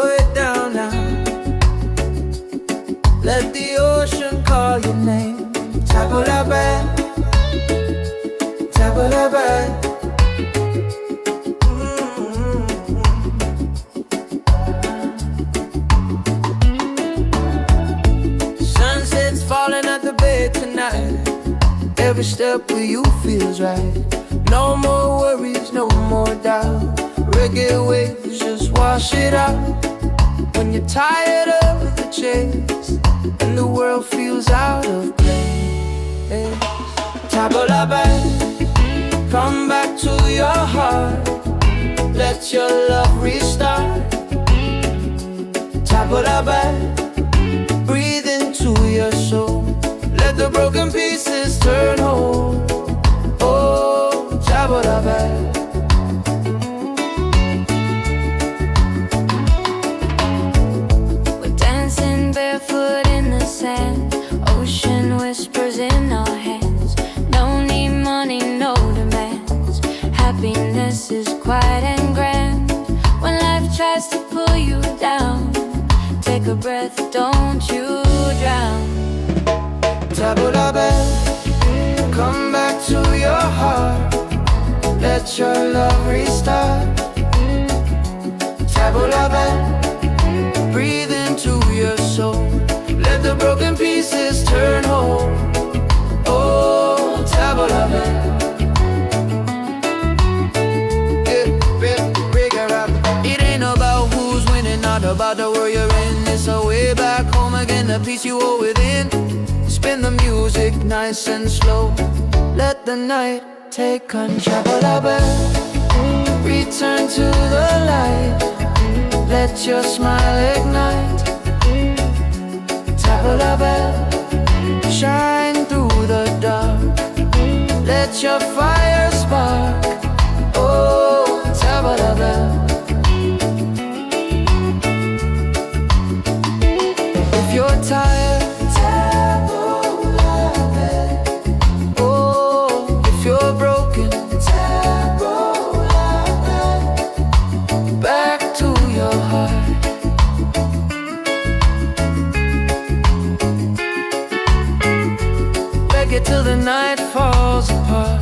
it down now. Let the ocean call your name. Tabo la bay, tabo la bay. Sunset's falling at the bay tonight. Every step with you feels right. No more worries, no more doubt. Reggae waves just wash it out. When you're tired of the chase and the world feels out of place, Tabo la bay, come back to your heart. Let your love restart. Tabo la bay, breathe into your soul. Let the broken pieces turn whole. Oh, Tabo la bay. Barefoot in the sand, ocean whispers in our hands. No need money, no demands. Happiness is quiet and grand. When life tries to pull you down, take a breath, don't you drown. Tabo la bay, come back to your heart. Let your love restart. Tabo la bay, breathe into your soul. Let the broken pieces turn whole. Oh, Tabo la bay. It ain't about who's winning, not about the world you're in. It's a way back home again, the peace you hold within. Spin the music nice and slow. Let the night take control. Tabo la bay, return to the light. Let your smile ignite. Tabo la bay, shine through the dark. Let your fire spark. Oh, Tabo la bay. If you're tired, Tabo la bay. Oh, if you're broken, Tabo la bay. Back to your heart. Reggae till the night falls apart.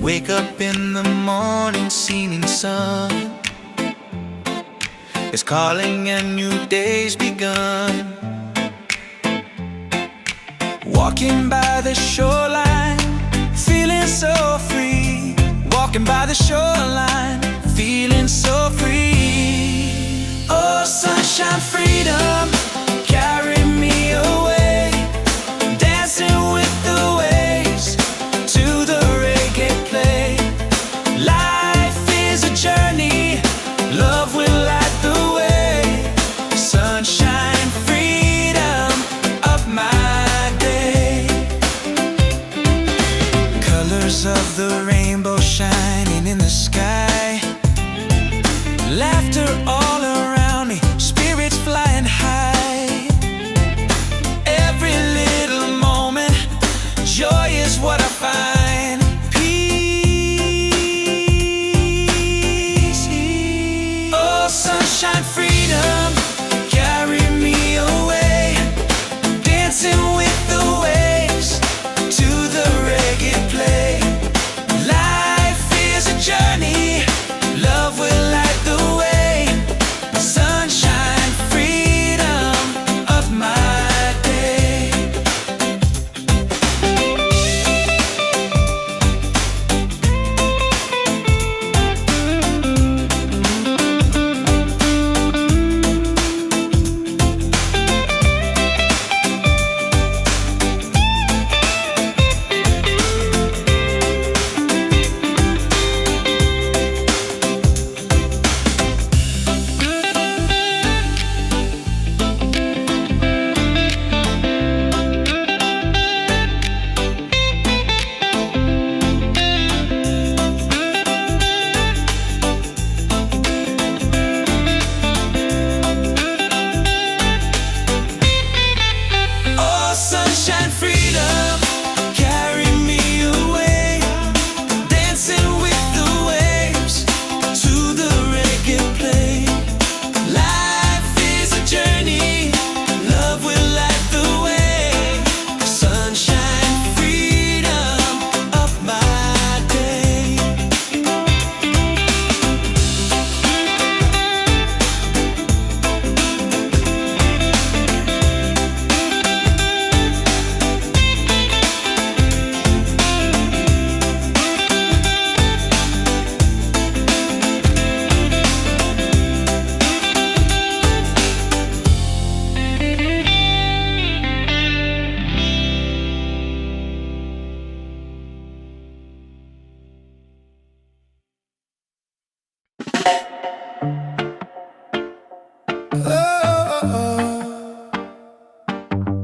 Wake up in the morning, seeing sun is calling and new day's begun. Walking by the shoreline, feeling so free. Walking by the shoreline, feeling so free. Oh, sunshine, freedom, carry me away. Dancing with the waves to the reggae play. Life is a journey, love will light the way. Sunshine, freedom, up my day. Colors of the rainbow shining in the sky. Laughter all around me, spirits flying high.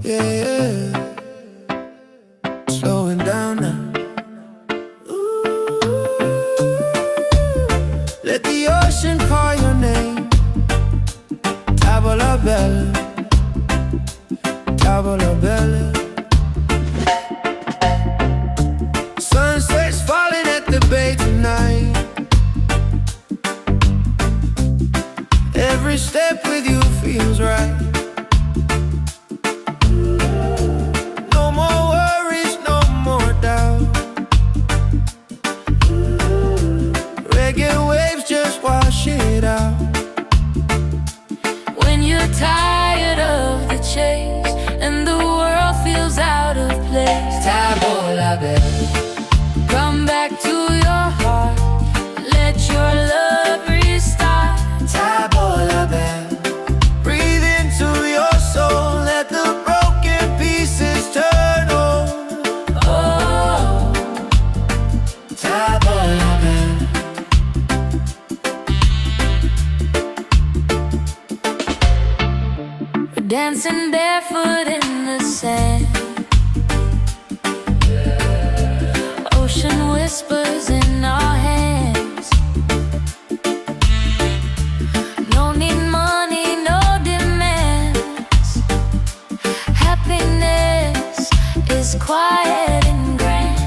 Yeah, slowing down now. Let the ocean call your name. Tavola bella, tavola bella. Sunset's falling at the bay tonight. Every step with you feels right. No more worries, no more doubt. Reggae waves just wash it out. When you're tired of the chase and the world feels out of place, Tavola bella, come back to your heart. Let your love restart. tavola bella. Breathe into your soul, let the broken pieces turn whole. Oh, Tavola bella. we're dancing barefoot in the sand. Ocean whispers in our hands. No need money, no demands. Happiness is quiet and grand.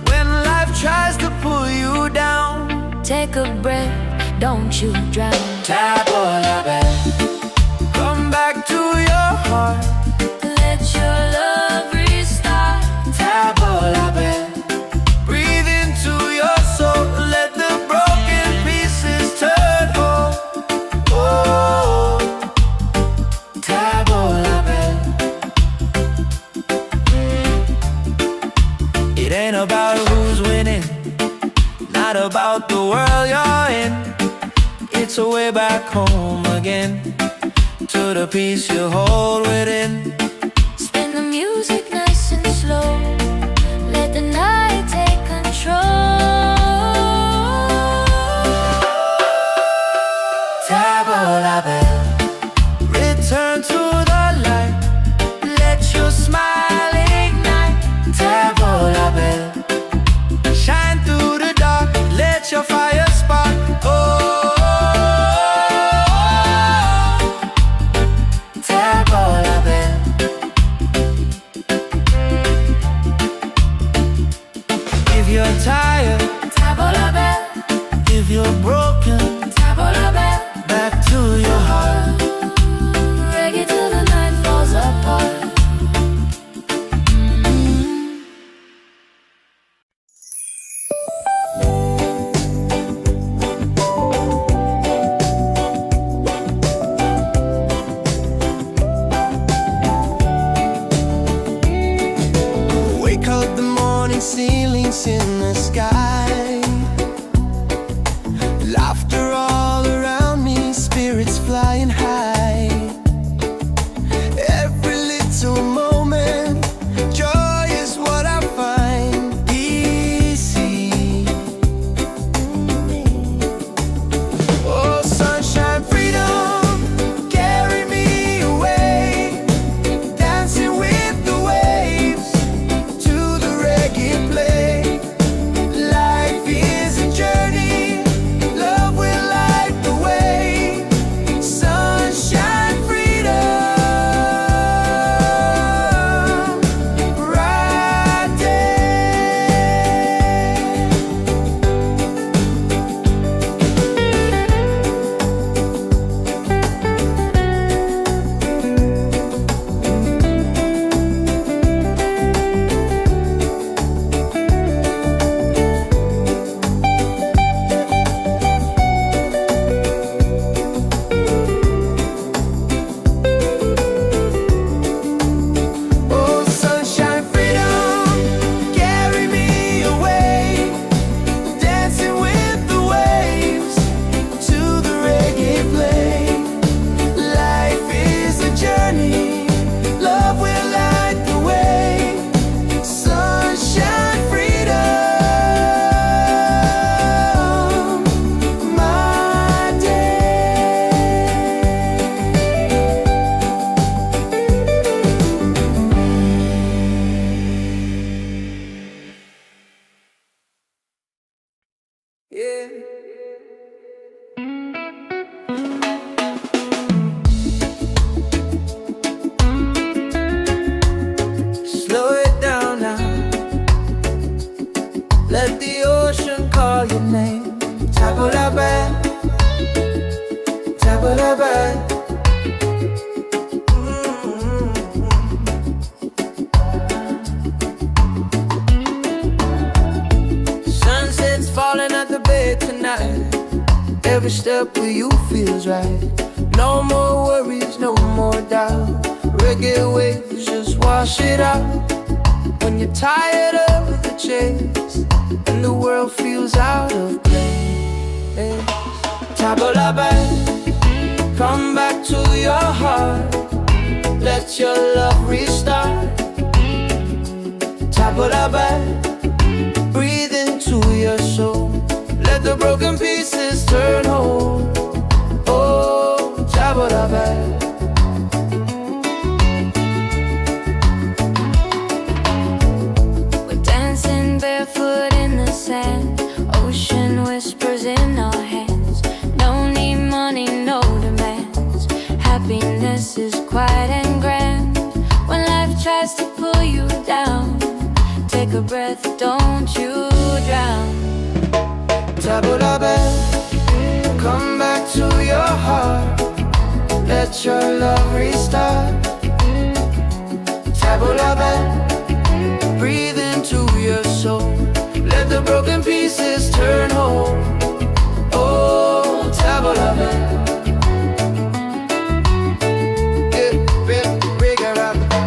When life tries to pull you down, Take a breath, don't you drown. tavola bella. Come back to your heart. Let your love restart. Tavola bella. Breathe into your soul, let the broken pieces turn whole. Oh, tavola bella. It ain't about who's winning, not about the world you're in. It's a way back home again, to the peace you hold within. Spin the music nice and slow. Let the night take control. Tavola bella. Return to the light, let your smile ignite. Tavola bella. Shine through the dark, let your fire spark. Oh, tavola bella. If you're tired, Tavola bella, if you're broken, tavola bella. back to your heart. Reggae till the night falls apart. Wake up the morning ceilings in the sky. Yeah. Slow it down now. Let the ocean call your name. Tabula-bad, tabula-bad. Sunset's falling at the bay tonight. Every step with you feels right. No more worries, no more doubt. Reggae waves just wash it out. When you're tired of the chase and the world feels out of place, tabula-bad, come back to your heart. Let your love restart. Tabula-bad, breathe into your soul. Let the broken pieces turn whole. Oh, tabula-bad. We're dancing barefoot in the sand. Ocean whispers in our hands. No need money, no demands. Happiness is quiet and grand. When life tries to pull you down, take a breath, don't you drown. Tabula-bad, come back to your heart. Let your love restart. Tabula-bad, breathe into your soul. Let the broken pieces turn whole. Oh, tabula-bad.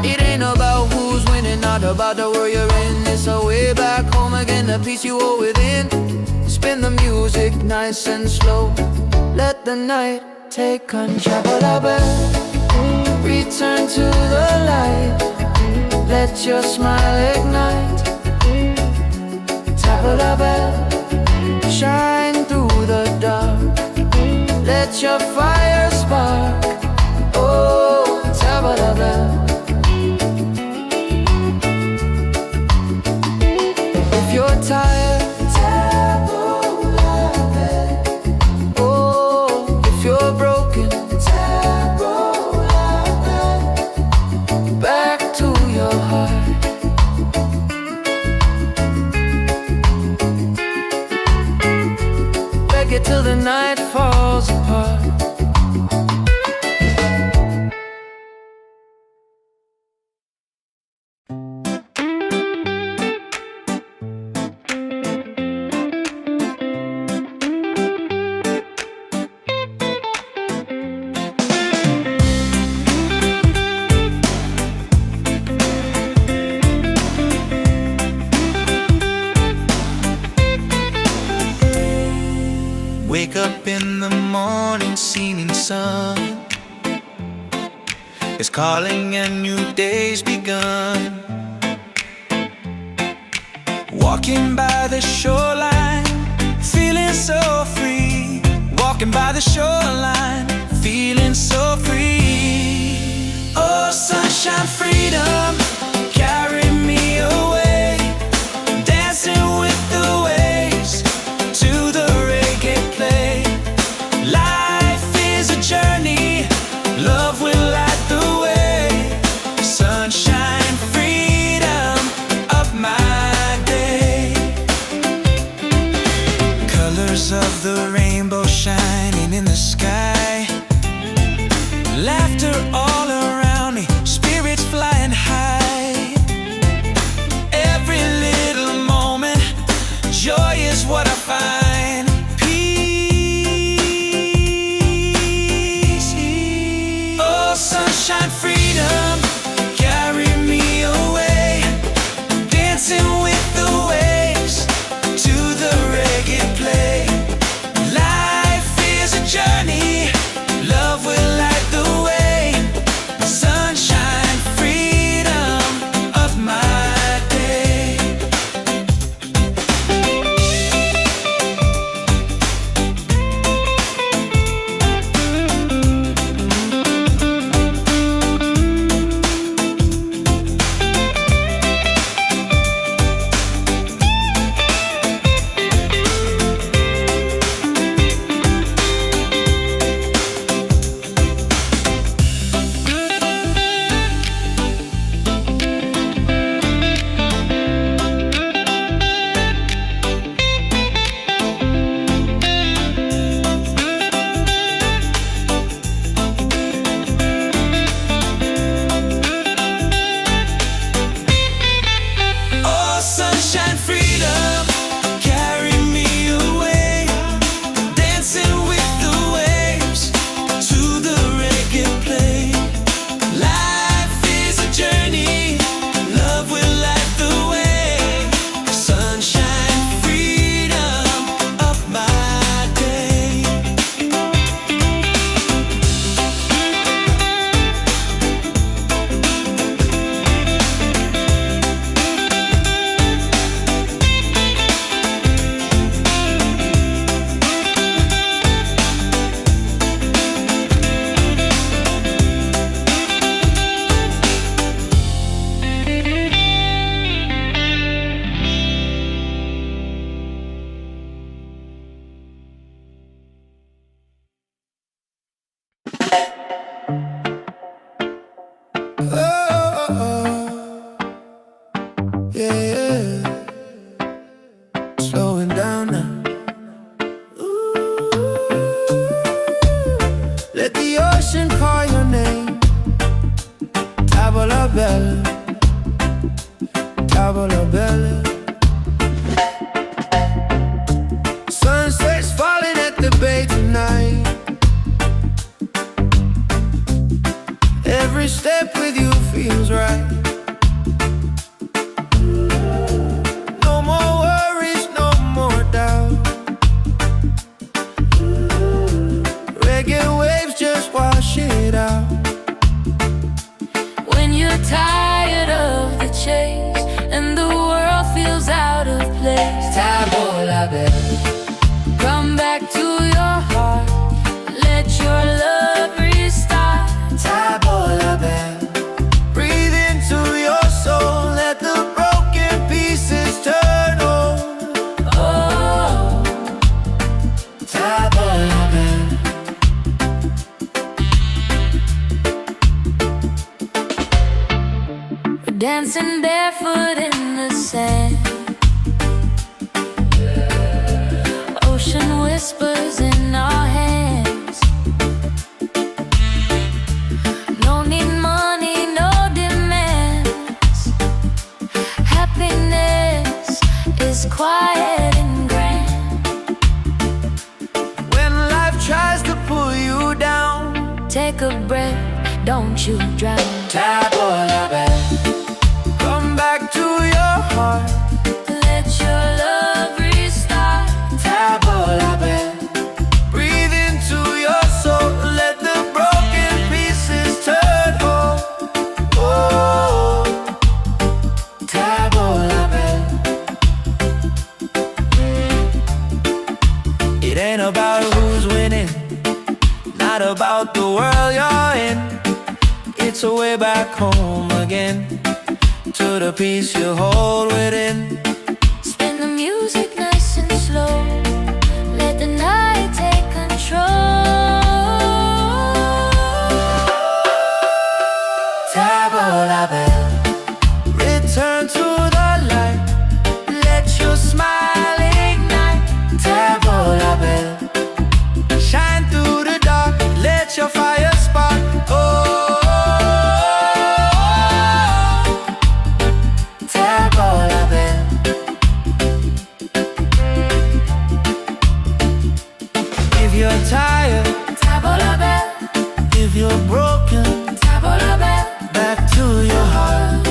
It ain't about who's winning, not about the world you're in. It's a way back home again, the peace you hold within. Spin the music nice and slow. Let the night take control. Return to the light. Let your smile ignite. Tabula-bad, shine through the dark. Let your fire spark. Oh, tabula-bad. If you're tired, tabula-bad. Oh, if you're broken, tabula-bad. Back to your heart. Reggae till the night falls apart. Wake up in the morning, seeing sun is calling and new day's begun. Walking by the shoreline, feeling so free. Walking by the shoreline, feeling so free. Oh, sunshine, freedom, carry me away. Dancing with the waves to the reggae play. Life is a journey, love will light the way. Sunshine, freedom of my day. Colors of the rainbow shining in the sky. Laughter all around me, spirits flying high. Every little moment, joy is what I find. Peace. Oh, sunshine, freedom, carry me away. Dancing with the waves to the reggae play. Yeah, slowing down now. Let the ocean call your name. Tavola bella, tavola bella. Sunset's falling at the bay tonight. Every step with you feels right. No more worries, no more doubt. Reggae waves just wash it out. When you're tired of the chase and the world feels out of place, Tavola bella, come back to your heart. Let your love restart. Tavola bella. Breathe into your soul. Let the broken pieces turn over. Oh, Tavola bella. we're dancing barefoot in the sand. Ocean whispers in our hands. No need money, no demands. Happiness is quiet and grand. When life tries to pull you down, Take a breath, don't you drown. Tavola bella. Come back to your heart. Let your love restart. Tavola bella. Breathe into your soul. Let the broken pieces turn whole. Oh, Tavola bella. It ain't about who's winning, not about the world you're in. It's a way back home again, to the peace you hold within. Spin the music nice and slow. Let the night take control. Tavola bella. Return to the light. Let your smile ignite. Tavola bella. Shine through the dark. Let your fire spark. Oh, Tavola bella. If you're tired, Tavola bella, if you're broken, Tavola bella. back to your heart.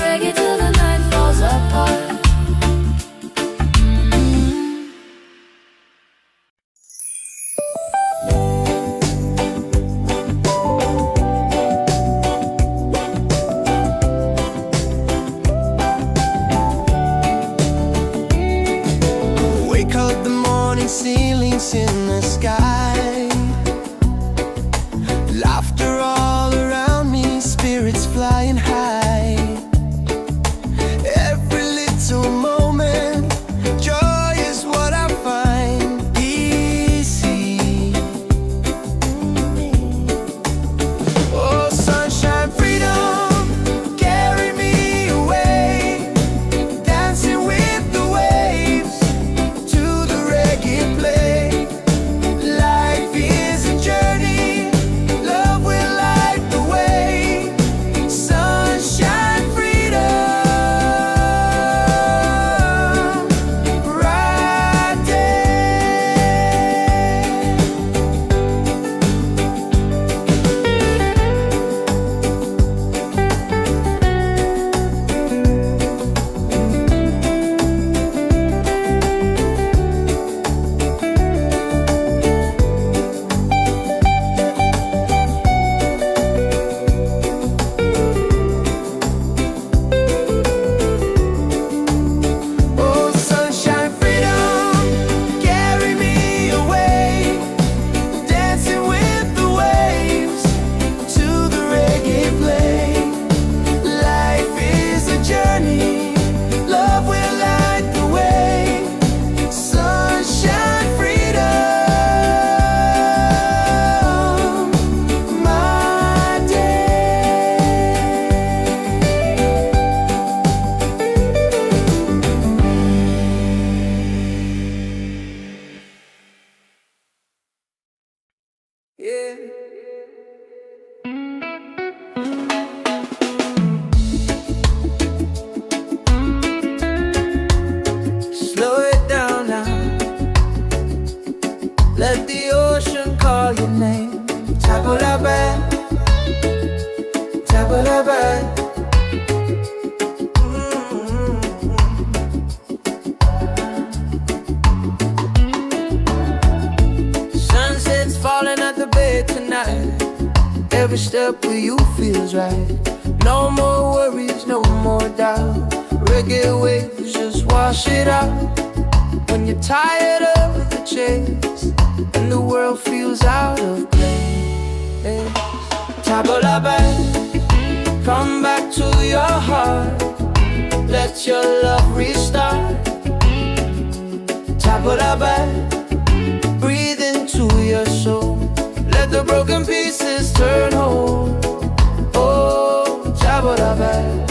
Reggae till the night falls apart. Wake up the morning, ceilings in the sky. Laughter all around me, spirits flying high. Every little moment, joy is what I find. Easy. Oh, sunshine, freedom, carry me away. Dancing with the waves to the reggae play. Light Every step with you feels right. No more worries, no more doubt. Reggae waves just wash it out. When you're tired of the chase and the world feels out of place, table la belle, come back to your heart. Let your love restart. Table la belle, breathe into your soul. Let the broken pieces turn whole. Oh, table la belle.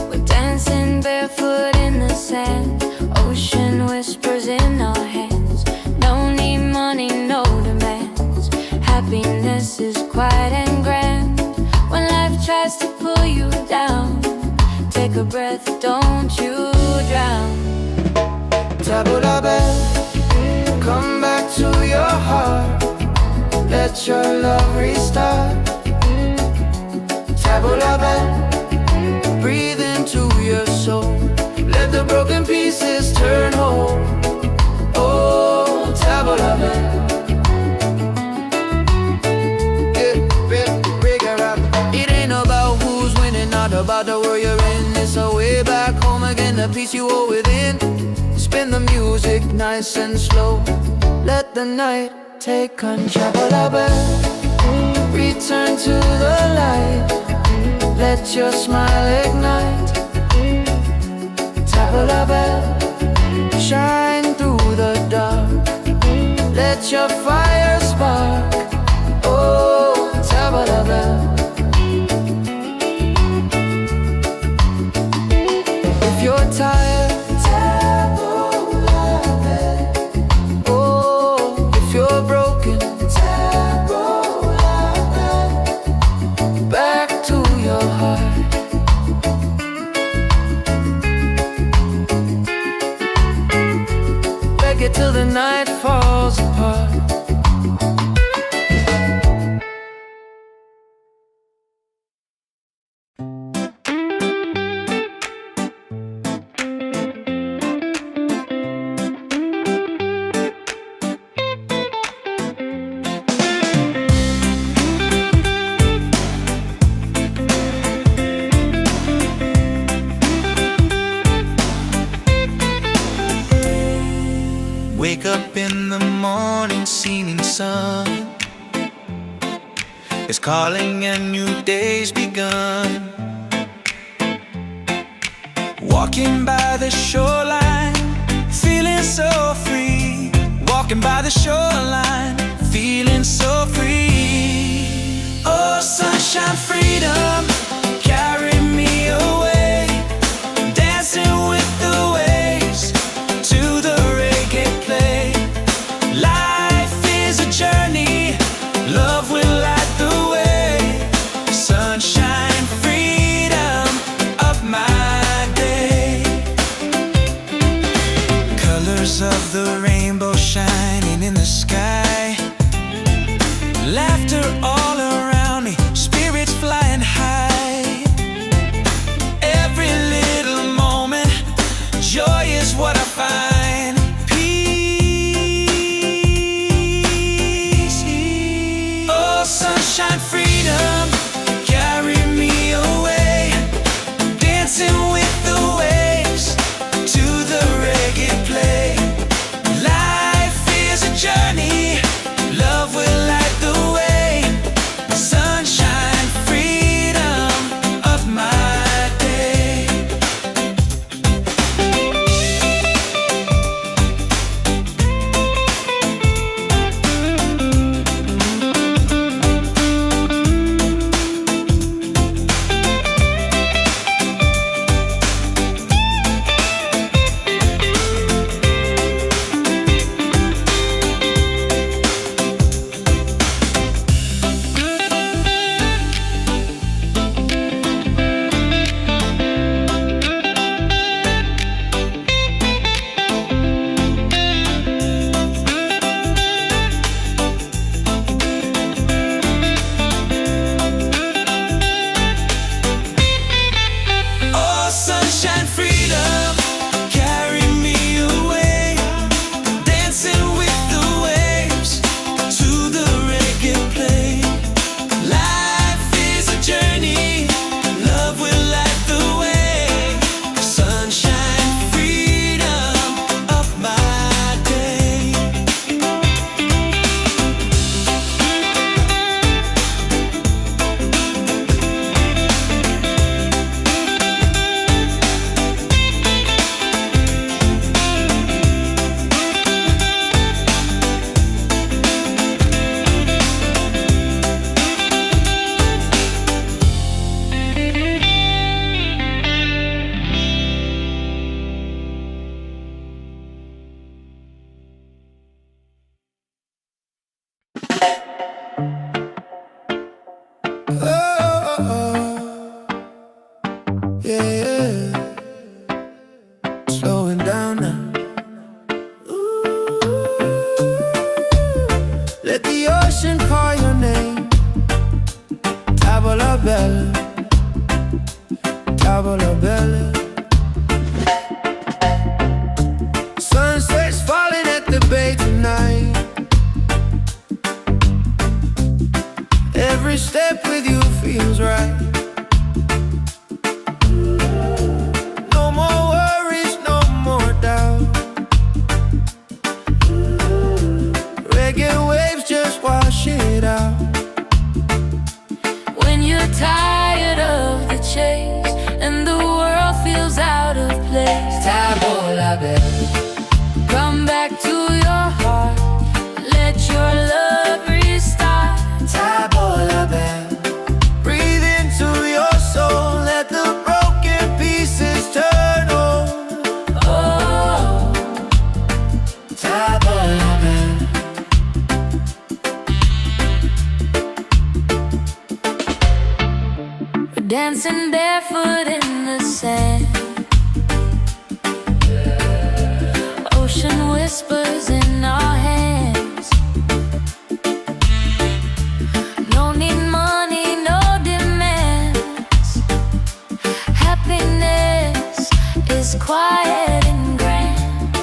We're dancing barefoot in the sand. Ocean whispers in our hands. No need money, no demands. Happiness is quiet and grand. When life tries to pull you down, take a breath, don't you drown. Table la belle, come back to your heart. Let your love restart. Table la belle, breathe into your soul. Let the broken pieces turn whole. Oh, table la belle. It ain't about who's winning, not about the world you're in. It's a way back home again, the peace you hold within. Spin the music nice and slow. Let the night take control. Return to the light. Let your smile ignite. Table la belle, shine through the dark. Let your fire spark. Oh, table la belle. If you're tired, till the night falls apart. Wake up in the morning, seeing sun is calling and new day's begun. Walking by the shoreline, feeling so free. Walking by the shoreline, feeling so free. Oh, sunshine, freedom, carry me away. Dancing with the waves to the reggae play. Life is a journey, love will light the way. Sunshine, freedom of my day. Colors of the rainbow shining in the sky. Laughter all around me, spirits flying high. Every little moment, joy is what I find. Sunshine, freedom, carry me away. Dancing with the waves to the reggae play. Life is a journey, love will light the way. Sunshine, freedom of my day. yeah. Slowing down now. Let the ocean call your name. Tavola bella, tavola bella. Sunset's falling at the bay tonight. Every step with you feels right. No more worries, no more doubt. Reggae waves just wash it out. When you're tired of the chase and the world feels out of place, Tavola bella, come back to your heart. Let your love restart. tavola bella. Breathe into your soul. Let the broken pieces turn whole. Oh, Tavola bella. we're dancing barefoot in the sand. Ocean whispers in our hands. No need money, no demands. Happiness is quiet and grand.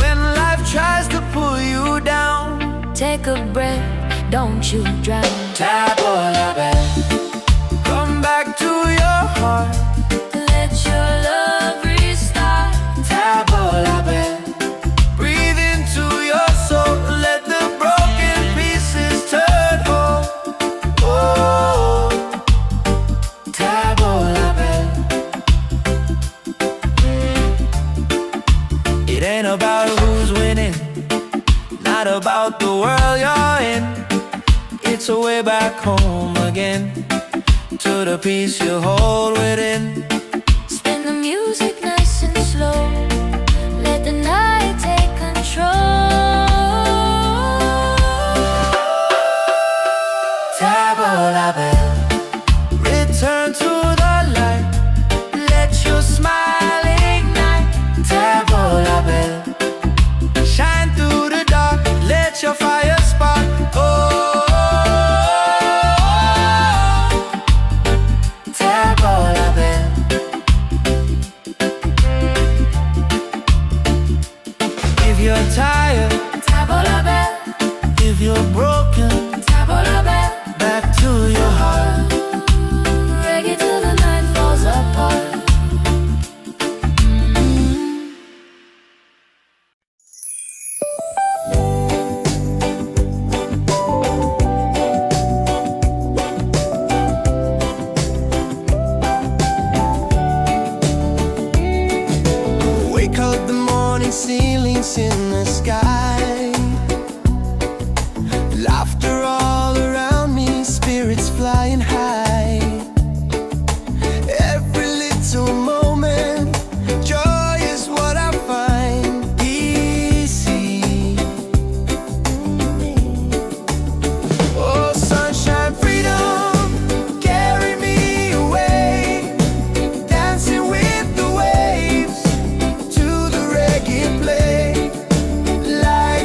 When life tries to pull you down, Take a breath, don't you drown. tavola bella. Come back to your heart. Let your love restart. Tavola bella. Breathe into your soul. Let the broken pieces turn whole. Oh, tavola bella. It ain't about who's winning, not about the world you're in. It's a way back home again, to the peace you hold within. Spin the music nice and slow. Let the night take control. Tavola bella. Return to the light. Let your smile ignite. Tavola bella. Shine through the dark. Let your fire spark. Oh, tavola bella. If you're tired, Tavola bell, if you're broken, tavola bell. back to your heart. Reggae till the night falls apart. Wake up the morning, ceilings in the sky. Laughter all around me, spirits flying high. Every little moment, joy is what I find. Easy. Oh, sunshine, freedom, carry me away. Dancing with the waves to the reggae play. Light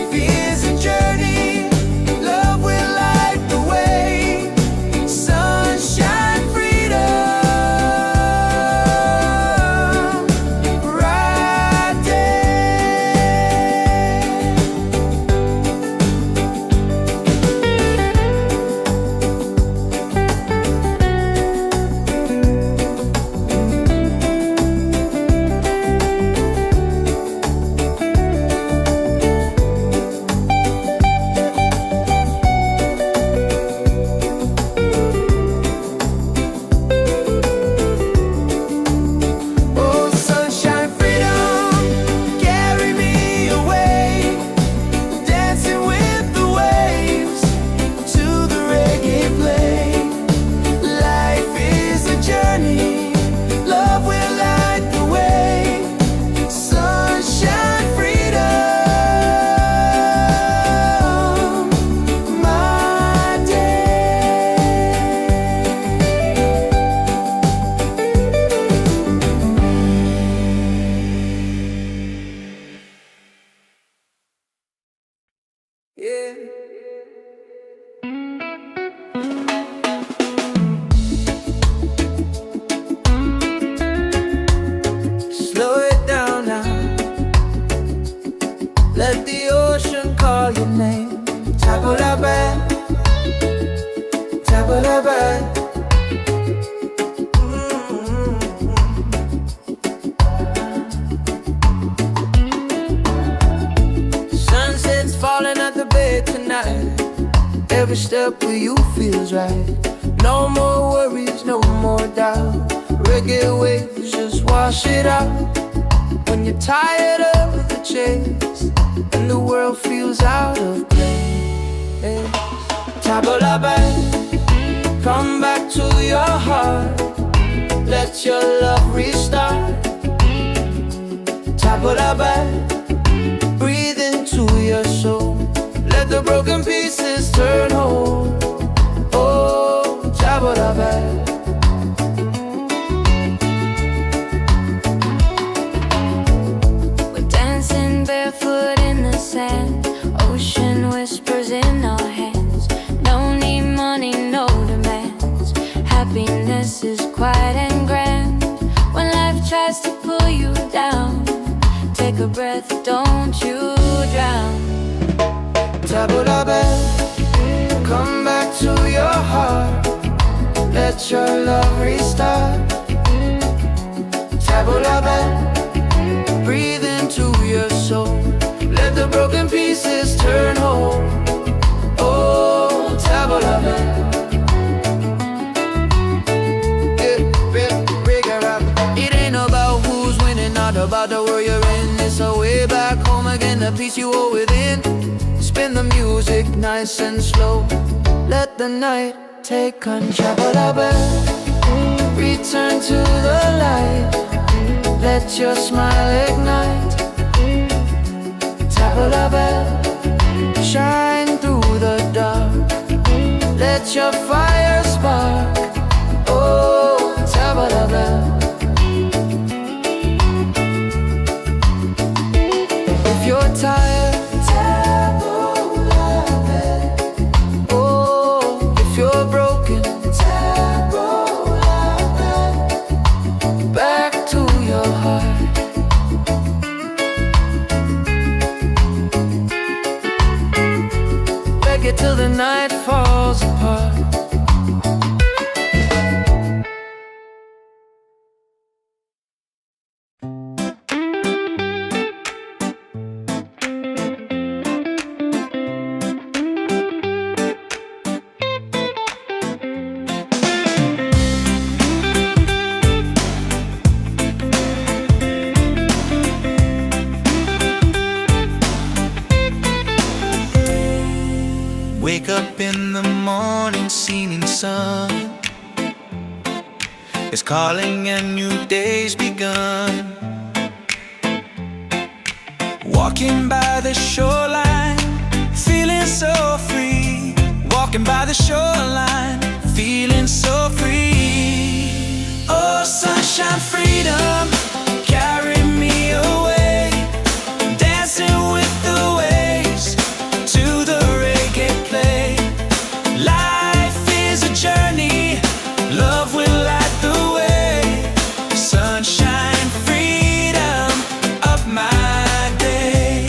a step where you feels right. No more worries, no more doubt. Reggae waves, just wash it out. When you're tired of the chase and the world feels out of place, tabla back, come back to your heart. Let your love restart. Tabla back, breathe into your soul. Let the broken pieces turn whole. Oh, tabla back. Barefoot in the sand, ocean whispers in our hands. No need money, no demands. Happiness is quiet and grand. When life tries to pull you down, take a breath, don't you drown. Tabla back, come back to your heart. Let your love restart. Tabla back, breathe into your soul. Let the broken pieces turn whole. Oh, tabla back. It ain't about who's winning, not about the world you're in. It's a way back home again, the peace you hold within. Spin the music nice and slow. Let the night take control. Tabla back, return to the light. Let your smile ignite. Tabla back, shine through the dark. Let your fire spark. Oh, tabla back. If you're tired, tabla back. Oh, if you're broken, tabla back. Back to your heart. Reggae till the night falls apart. Wake up in the morning, seeing sun is calling and new day's begun. Walking by the shoreline, feeling so free. Walking by the shoreline, feeling so free. Oh, sunshine, freedom, carry me away. Dancing with the waves to the reggae play. Life is a journey, love will light the way. Sunshine, freedom of my day.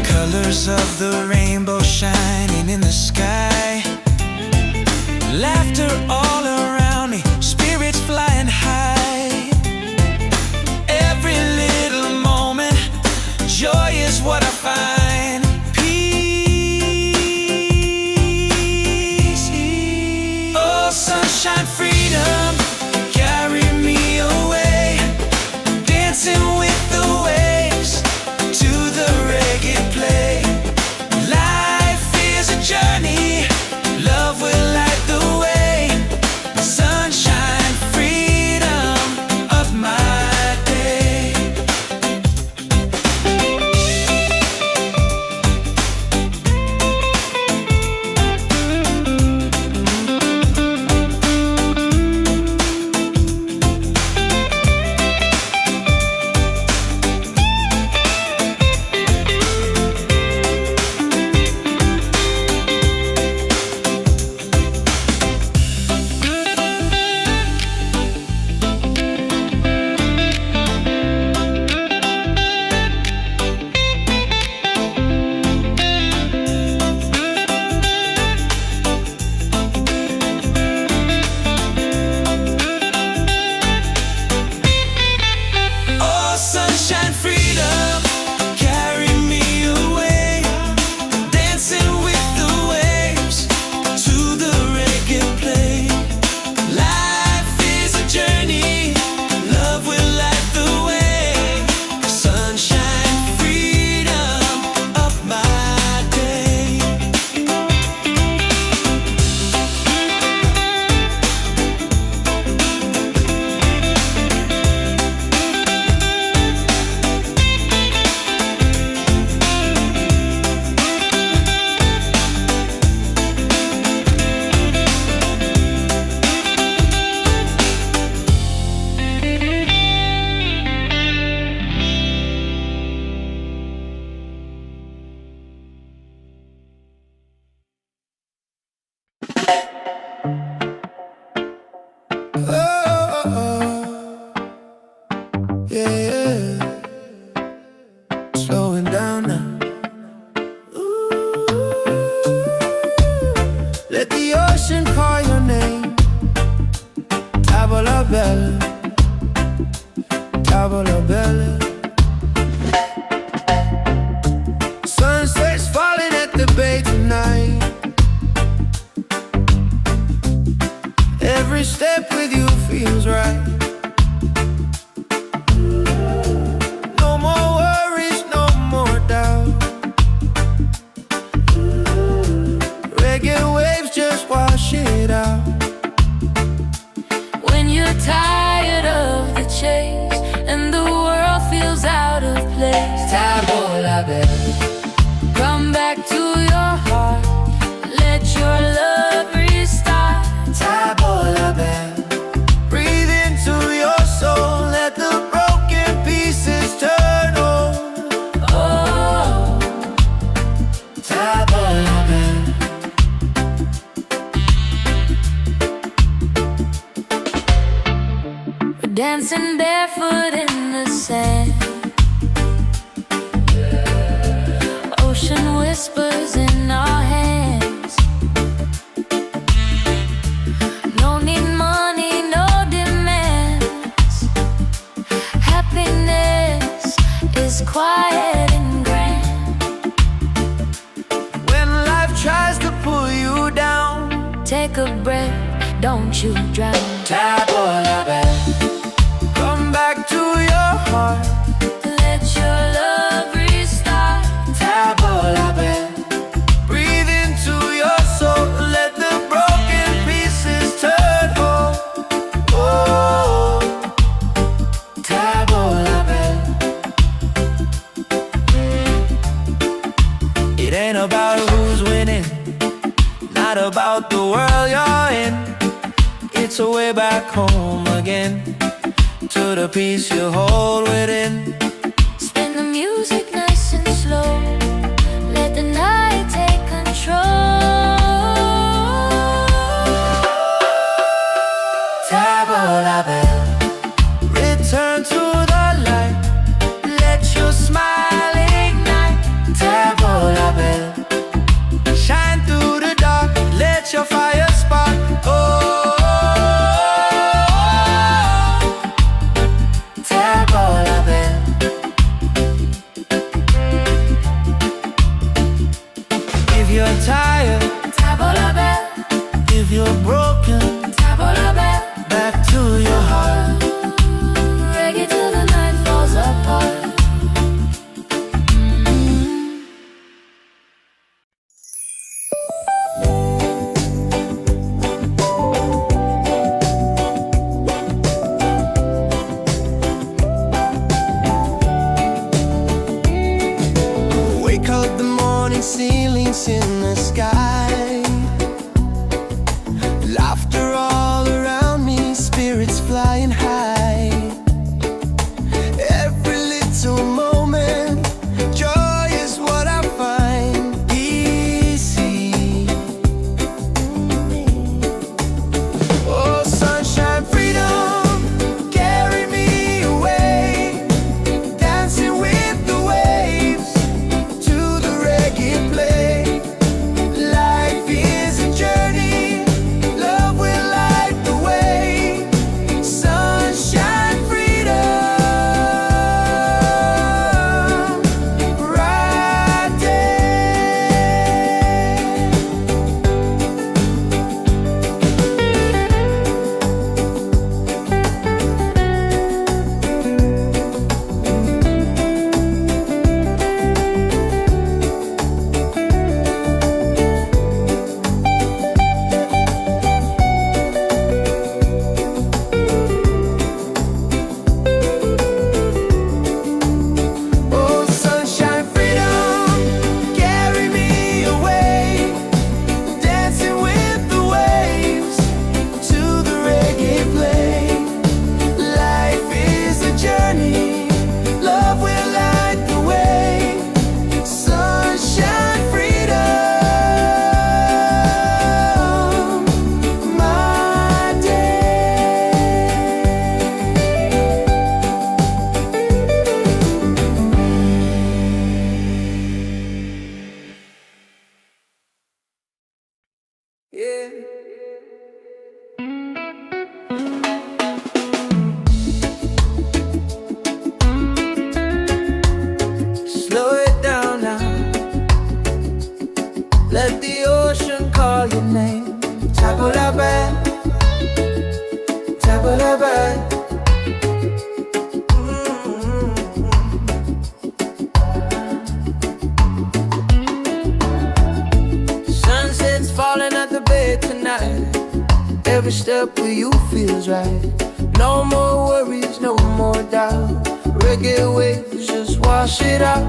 Colors of the rainbow shining in the sky. Laughter all around me, spirits flying high. Oh, oh, oh. Yeah, yeah. Slowing down now. Let the ocean call your name. Tavola bella, tavola bella. Sunset's falling at the bay tonight. Every step with you feels right. No more worries, no more doubt. Reggae waves just wash it out. When you're tired of the chase and the world feels out of place, Tavola bella, come back to your heart. Let your love restart. tavola bella. Breathe into your soul. Let the broken pieces turn whole. Oh, Tavola bella. we're dancing barefoot in the sand. Ocean whispers in our hands. No need money, no demands. Happiness is quiet and grand. When life tries to pull you down, Take a breath, don't you drown. tavola bella. Come back to your heart. Let your love restart. Tavola bella. Breathe into your soul. Let the broken pieces turn whole. Oh, tavola bella. It ain't about who's winning, not about the world you're in. It's a way back home again, to the peace you hold within. Spin the music nice and slow. Let the night take control. Tavola bella. Return to the light. Let your smile ignite. Tavola bella. Shine through the dark. Let your fire spark. Oh, tavola bella. If you're tired, Tavola bell, if you're broken, tavola bell. back to your heart. Reggae till the night falls apart. Wake up the morning, ceilings in the sky. Laughter all around me, spirits flying high. Every little moment, joy is what I find. Easy. Oh, sunshine, freedom, carry me away. Dancing with the waves to the reggae play. Life is a journey, love will light the way. Sunshine. a step where you feels right. No more worries, no more doubt. Reggae waves, just wash it out.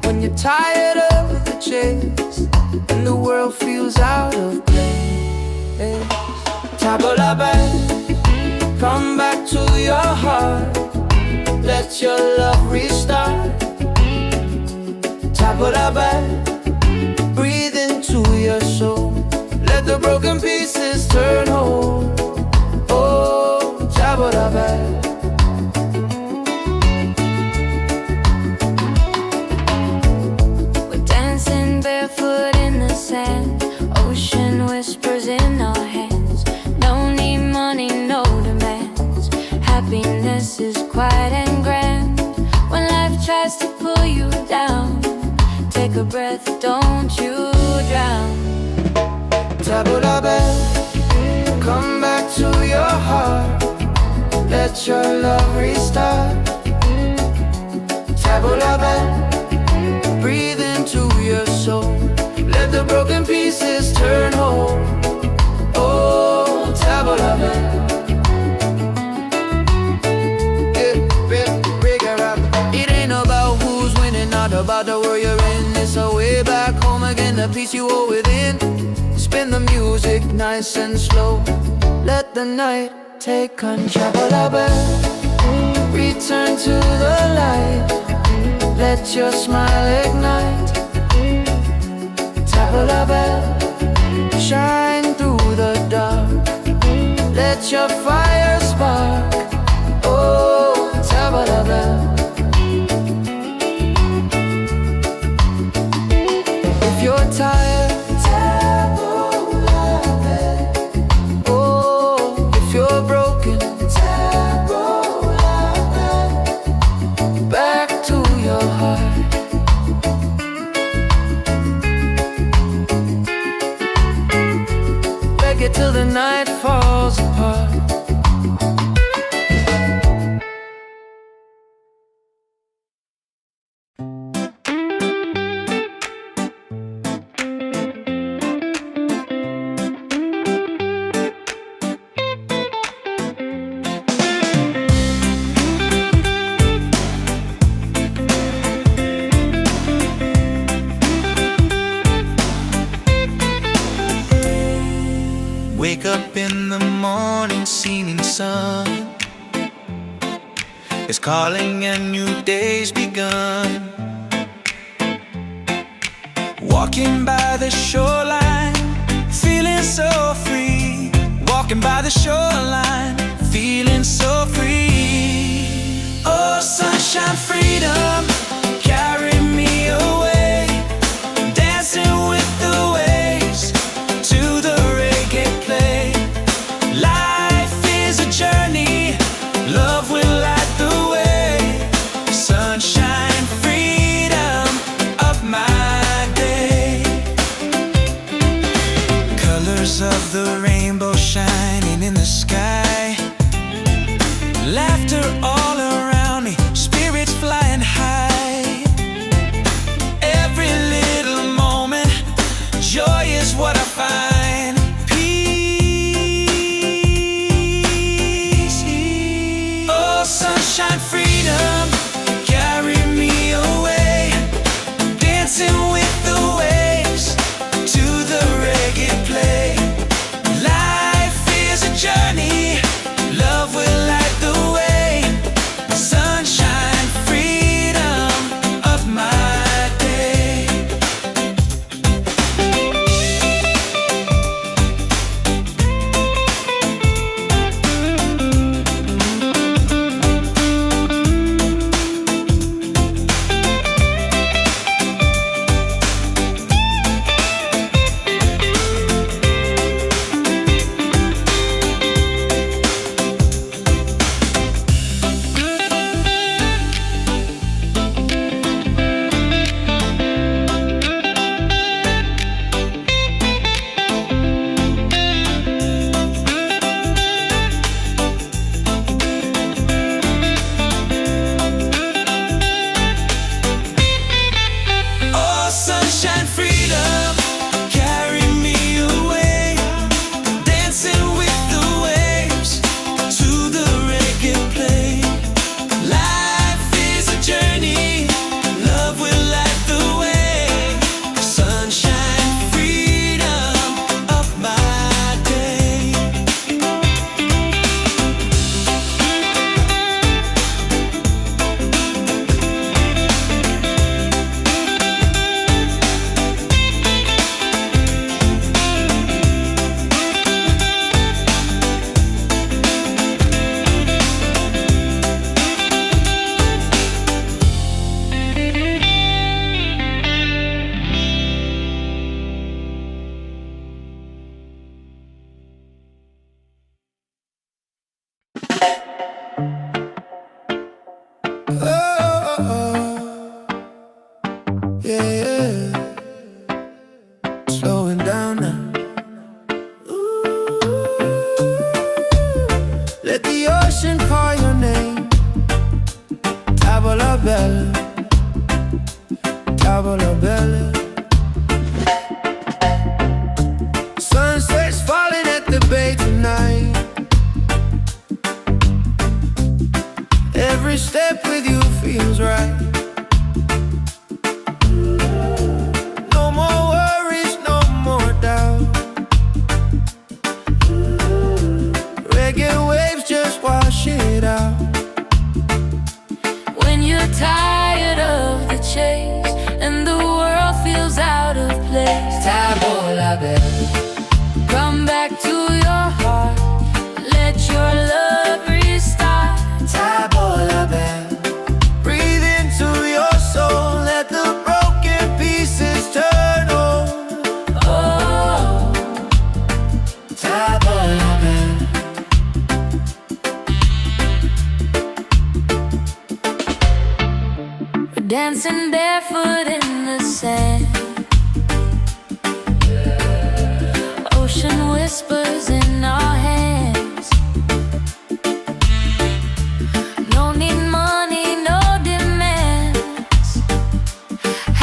When you're tired of the chase and the world feels out of place, table la band, come back to your heart. Let your love restart. Table la band, breathe into your soul. Let the broken pieces turn whole. Oh, table la band. Barefoot in the sand, ocean whispers in our hands. No need money, no demands. Happiness is quiet and grand. When life tries to pull you down, take a breath, don't you drown. Table la band, come back to your heart. Let your love restart. Table la band, breathe into your soul. Let the broken pieces turn whole. Oh, table la band. It ain't about who's winning, not about the world you're in. It's a way back home again, the peace you hold within. Spin the music nice and slow. Let the night take control. Table la band, return to the light. Let your smile ignite. Table la band, shine through the dark. Let your fire spark. Oh, table la band. If you're tired, table la band. Oh, if you're broken, table la band. Back to your heart. Reggae till the night falls apart. Wake up in the morning, seeing sun is calling and new day's begun. Walking by the shoreline, feeling so free. Walking by the shoreline, feeling so free. Oh, sunshine, freedom, carry me away. Dancing with the waves to the reggae play. Life is a journey, love will light the way. Sunshine, freedom of my day. Colors of the rainbow shining in the sky. Laughter all around me, spirits flying high. Every little moment, joy is what I find. Peace. Oh, sunshine, freedom, carry me away. Dancing with the waves to the reggae play. Life is a journey, love will light the way. and call your name. Tavola bella, tavola bella. Sunset's falling at the bay tonight. Every step with you feels right. No more worries, no more doubt. Reggae waves just wash it out. When you're tired of the chase and the world feels out of place, Tavola bella, come back to your heart. Let your love restart. tavola bella. Breathe into your soul, let the broken pieces turn over. Oh, Tavola bella. we're dancing barefoot in the sand. Ocean whispers in our hands. No need money, no demands.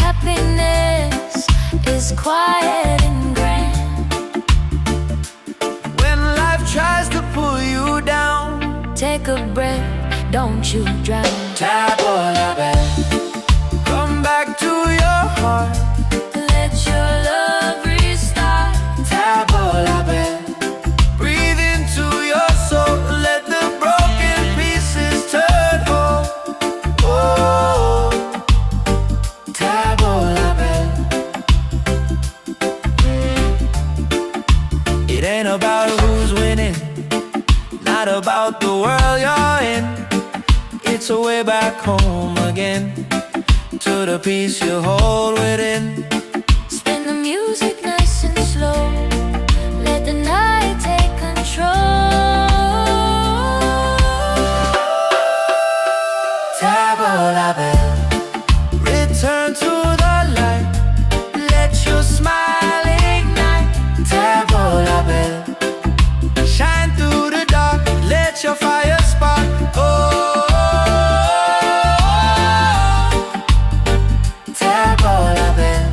Happiness is quiet and grand. When life tries to pull you down, Take a breath, don't you drown. Tavola bella. Come back to your heart. Let your love restart. Tavola bella. Breathe into your soul, let the broken pieces turn whole. Oh, Tavola bella. It ain't about who's winning, not about the world you're in. It's a way back home again, to the peace you hold within. Spin the music nice and slow. Let the night take control. Tavola bella. Return to the light, let your smile ignite. Tavola bella. Shine through the dark, let your fire spark. Oh, Tavola bella.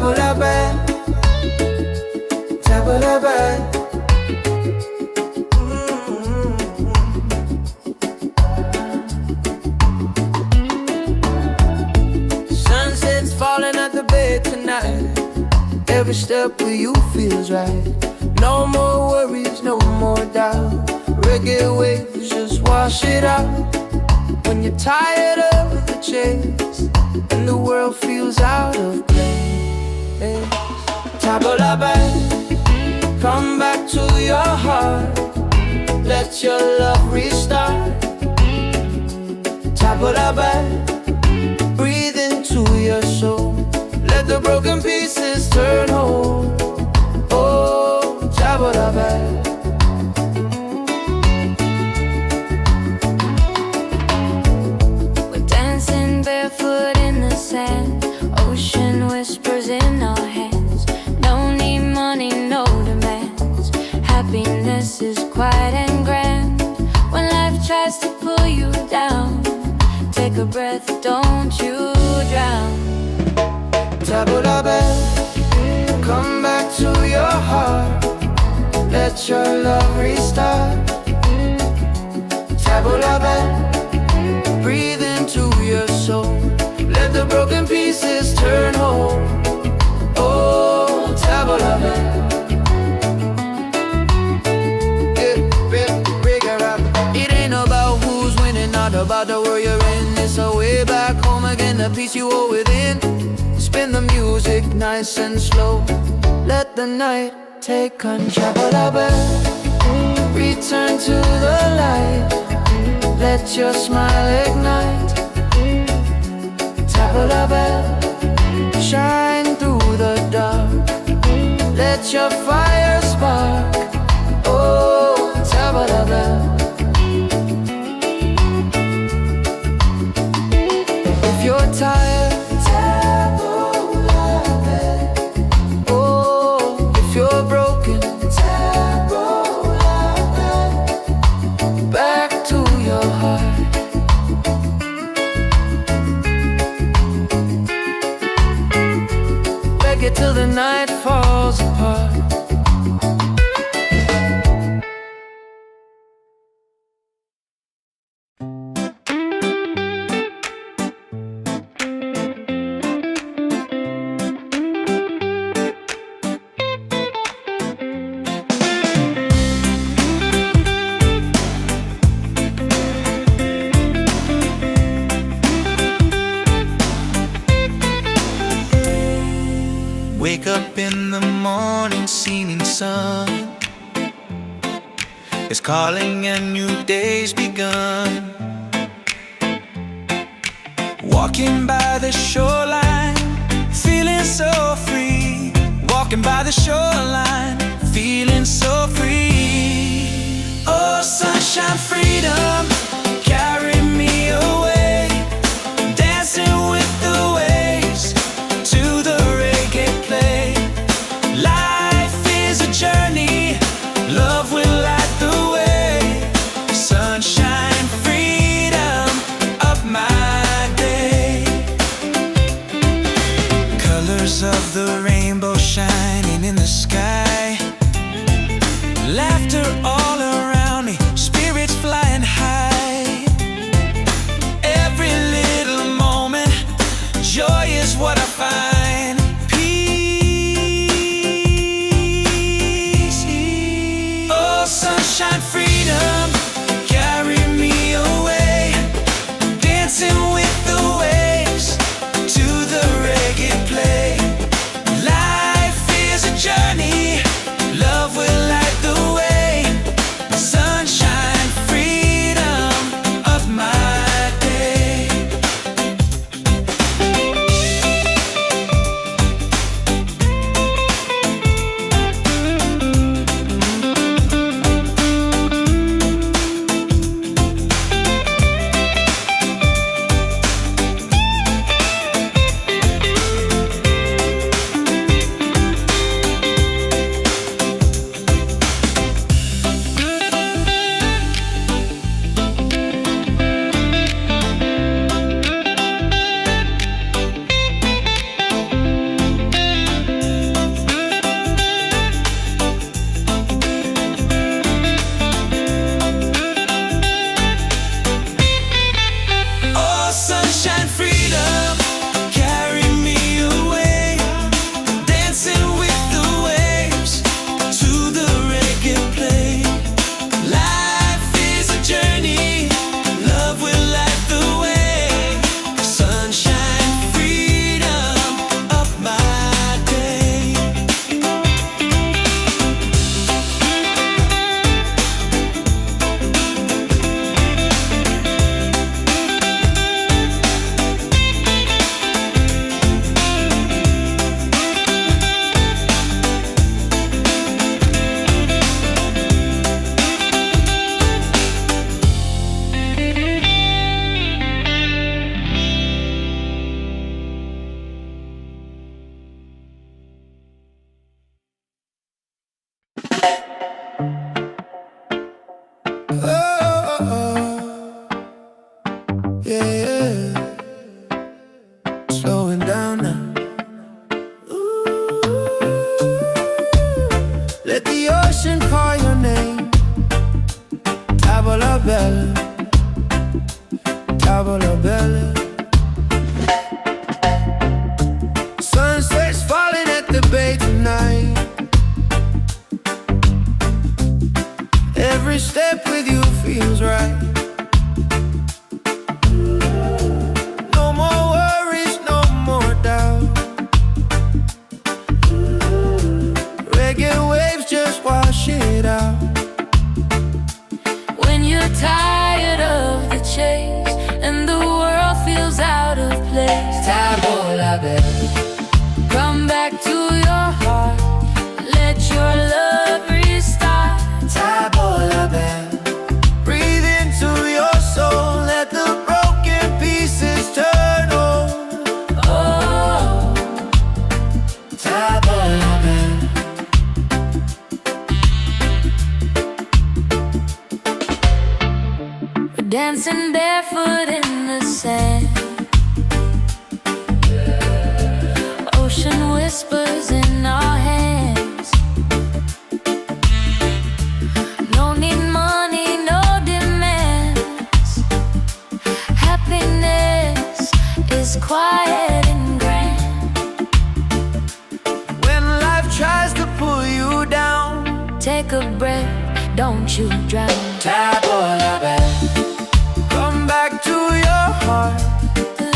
tabula bed, tabula bed. Sunset's falling at the bed tonight. Every step with you feels right. No more worries, no more doubt. Reggae waves just wash it out. When you're tired of the chase and the world feels out of place, tabula bed, come back to your heart. Let your love restart. Tabula bed, breathe into your soul. Let the broken pieces turn whole. Oh, tabula bed. We're dancing barefoot in the sand. Ocean whispers in our hands. No need money, no demands. Happiness is quiet and grand. When life tries to pull you down, take a breath, don't you drown. Tabula bed, come back to your heart. Let your love restart. Tabula bed, breathe into your soul. Let the broken pieces turn whole. Oh, tabula bed. It ain't about who's winning, not about the world you're in. It's a way back home again, the peace you hold within. Spin the music nice and slow. Let the night take control. Tabula bed, return to the light. Let your smile ignite. Tabula bed, shine through the dark. Let your fire spark. Oh, tabula bed. If you're tired, tabula bed. Oh, if you're broken, tabula bed. Back to your heart. Reggae till the night falls apart. Wake up in the morning, seeing sun is calling and new day's begun. Walking by the shoreline, feeling so free. Walking by the shoreline, feeling so free. Oh, sunshine, freedom, carry me away. Dancing with the waves to the reggae play. Life is a journey, love will light the way. Sunshine, freedom, up my day. Colors of the rainbow shining in the sky. Laughter all around me, spirits flying high. Every little moment, joy is what I find. Sunshine, freedom, carry me away. Dancing with the waves to the reggae play. Life Yeah, slowing down now. Let the ocean call your name. Tavola bella, tavola bella. Sunset's falling at the bay tonight. Every step with you feels right. No more worries, no more doubt. Reggae waves just wash it out. When you're tired of the chase and the world feels out of place, Tavola bella, come back to your heart. Let your love restart. Tavola bella. Breathe into your soul. Let the broken pieces turn over. Oh, Tavola bella. we're dancing barefoot in the sand. Ocean whispers in our hands. No need money, no demands. Happiness is quiet and grand. When life tries to pull you down, Take a breath, don't you drown. Tavola bella. Come back to your heart.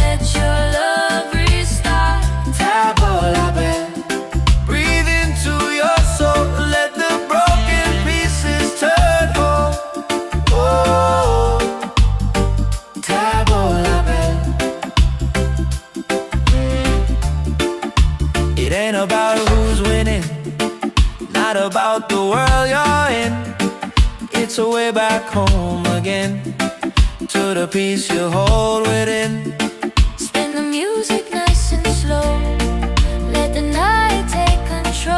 Let your love restart. Tavola bella. Breathe into your soul. Let the broken pieces turn whole. Oh, Tavola bella. It ain't about who's winning, not about the world you're in. It's a way back home again, to the peace you hold within. Spin the music nice and slow. Let the night take control.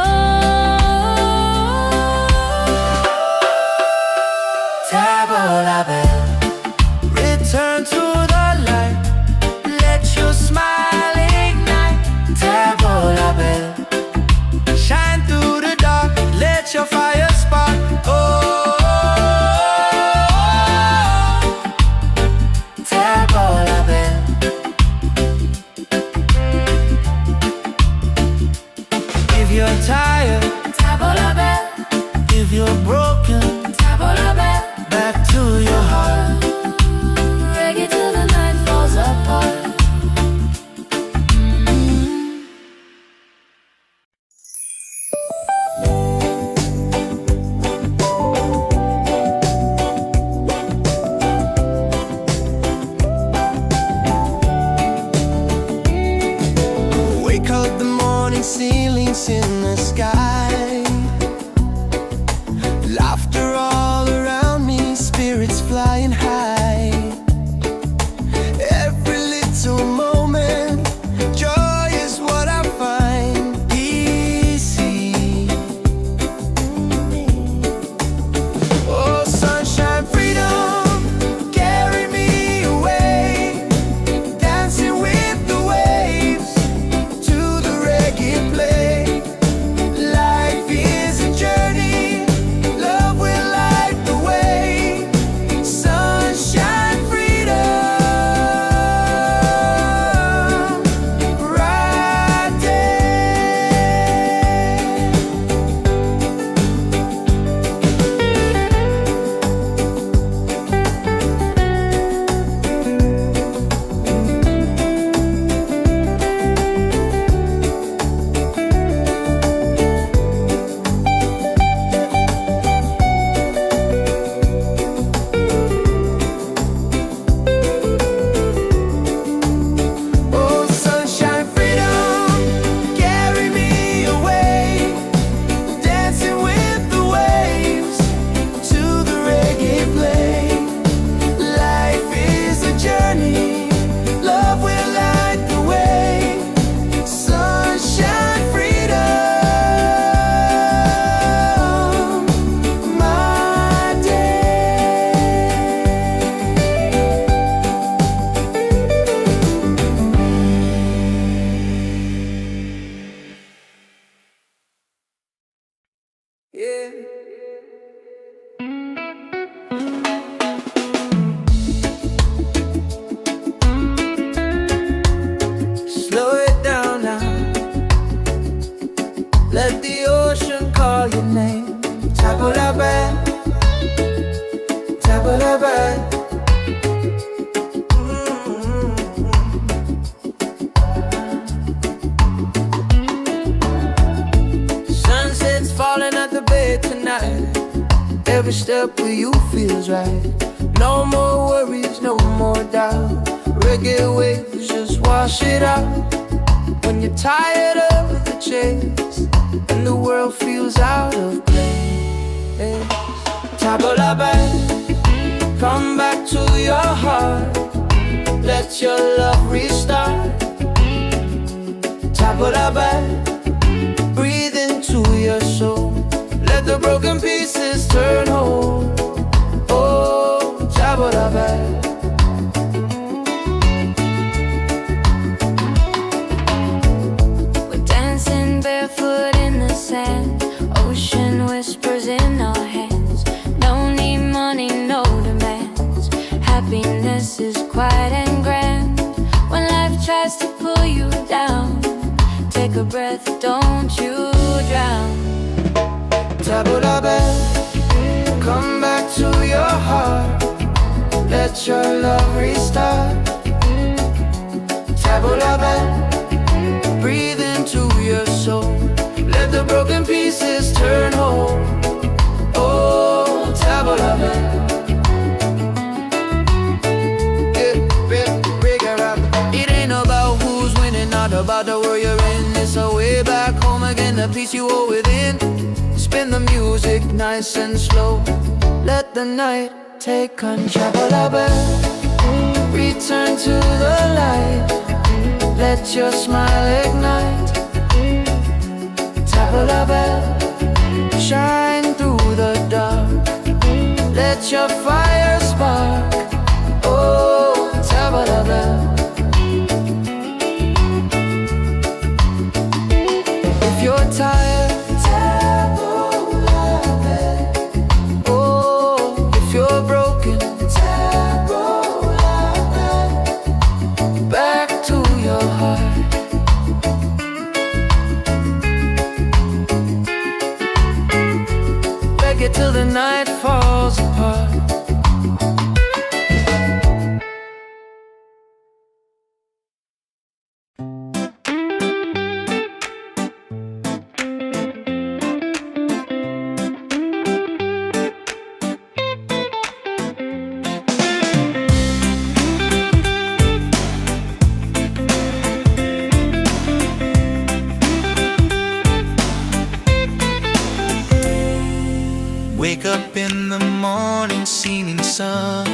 Tavola bella. Return to the light. Let your smile ignite. Tavola bella. Shine through the dark. Let your fire spark. Oh, Tavola bella. If you're tired, Tavola bella, if you're broken, Tavola bella. back to your heart. Reggae till the night falls apart. Wake up the morning, ceilings in the sky. Laughter all around me, spirits flying high. Every little moment, joy is what I find easy. Oh, sunshine, freedom, carry me away. Dancing with the waves to the reggae play. Life Yeah. Slow it down now. Let the ocean call your name. Tabula bad, tabula bad. Sunset's falling at the bay tonight. Every step with you feels right. No more worries, no more doubt. Reggae waves just wash it out. When you're tired of the chase and the world feels out of place, tabula back, come back to your heart. Let your love restart. Tabula back, breathe into your soul. Let the broken pieces turn whole. Oh, tabula back. Barefoot in the sand, ocean whispers in our hands. No need money, no demands. Happiness is quiet and grand. When life tries to pull you down, take a breath, don't you drown. Tabula back, come back to your heart. Let your love restart. Tabula back, breathe into your soul. Let the broken pieces turn whole. Oh, tabula back. It ain't about who's winning, not about the world you're in. It's a way back home again, the peace you hold within. Spin the music nice and slow. Let the night take control. Tabula back, return to the light. Let your smile ignite. Tabula back, shine through the dark. Let your fire spark. Oh, tabula back. If you're tired, tabula back. Oh, if you're broken, tabula back. Back to your heart. Reggae till the night falls apart. Wake up in the morning, seeing sun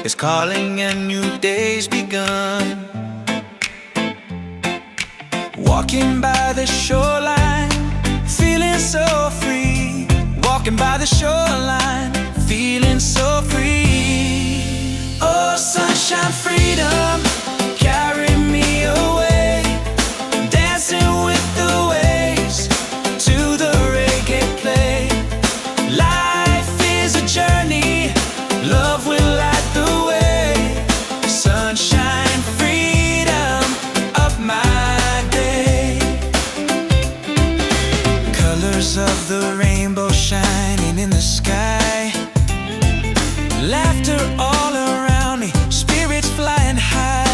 is calling and new day's begun. Walking by the shoreline, feeling so free. Walking by the shoreline, feeling so free. Oh, sunshine, freedom, carry me away. Dancing with the waves to the reggae play. Life is a journey, love will light the way. Sunshine, freedom of my day. Colors of the rainbow shining in the sky. Laughter all around me, spirits flying high.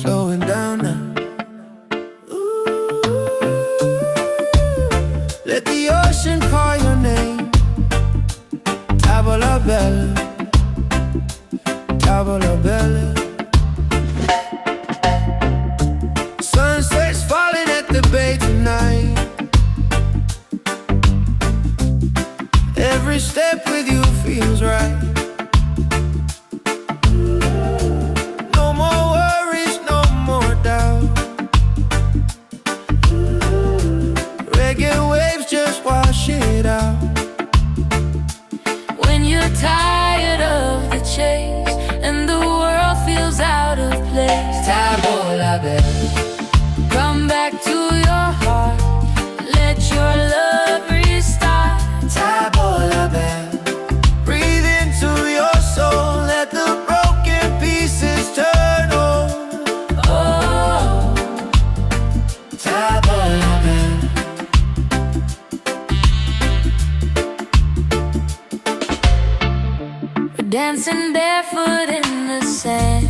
slowing down now. Let the ocean call your name. Tavola bella, tavola bella. Sunset's falling at the bay tonight. Every step with you feels right. No more worries, no more doubt. Reggae waves just wash it out. When you're tired of the chase and the world feels out of place, Tavola bella, come back to your heart. Let your love restart. Tavola bella. Breathe into your soul. Let the broken pieces turn whole. Oh, Tavola bella. we're dancing barefoot in the sand.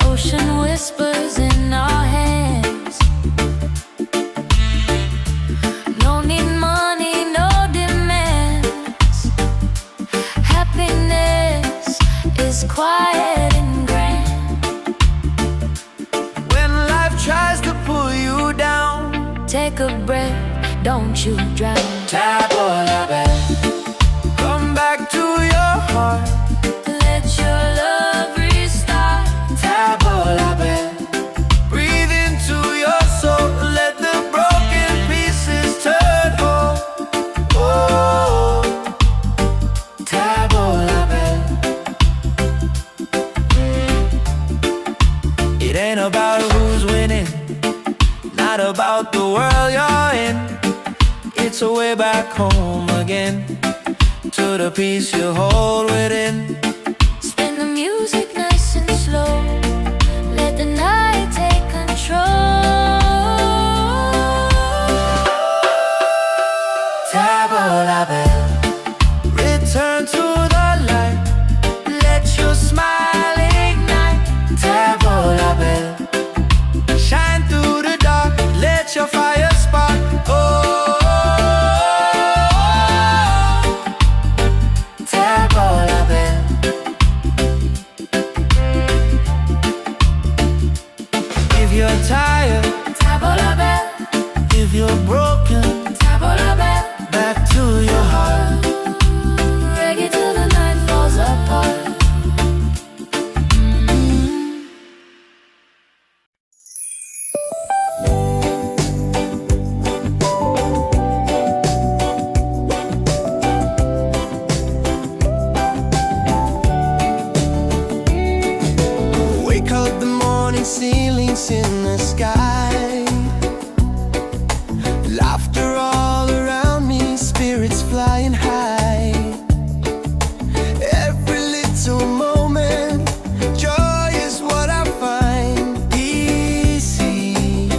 Ocean whispers in our hands. No need money, no demands. Happiness is quiet and grand. When life tries to pull you down, Take a breath, don't you drown. Tavola bella. Come back to your heart. Let your love restart. Tavola bella. Breathe into your soul. Let the broken pieces turn whole. Oh, Tavola bella. It ain't about who's winning, not about the world you're in. It's a way back home again, to the peace you hold within. Spin the music nice and slow. Let the night take control. Tavola bella. Return to the light. Let your smile ignite. Tavola bella. Shine through the dark. Let your fire spark. Oh, Tavola bella. If you're tired, Tavola bell, if you're broken, Tavola bell. back to your heart. Reggae till the night falls apart. Wake up the morning, ceilings in the sky. Laughter all around me, spirits flying high. Every little moment, joy is what I find. Easy.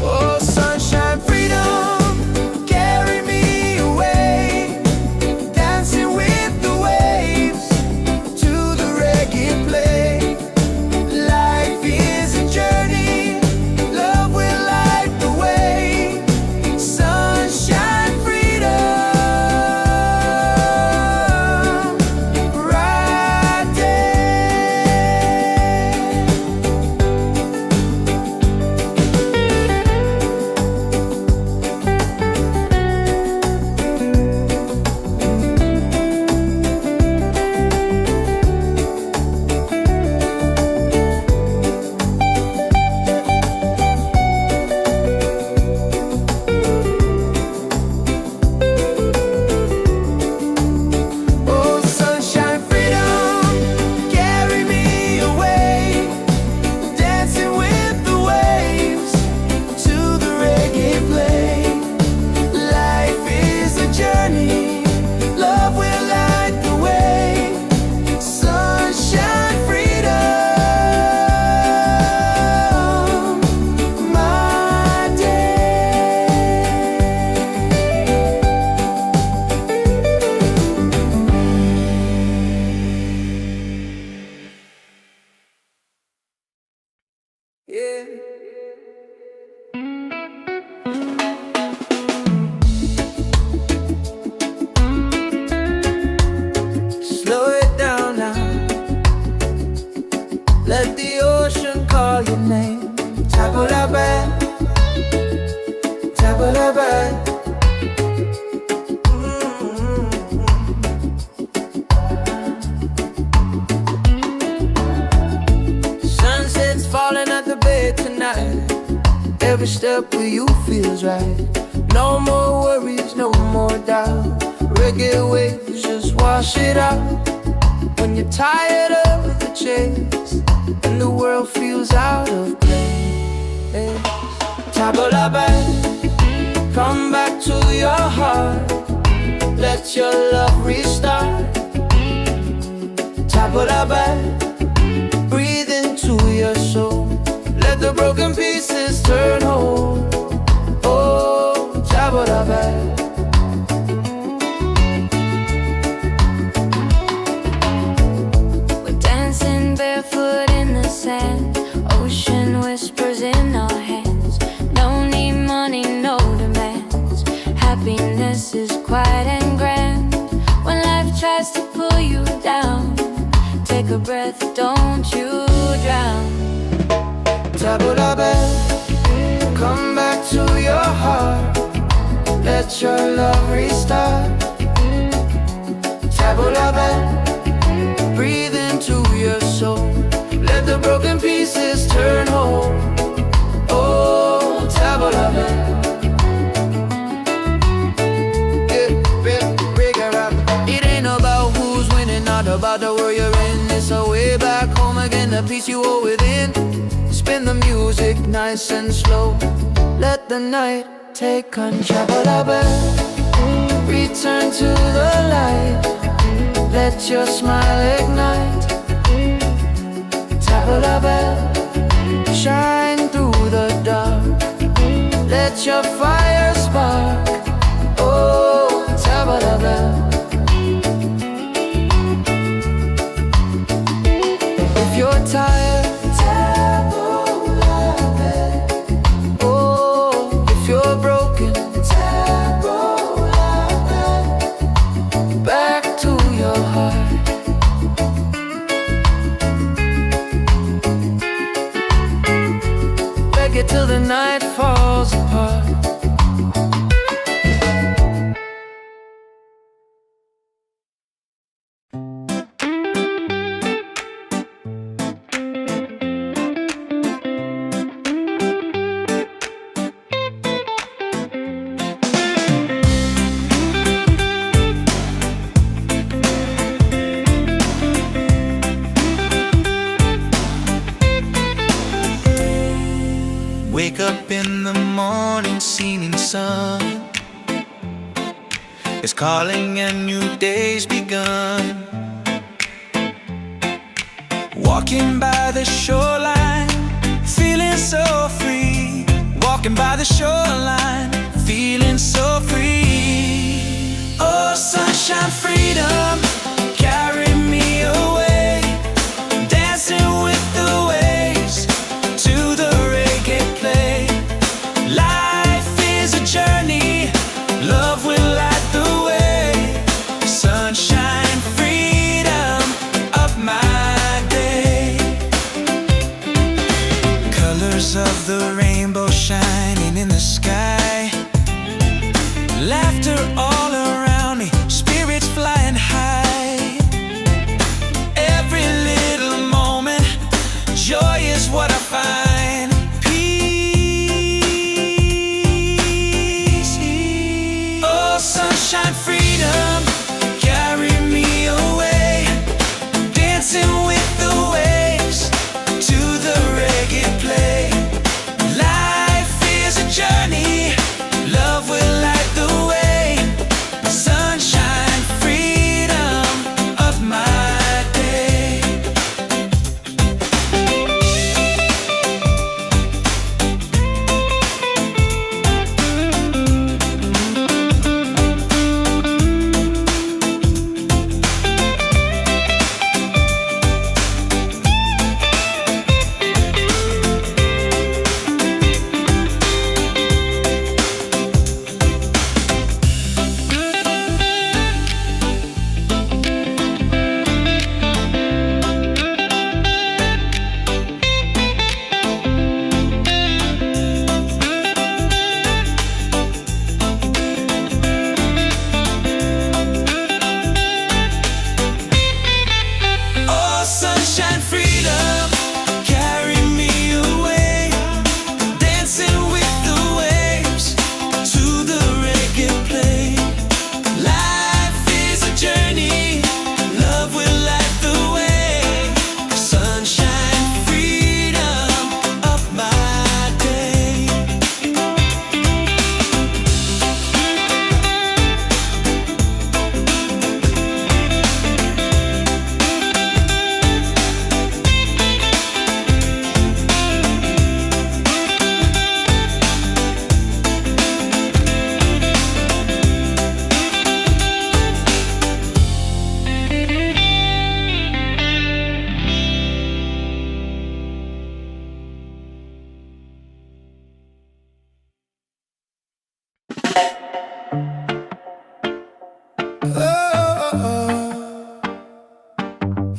Oh, sunshine, freedom, carry me away. Dancing with the waves to the reggae play. Every step with you feels right. No more worries, no more doubt. Reggae waves just wash it out. When you're tired of the chase and the world feels out of place, tabla back, come back to your heart. Let your love restart. Tabla back, breathe into your soul. Let the broken pieces turn whole. Oh, tabla back. Barefoot in the sand, ocean whispers in our hands. No need money, no demands. Happiness is quiet and grand. When life tries to pull you down, take a breath, don't you drown. Tabla back, come back to your heart. Let your love restart. Tabla back, breathe into your soul. Let the broken pieces turn whole. Oh, tabla back. It ain't about who's winning, not about the world you're in. It's a way back home again, the peace you hold within. Spin the music nice and slow. Let the night take control. Tabla back, return to the light. Let your smile ignite. Tabla back, shine through the dark. Let your fire spark. Oh, tabla back. If you're tired, tabla back. Oh, if you're broken, tabla back. Back to your heart. Reggae till the night falls apart. Wake up in the morning, seeing sun is calling and new day's begun. Walking by the shoreline, feeling so free. Walking by the shoreline, feeling so free. Oh, sunshine, freedom, carry me away. Dancing with the waves to the reggae play. Life is a journey, love will light the way. Sunshine, freedom, up my day. Colors of the rainbow shining in the sky. Laughter all around me, spirits flying high.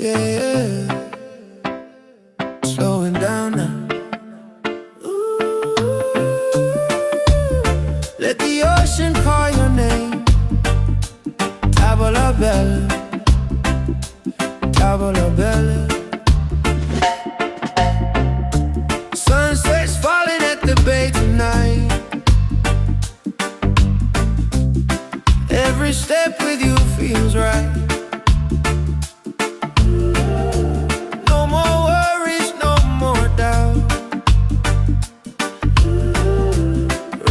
yeah. Slowing down now. Ooh. Let the ocean call your name. Tavola bella, tavola bella. Sunset's falling at the bay tonight. Every step with you feels right. No more worries, no more doubt.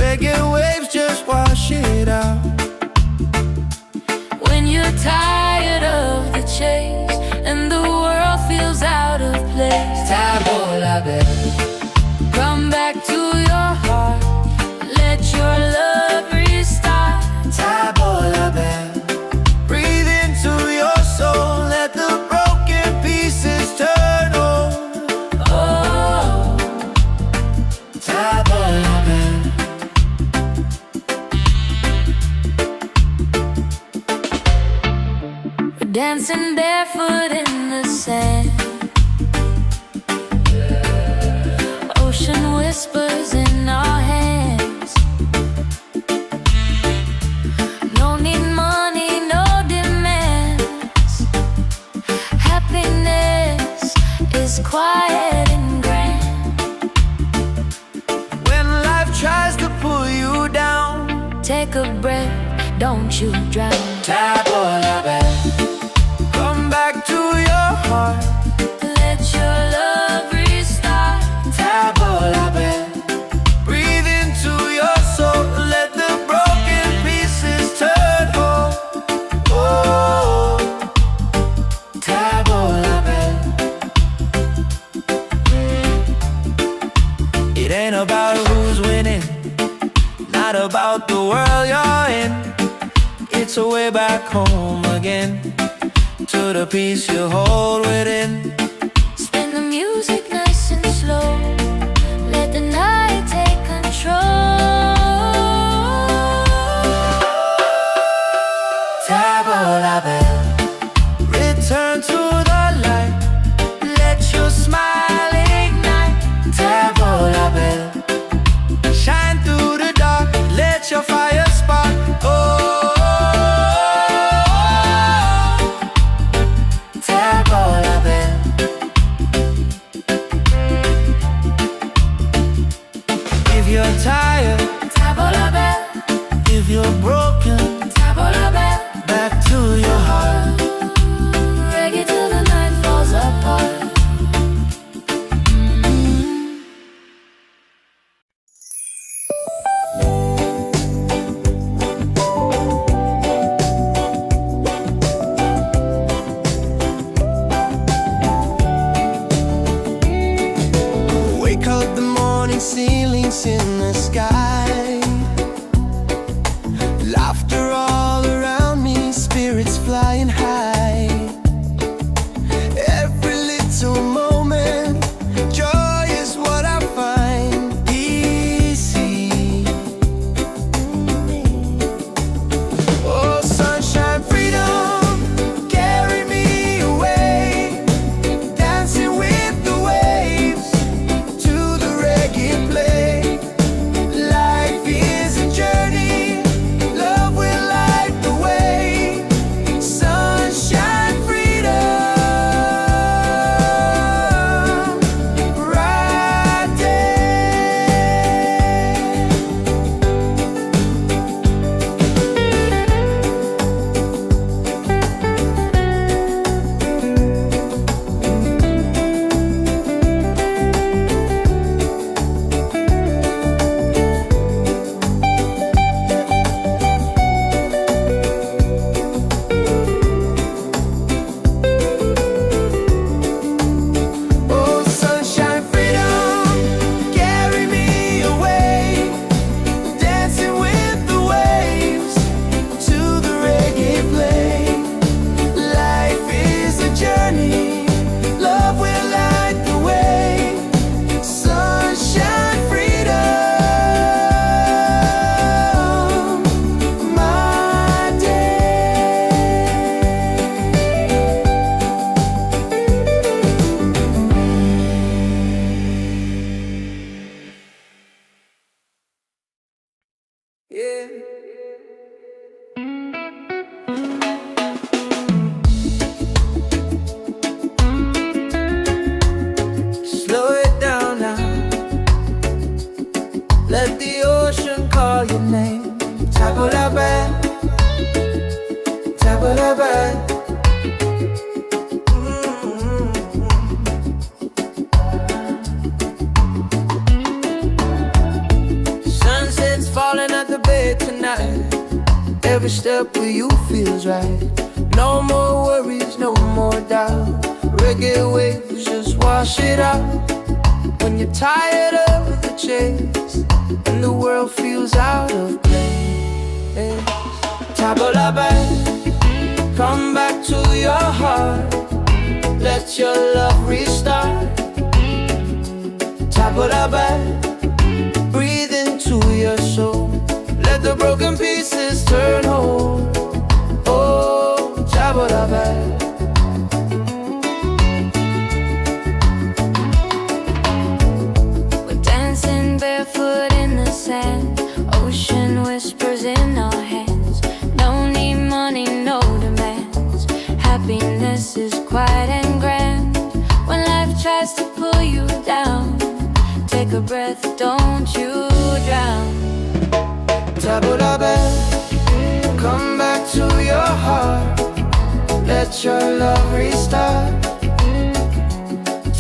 Reggae waves just wash it out. When you're tired of the chase and the world feels out of place, Tavola bella, come back to your heart. Let your love restart. tavola bella. Breathe into your soul. Let the broken pieces turn whole. Oh, Tavola bella. we're dancing barefoot in the sand. Ocean whispers in our hands. No need money, no demands. Happiness is quiet and grand. When life tries to pull you down, Take a breath, don't you drown. tavola bella. Come back to your heart. Let your love restart. Tavola bella. Breathe into your soul. Let the broken pieces turn whole. Oh, tavola bella. It ain't about who's winning, not about the world you're in. It's a way back home again, to the peace you hold within. Spin the music nice and slow. Let the night take control. Tavola bella. Return to the light. Let your smile ignite. Tavola bella. Shine through the dark. Let your fire spark. Oh, tavola bella. If you're tired, Tavola bella, if you're broken, tavola bella. back to your heart. Reggae till the night falls apart. Wake up the morning, ceilings in the sky. Laughter all around me, spirits flying high. Every little moment, joy is what I find. Easy. Oh, sunshine, freedom, carry me away. Dancing with the waves to the reggae play. a step where you feels right. No more worries, no more doubt. Reggae waves just wash it out. When you're tired of the chase and the world feels out of place, tabla back, come back to your heart. Let your love restart. Tabla back, breathe into your soul. Let the broken pieces turn whole. Oh, tabla back. Barefoot in the sand, ocean whispers in our hands. No need money, no demands. Happiness is quiet and grand. When life tries to pull you down, take a breath, don't you drown. Tabla back, come back to your heart. Let your love restart.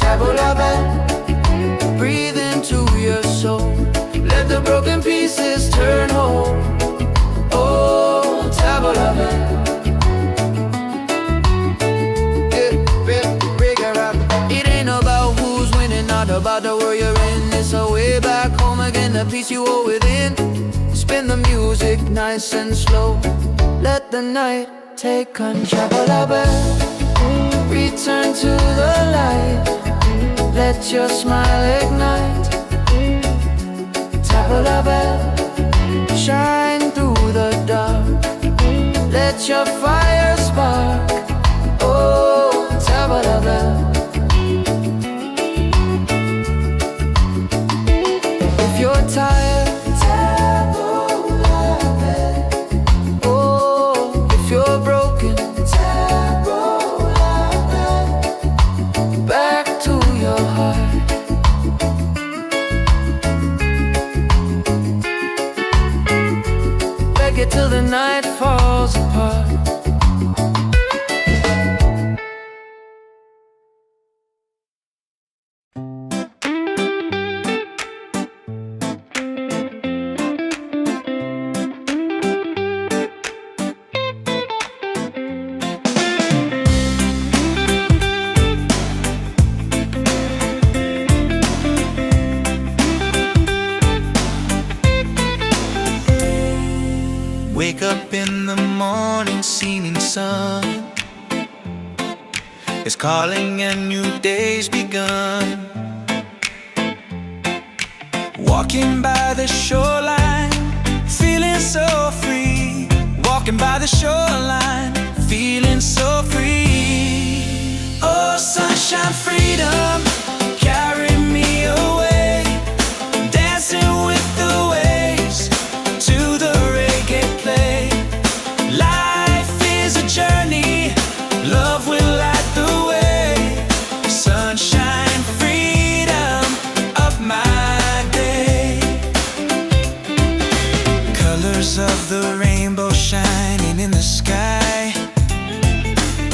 Tabla back, breathe into your soul. Let the broken pieces turn whole. Oh, tabla back. It ain't about who's winning, not about the world you're in. It's a way back home again, the peace you owe within. Spin the music nice and slow. Let the night take control. Tabla back, return to the light. Let your smile ignite. Tabla back, shine through the dark. Let your fire spark. Oh, tabla back. If you're tired, tabla back. Oh, if you're broken, tabla back. Back to your heart. Reggae till the night falls apart. Wake up in the morning, seeing sun is calling and new day's begun. Walking by the shoreline, feeling so free. Walking by the shoreline, feeling so free. Oh, sunshine, freedom, carry me away. Dancing with the waves to the reggae play. Life is a journey, love will light the way. Sunshine, freedom of my day. Colors of the rainbow shining in the sky.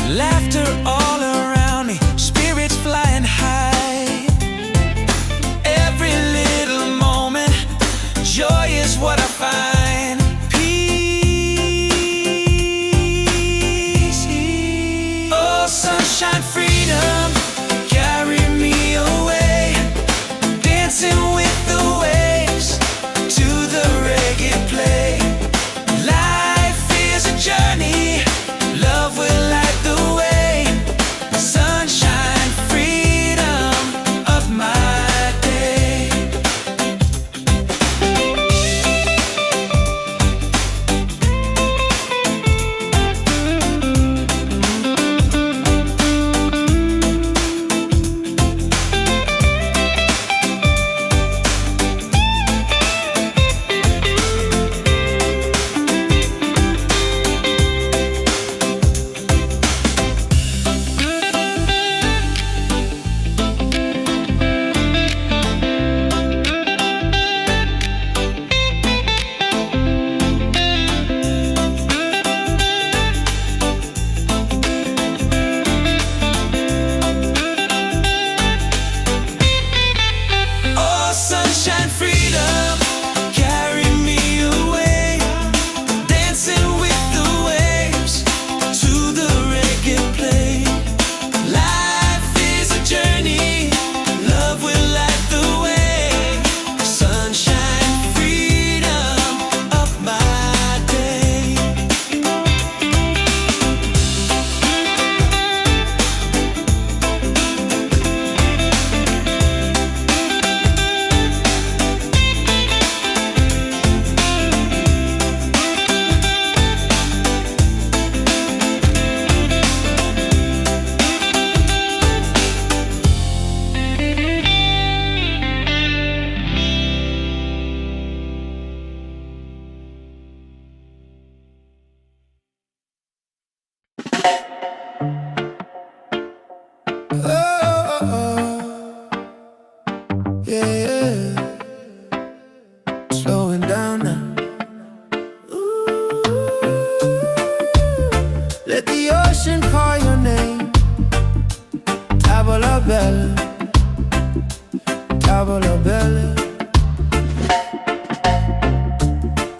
Laughter all around me, spirits flying high. Every little moment, joy is what I find. Peace. Oh, sunshine, freedom, carry me away. Dancing with the waves to the reggae play. Life is a journey, love will light the way. Sunshine, freedom of my day. Oh, yeah, yeah. Slowing down now. Ooh. Let the ocean call your name. Tavola bella, tavola bella.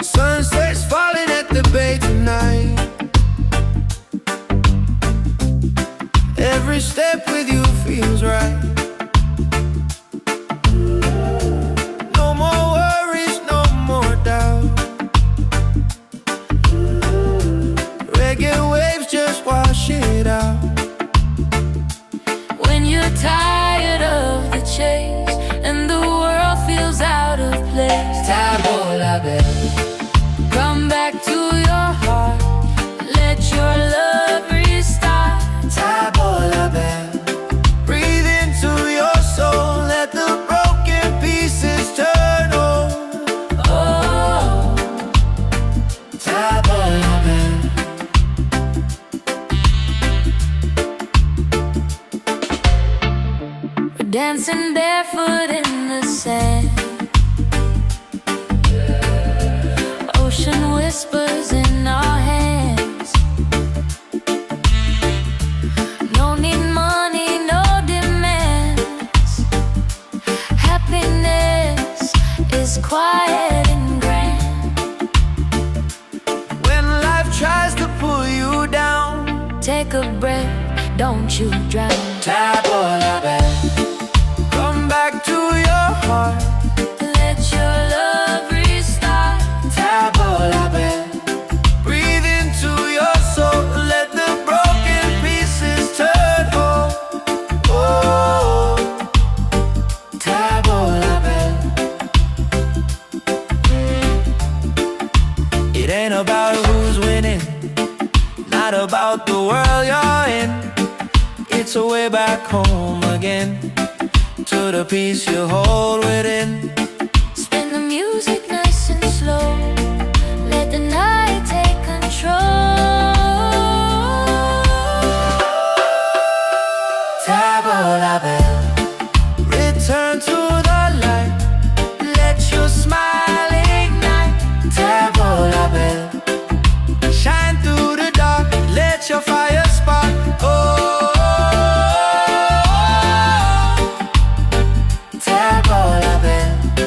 Sunset's falling at the bay tonight. Every step with you feels right. No more worries, no more doubt. Reggae waves just wash it out. When you're tired of the chase and the world feels out of place, Tavola bella, come back to your heart. Let your love restart. tavola bella. Breathe into your soul, let the broken pieces turn over. Oh, Tavola bella. we're dancing barefoot in the sand. Ocean whispers in our hands. No need money, no demands. Happiness is quiet and grand. When life tries to pull you down, Take a breath, don't you drown. Tavola bella. Come back to your heart. Let your love restart. Tavola bella. Breathe into your soul, let the broken pieces turn whole. Oh, Tavola bella. It ain't about who's winning, not about the world you're in. It's a way back home again, to the peace you hold within. Spin the music nice and slow. Let the night take control. Tavola bella. Return to the light, let your smile ignite. Tavola bella. Shine through the dark, let your fire spark. Oh, Tavola bella.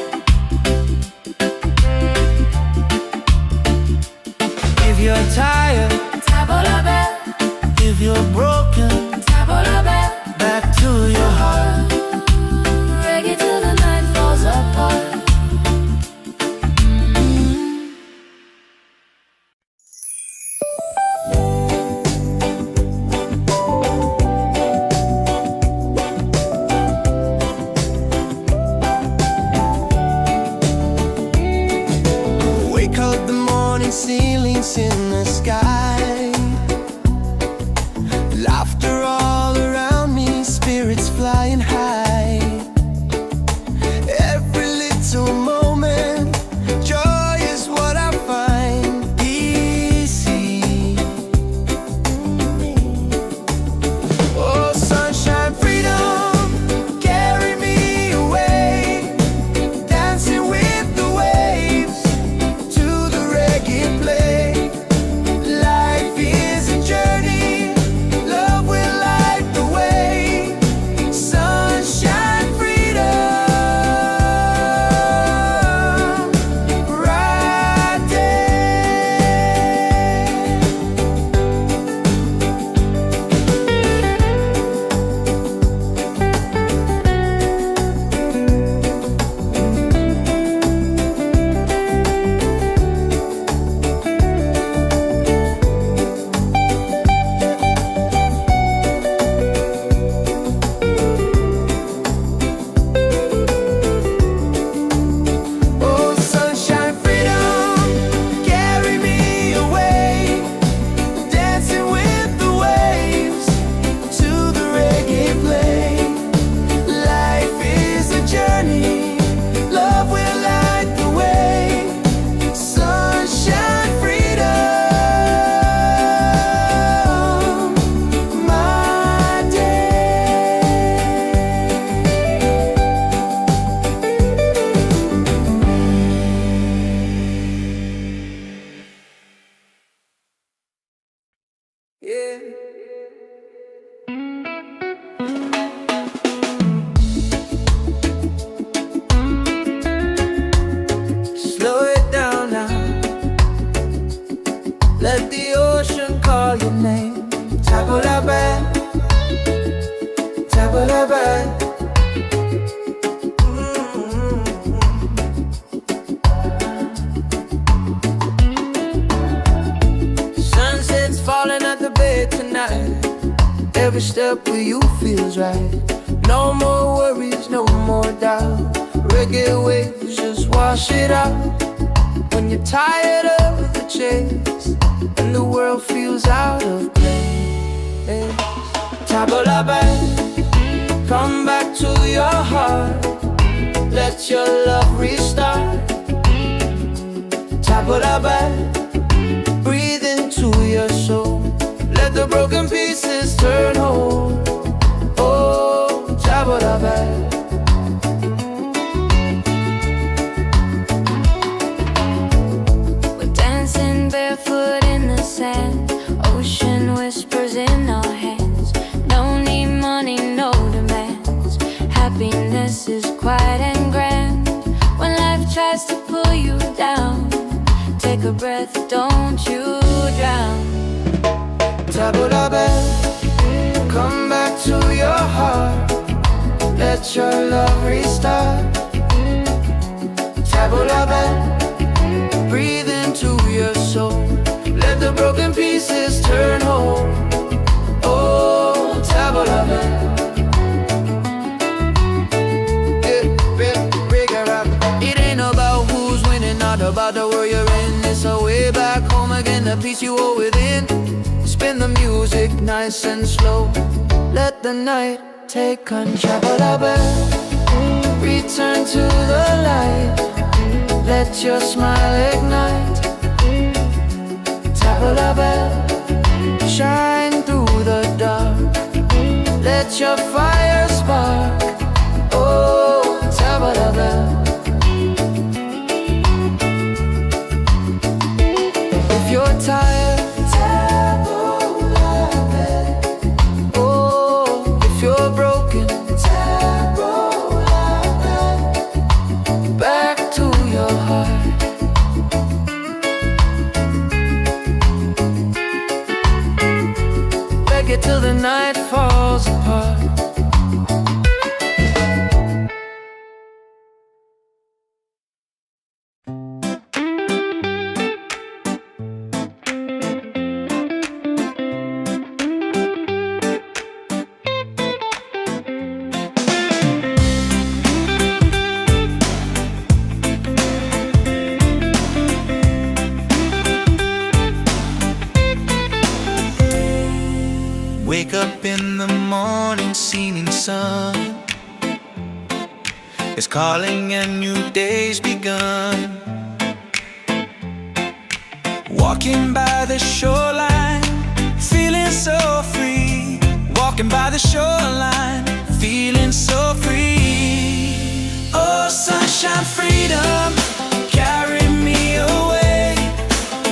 step with you feels right. No more worries, no more doubt. Reggae waves just wash it out. When you're tired of the chase and the world feels out of place, tabla back, come back to your heart. Let your love restart. Tabla back, breathe into your soul. Let the broken pieces turn whole. Oh, tabla back. We're dancing barefoot in the sand. Ocean whispers in our hands. No need money, no demands. Happiness is quiet and grand. When life tries to pull you down, take a breath, don't you drown. Tabla back, come back to your heart. Let your love restart. Tabla back, breathe into your soul. Let the broken pieces turn whole. Oh, tabla back. It ain't about who's winning, not about the world you're in. It's a way back home again, the peace you hold within. Spin the music nice and slow. Let the night take control. Return to the light. Let your smile ignite. Tabla back, shine through the dark. Let your fire spark. Oh, tabla back. If you're tired, oh, if you're broken, back to your heart. Reggae till the night falls apart. Wake up in the morning, seeing sun is calling and new day's begun. Walking by the shoreline, feeling so free. Walking by the shoreline, feeling so free. Oh, sunshine, freedom, carry me away.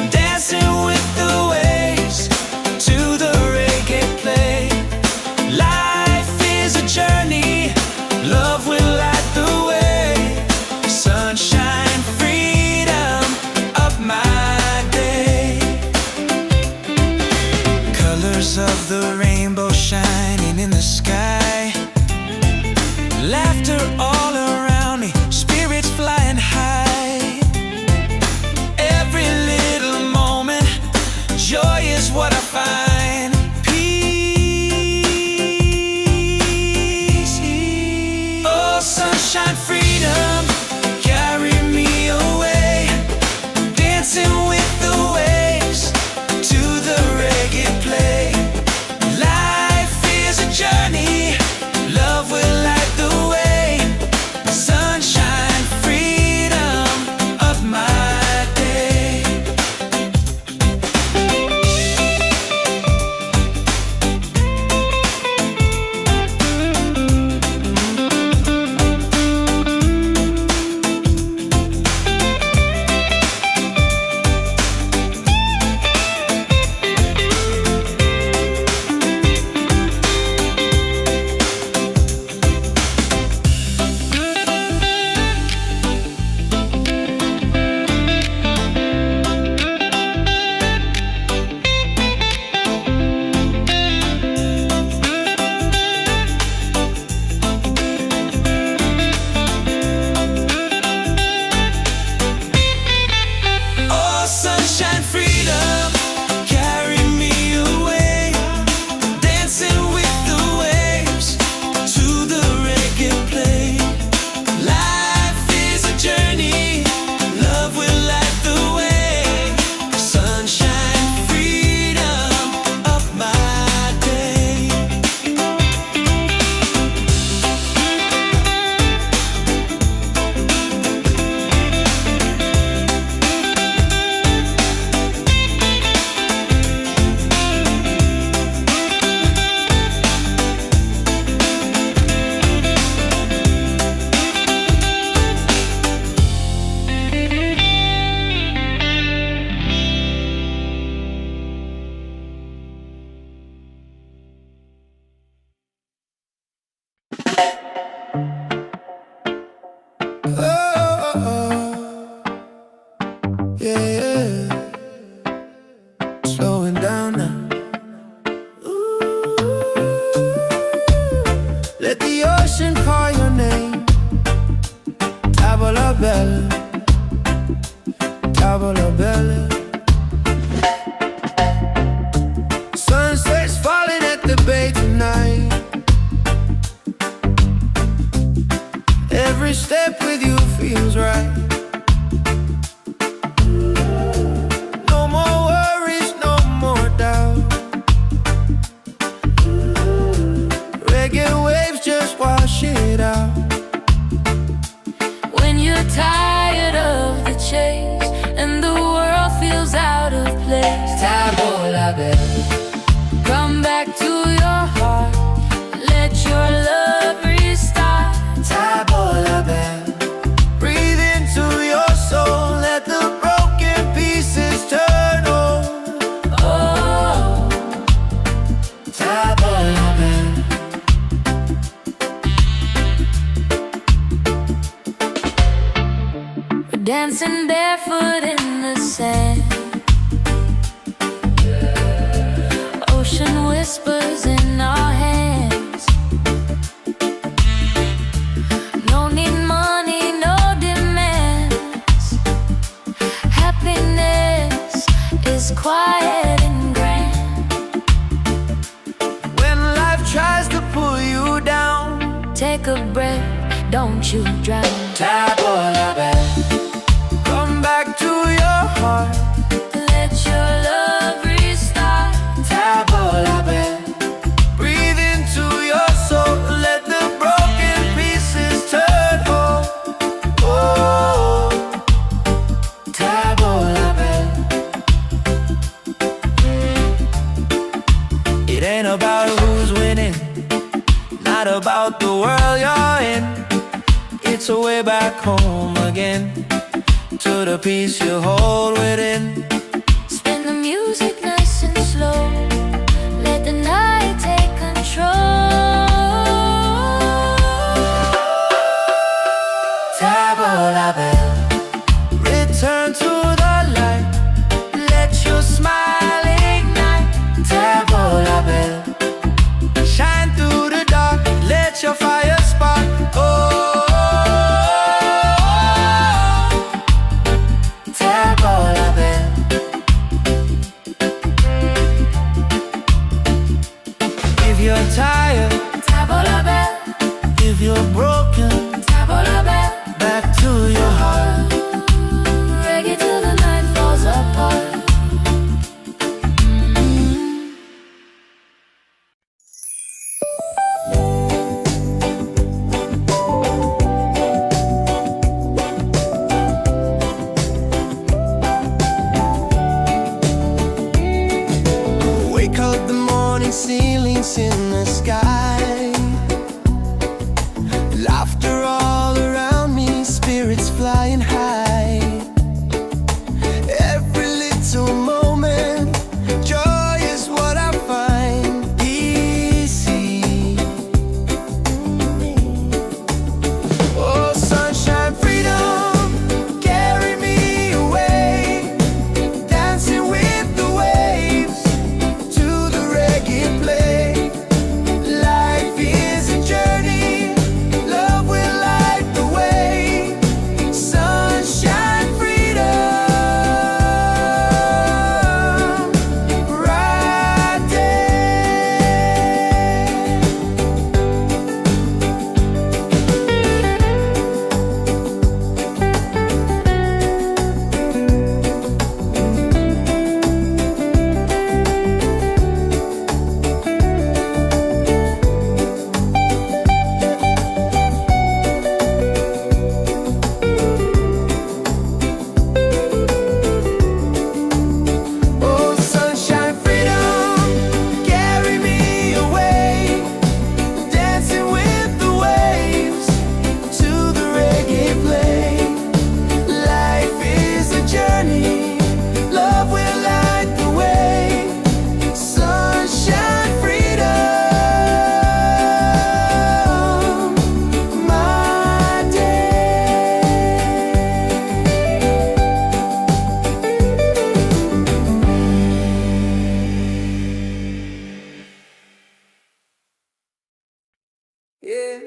Dancing with the waves to the reggae play. Life is a journey, love will light the way. Sunshine, freedom, up my day. Colors of the rainbow shining in the sky. Laughter all around me, spirits flying high. Let the ocean call your name. Tavola bella, tavola bella. Sunset's falling at the bay tonight. Every step with you feels right. No more worries, no more doubt. Reggae waves just wash it out. When you're tired of the chase and the world feels out of place, Tavola bella, come back to your heart. Let your love restart. tavola bella. Breathe into your soul. Let the broken pieces turn over. Oh, Tavola bella. we're dancing barefoot in the sand. Ocean whispers in our hands. No need money, no demands. Happiness is quiet and grand. When life tries to pull you down, Take a breath, don't you drown. tavola bella. Come back to your heart. Let your love restart. Tavola bella. Breathe into your soul. Let the broken pieces turn whole. Oh, tavola bella. It ain't about who's winning, not about the world you're in. It's a way back home again, to the peace you hold within. Spin the music nice and slow. Let the night take control. Tavola bella. Return to the light. Let your smile ignite. Tavola bella. Shine through the dark. Let your fire spark. Oh, tavola bella. Yeah.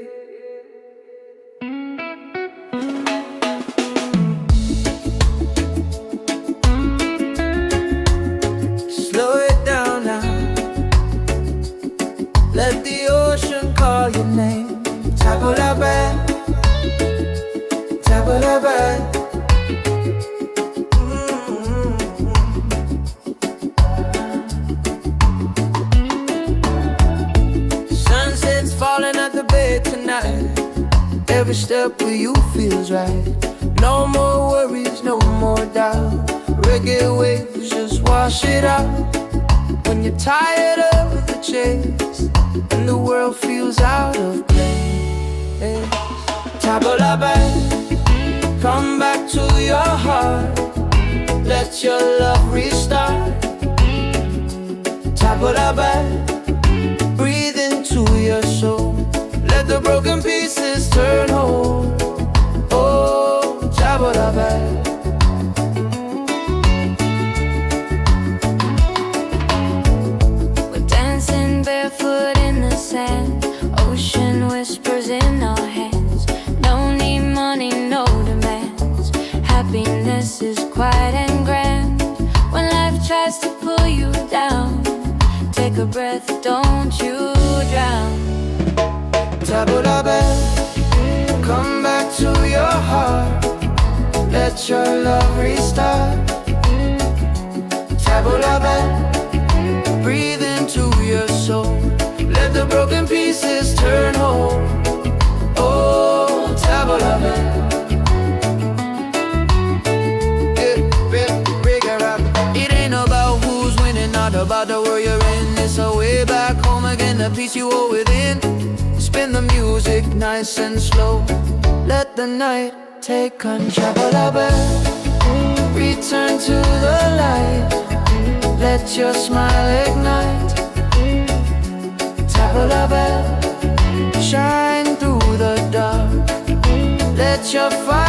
Slow it down now. Let the ocean call your name. Tabula bad, tabula bad. Sunset's falling at the bay tonight. Every step with you feels right. No more worries, no more doubt. Reggae waves just wash it out. When you're tired of the chase and the world feels out of place, tabula bad, come back to your heart. Let your love restart. Tabula bad, breathe into your soul. Let the broken pieces turn whole. Oh, tabula bad. We're dancing barefoot in the sand. Ocean whispers in our hands. No need money, no demands. Happiness is quiet and grand. When life tries to pull you down, take a breath, don't you drown. Tabula bad, come back to your heart. Let your love restart. Tabula bad, breathe into your soul. Let the broken pieces turn whole. Oh, tabula bad. It ain't about who's winning, not about the world you're in. It's a way back home again, the peace you hold within. Spin the music nice and slow. Let the night take control. Return to the light. Let your smile ignite. Tabula bad, shine through the dark. Let your fire